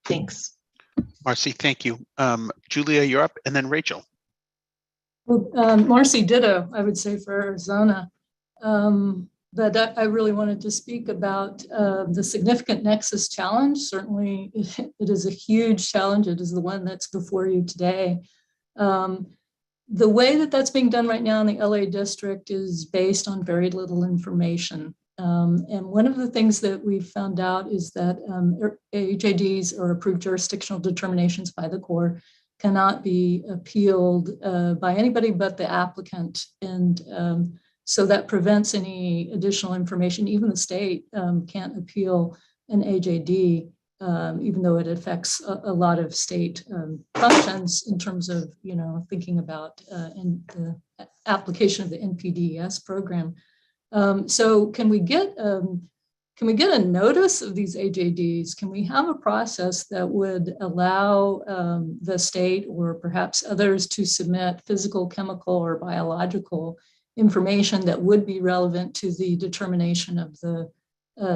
Thanks. Marcy, thank you. Julia, you're up, and then Rachel. Well, Marcy ditto, I would say, for Arizona. But I really wanted to speak about the significant nexus challenge. Certainly, it is a huge challenge. It is the one that's before you today. The way that that's being done right now in the LA district is based on very little information. And one of the things that we've found out is that AJDs, or approved jurisdictional determinations by the Corps, cannot be appealed by anybody but the applicant. And so that prevents any additional information. Even the state can't appeal an AJD, even though it affects a lot of state functions in terms of, thinking about the application of the NPDES program. So can we get a notice of these AJDs? Can we have a process that would allow the state or perhaps others to submit physical, chemical, or biological information that would be relevant to the determination of the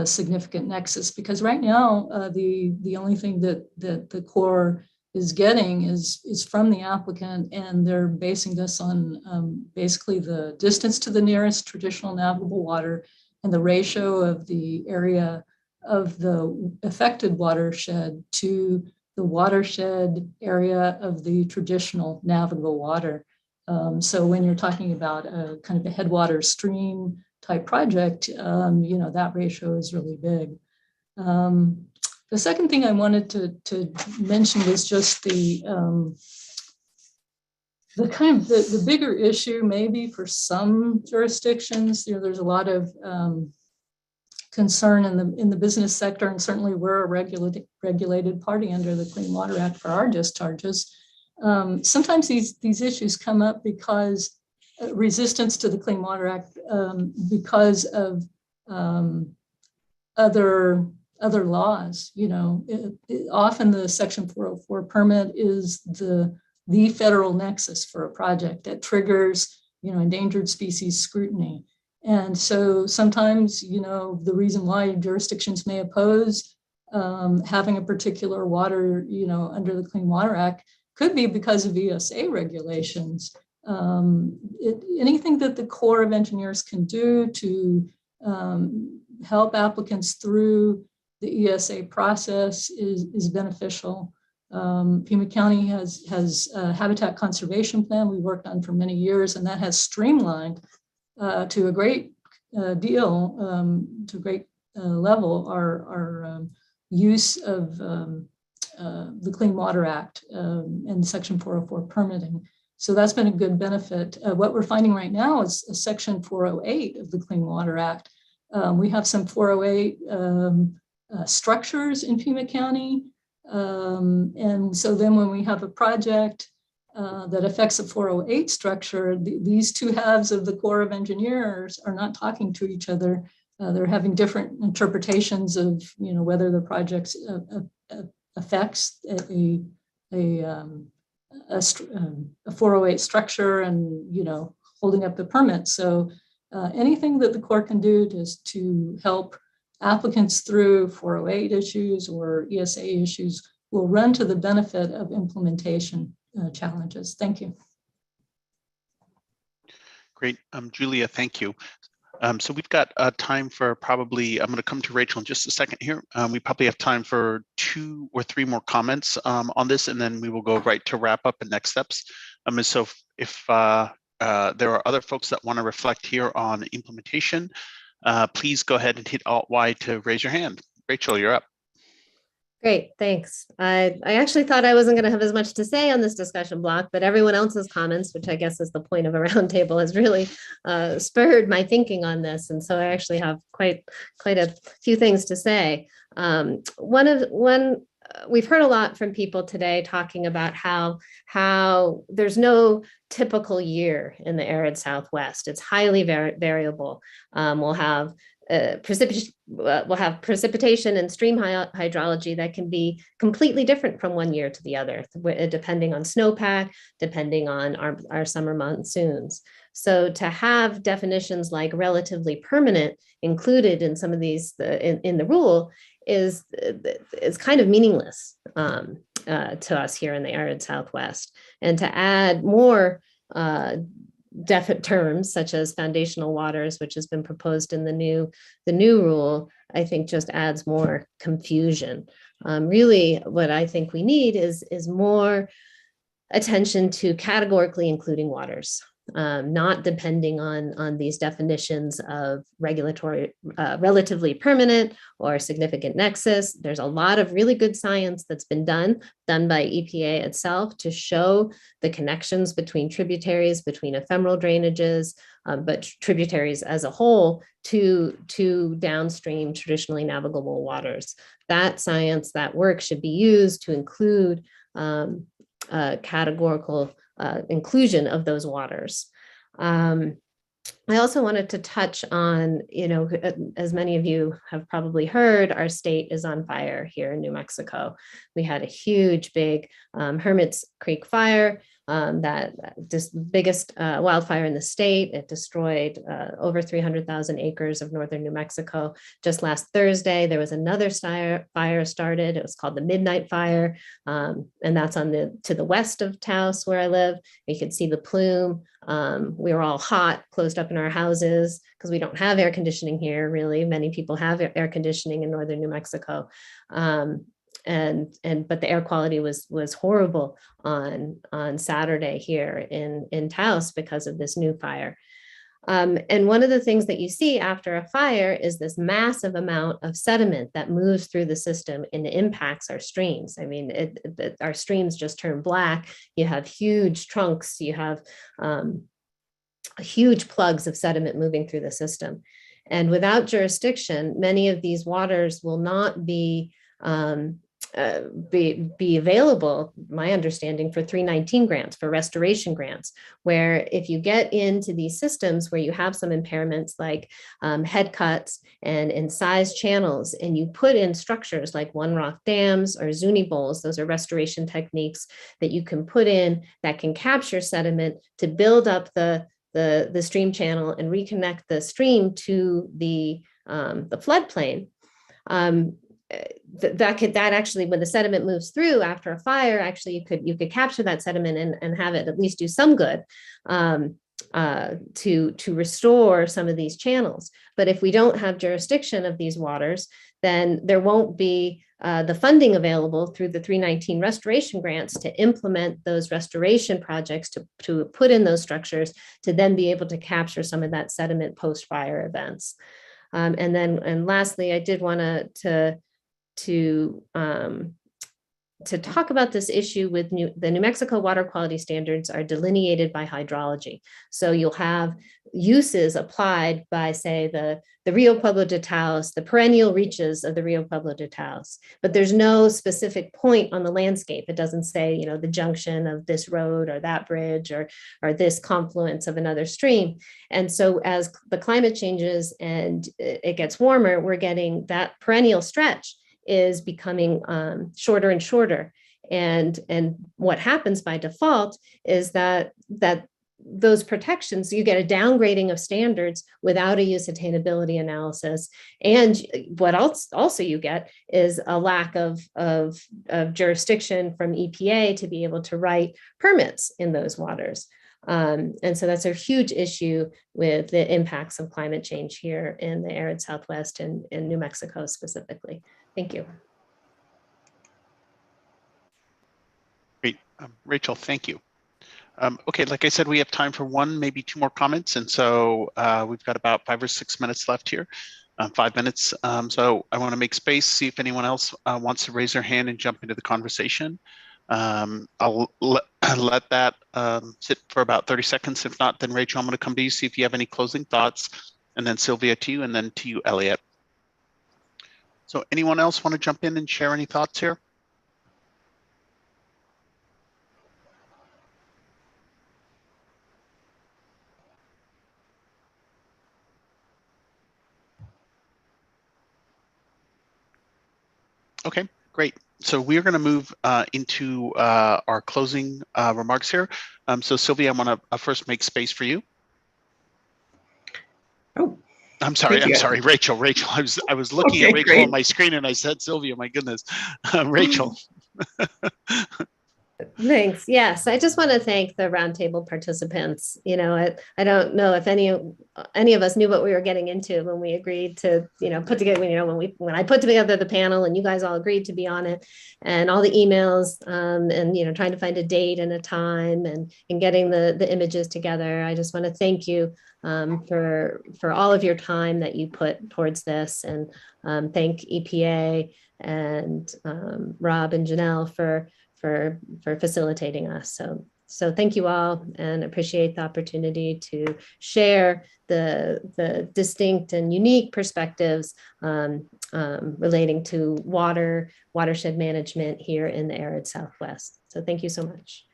significant nexus? Because right now, the only thing that the Corps is getting is from the applicant, and they're basing this on basically the distance to the nearest traditional navigable water and the ratio of the area of the affected watershed to the watershed area of the traditional navigable water. So when you're talking about a kind of a headwater stream type project, that ratio is really big. The second thing I wanted to mention was just the bigger issue, maybe for some jurisdictions. There's a lot of concern in the business sector, and certainly we're a regulated party under the Clean Water Act for our discharges. Sometimes these issues come up because resistance to the Clean Water Act because of other laws. Often the Section 404 permit is the federal nexus for a project that triggers, endangered species scrutiny. And so sometimes, the reason why jurisdictions may oppose having a particular water, under the Clean Water Act could be because of ESA regulations. Anything that the Corps of Engineers can do to help applicants through the ESA process is beneficial. Pima County has a habitat conservation plan we worked on for many years, and that has streamlined to a great deal, to a great level, our use of the Clean Water Act and Section 404 permitting. So that's been a good benefit. What we're finding right now is a Section 408 of the Clean Water Act. We have some 408 structures in Pima County. And so then when we have a project that affects a 408 structure, these two halves of the Corps of Engineers are not talking to each other. They're having different interpretations of, whether the project affects a 408 structure and, holding up the permit. So anything that the Corps can do to help applicants through 408 issues or ESA issues will run to the benefit of implementation challenges. Thank you. Great. Julia, thank you. So we've got time for probably, I'm going to come to Rachel in just a second here. We probably have time for 2 or 3 more comments on this, and then we will go right to wrap up and next steps. And so if there are other folks that want to reflect here on implementation, please go ahead and hit Alt-Y to raise your hand. Rachel, you're up. Great, thanks. I actually thought I wasn't going to have as much to say on this discussion block, but everyone else's comments, which I guess is the point of a roundtable, has really spurred my thinking on this. And so I actually have quite a few things to say. We've heard a lot from people today talking about how there's no typical year in the arid Southwest. It's highly variable. We'll have precipitation and stream hydrology that can be completely different from one year to the other, depending on snowpack, depending on our summer monsoons. So to have definitions like relatively permanent included in some of these in the rule is kind of meaningless to us here in the arid Southwest. And to add more definite terms such as foundational waters, which has been proposed in the new rule, I think just adds more confusion. Really, what I think we need is more attention to categorically including waters, not depending on these definitions of regulatory, relatively permanent or significant nexus. There's a lot of really good science that's been done by EPA itself to show the connections between tributaries, between ephemeral drainages, but tributaries as a whole to downstream traditionally navigable waters. That science, that work should be used to include categorical inclusion of those waters. I also wanted to touch on, as many of you have probably heard, our state is on fire here in New Mexico. We had a huge, big Hermit's Creek fire, that just biggest wildfire in the state. It destroyed over 300,000 acres of northern New Mexico. Just last Thursday, there was another fire started. It was called the Midnight Fire, and that's to the west of Taos, where I live. You could see the plume. We were all hot, closed up in our houses because we don't have air conditioning here. Really, many people have air conditioning in northern New Mexico. But the air quality was horrible on Saturday here in Taos because of this new fire. And one of the things that you see after a fire is this massive amount of sediment that moves through the system and impacts our streams. I mean, our streams just turn black. You have huge trunks. You have huge plugs of sediment moving through the system. And without jurisdiction, many of these waters will not be available, my understanding, for 319 grants, for restoration grants, where if you get into these systems where you have some impairments like head cuts and incised channels, and you put in structures like one rock dams or Zuni bowls, those are restoration techniques that you can put in that can capture sediment to build up the stream channel and reconnect the stream to the floodplain. That actually, when the sediment moves through after a fire, actually you could capture that sediment and have it at least do some good to restore some of these channels. But if we don't have jurisdiction of these waters, then there won't be the funding available through the 319 restoration grants to implement those restoration projects, to put in those structures, to then be able to capture some of that sediment post-fire events. And lastly, I did want to talk about this issue with the New Mexico water quality standards are delineated by hydrology. So you'll have uses applied by, say, the Rio Pueblo de Taos, the perennial reaches of the Rio Pueblo de Taos, but there's no specific point on the landscape. It doesn't say, the junction of this road or that bridge or this confluence of another stream. And so as the climate changes and it gets warmer, we're getting that perennial stretch is becoming shorter and shorter. And what happens by default is that those protections, you get a downgrading of standards without a use attainability analysis. And what else also you get is a lack of jurisdiction from EPA to be able to write permits in those waters. And so that's a huge issue with the impacts of climate change here in the arid Southwest and in New Mexico specifically. Thank you. Great. Rachel, thank you. Okay, like I said, we have time for one, maybe two more comments. And so we've got about 5 or 6 minutes left here, 5 minutes. So I want to make space, see if anyone else wants to raise their hand and jump into the conversation. I'll let that sit for about 30 seconds. If not, then Rachel, I'm going to come to you, see if you have any closing thoughts, and then Sylvia to you, and then to you, Elliot. So anyone else want to jump in and share any thoughts here? Okay, great. So we're going to move into our closing remarks here. So Sylvia, I want to first make space for you. Oh, I'm sorry, Rachel. I was looking at Rachel on my screen and I said Sylvia. My goodness, Rachel. Thanks. Yes, I just want to thank the roundtable participants. You know, I don't know if any of us knew what we were getting into when we agreed to, put together. When I put together the panel and you guys all agreed to be on it, and all the emails, and trying to find a date and a time and getting the images together. I just want to thank you for all of your time that you put towards this, and thank EPA and Rob and Janelle for facilitating us. So thank you all, and appreciate the opportunity to share the distinct and unique perspectives relating to watershed management here in the arid Southwest. So thank you so much.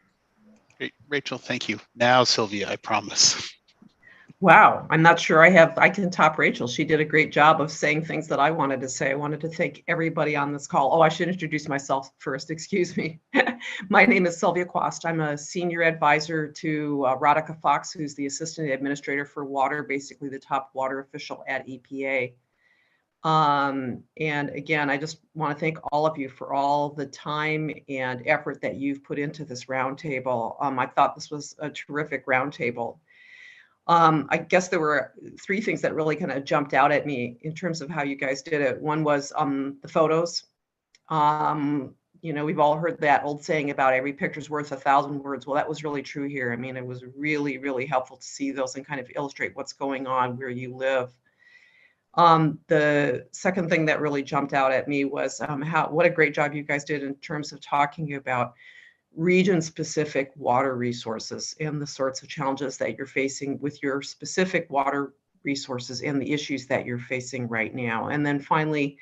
Great, Rachel, thank you. Now, Sylvia, I promise. Wow, I'm not sure I can top Rachel. She did a great job of saying things that I wanted to say. I wanted to thank everybody on this call. Oh, I should introduce myself first, excuse me. My name is Sylvia Quast. I'm a senior advisor to Radhika Fox, who's the assistant administrator for water, basically the top water official at EPA. And again, I just want to thank all of you for all the time and effort that you've put into this roundtable. I thought this was a terrific roundtable. I guess there were 3 things that really kind of jumped out at me in terms of how you guys did it. One was the photos. We've all heard that old saying about every picture's worth 1,000 words. Well, that was really true here. I mean, it was really, really helpful to see those and kind of illustrate what's going on where you live. The second thing that really jumped out at me was what a great job you guys did in terms of talking about region-specific water resources and the sorts of challenges that you're facing with your specific water resources and the issues that you're facing right now. And then finally,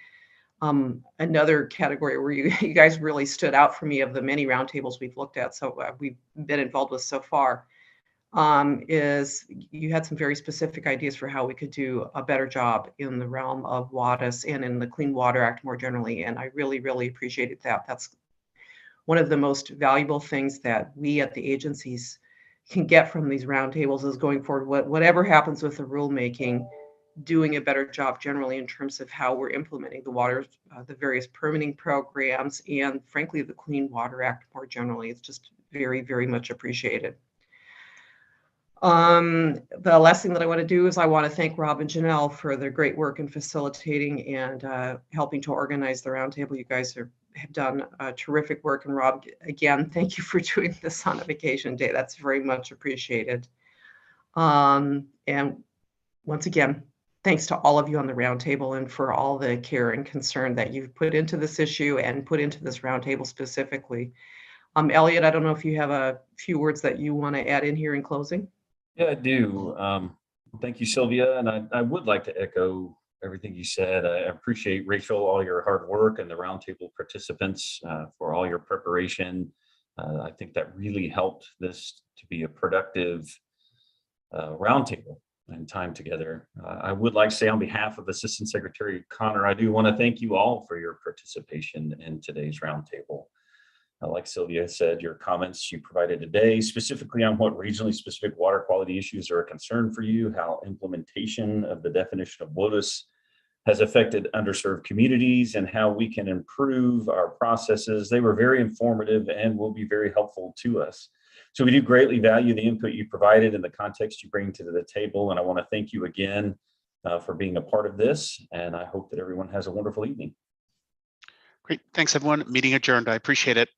another category where you guys really stood out for me of the many roundtables we've looked at, so we've been involved with so far, is you had some very specific ideas for how we could do a better job in the realm of WOTUS and in the Clean Water Act more generally. And I really, really appreciated that. That's one of the most valuable things that we at the agencies can get from these roundtables is going forward, whatever happens with the rulemaking, doing a better job generally in terms of how we're implementing the various permitting programs, and frankly, the Clean Water Act more generally. It's just very, very much appreciated. The last thing that I want to do is I want to thank Rob and Janelle for their great work in facilitating and helping to organize the roundtable. You guys have done terrific work. And Rob, again, thank you for doing this on a vacation day. That's very much appreciated. And once again, thanks to all of you on the roundtable and for all the care and concern that you've put into this issue and put into this roundtable specifically. Elliot, I don't know if you have a few words that you want to add in here in closing. Yeah, I do. Thank you, Sylvia. And I would like to echo everything you said. I appreciate, Rachel, all your hard work, and the roundtable participants for all your preparation. I think that really helped this to be a productive roundtable and time together. I would like to say on behalf of Assistant Secretary Connor, I do want to thank you all for your participation in today's roundtable. Like Sylvia said, your comments you provided today, specifically on what regionally specific water quality issues are a concern for you, how implementation of the definition of WOTUS has affected underserved communities, and how we can improve our processes. They were very informative and will be very helpful to us. So we do greatly value the input you provided and the context you bring to the table. And I want to thank you again for being a part of this. And I hope that everyone has a wonderful evening. Great. Thanks, everyone. Meeting adjourned. I appreciate it.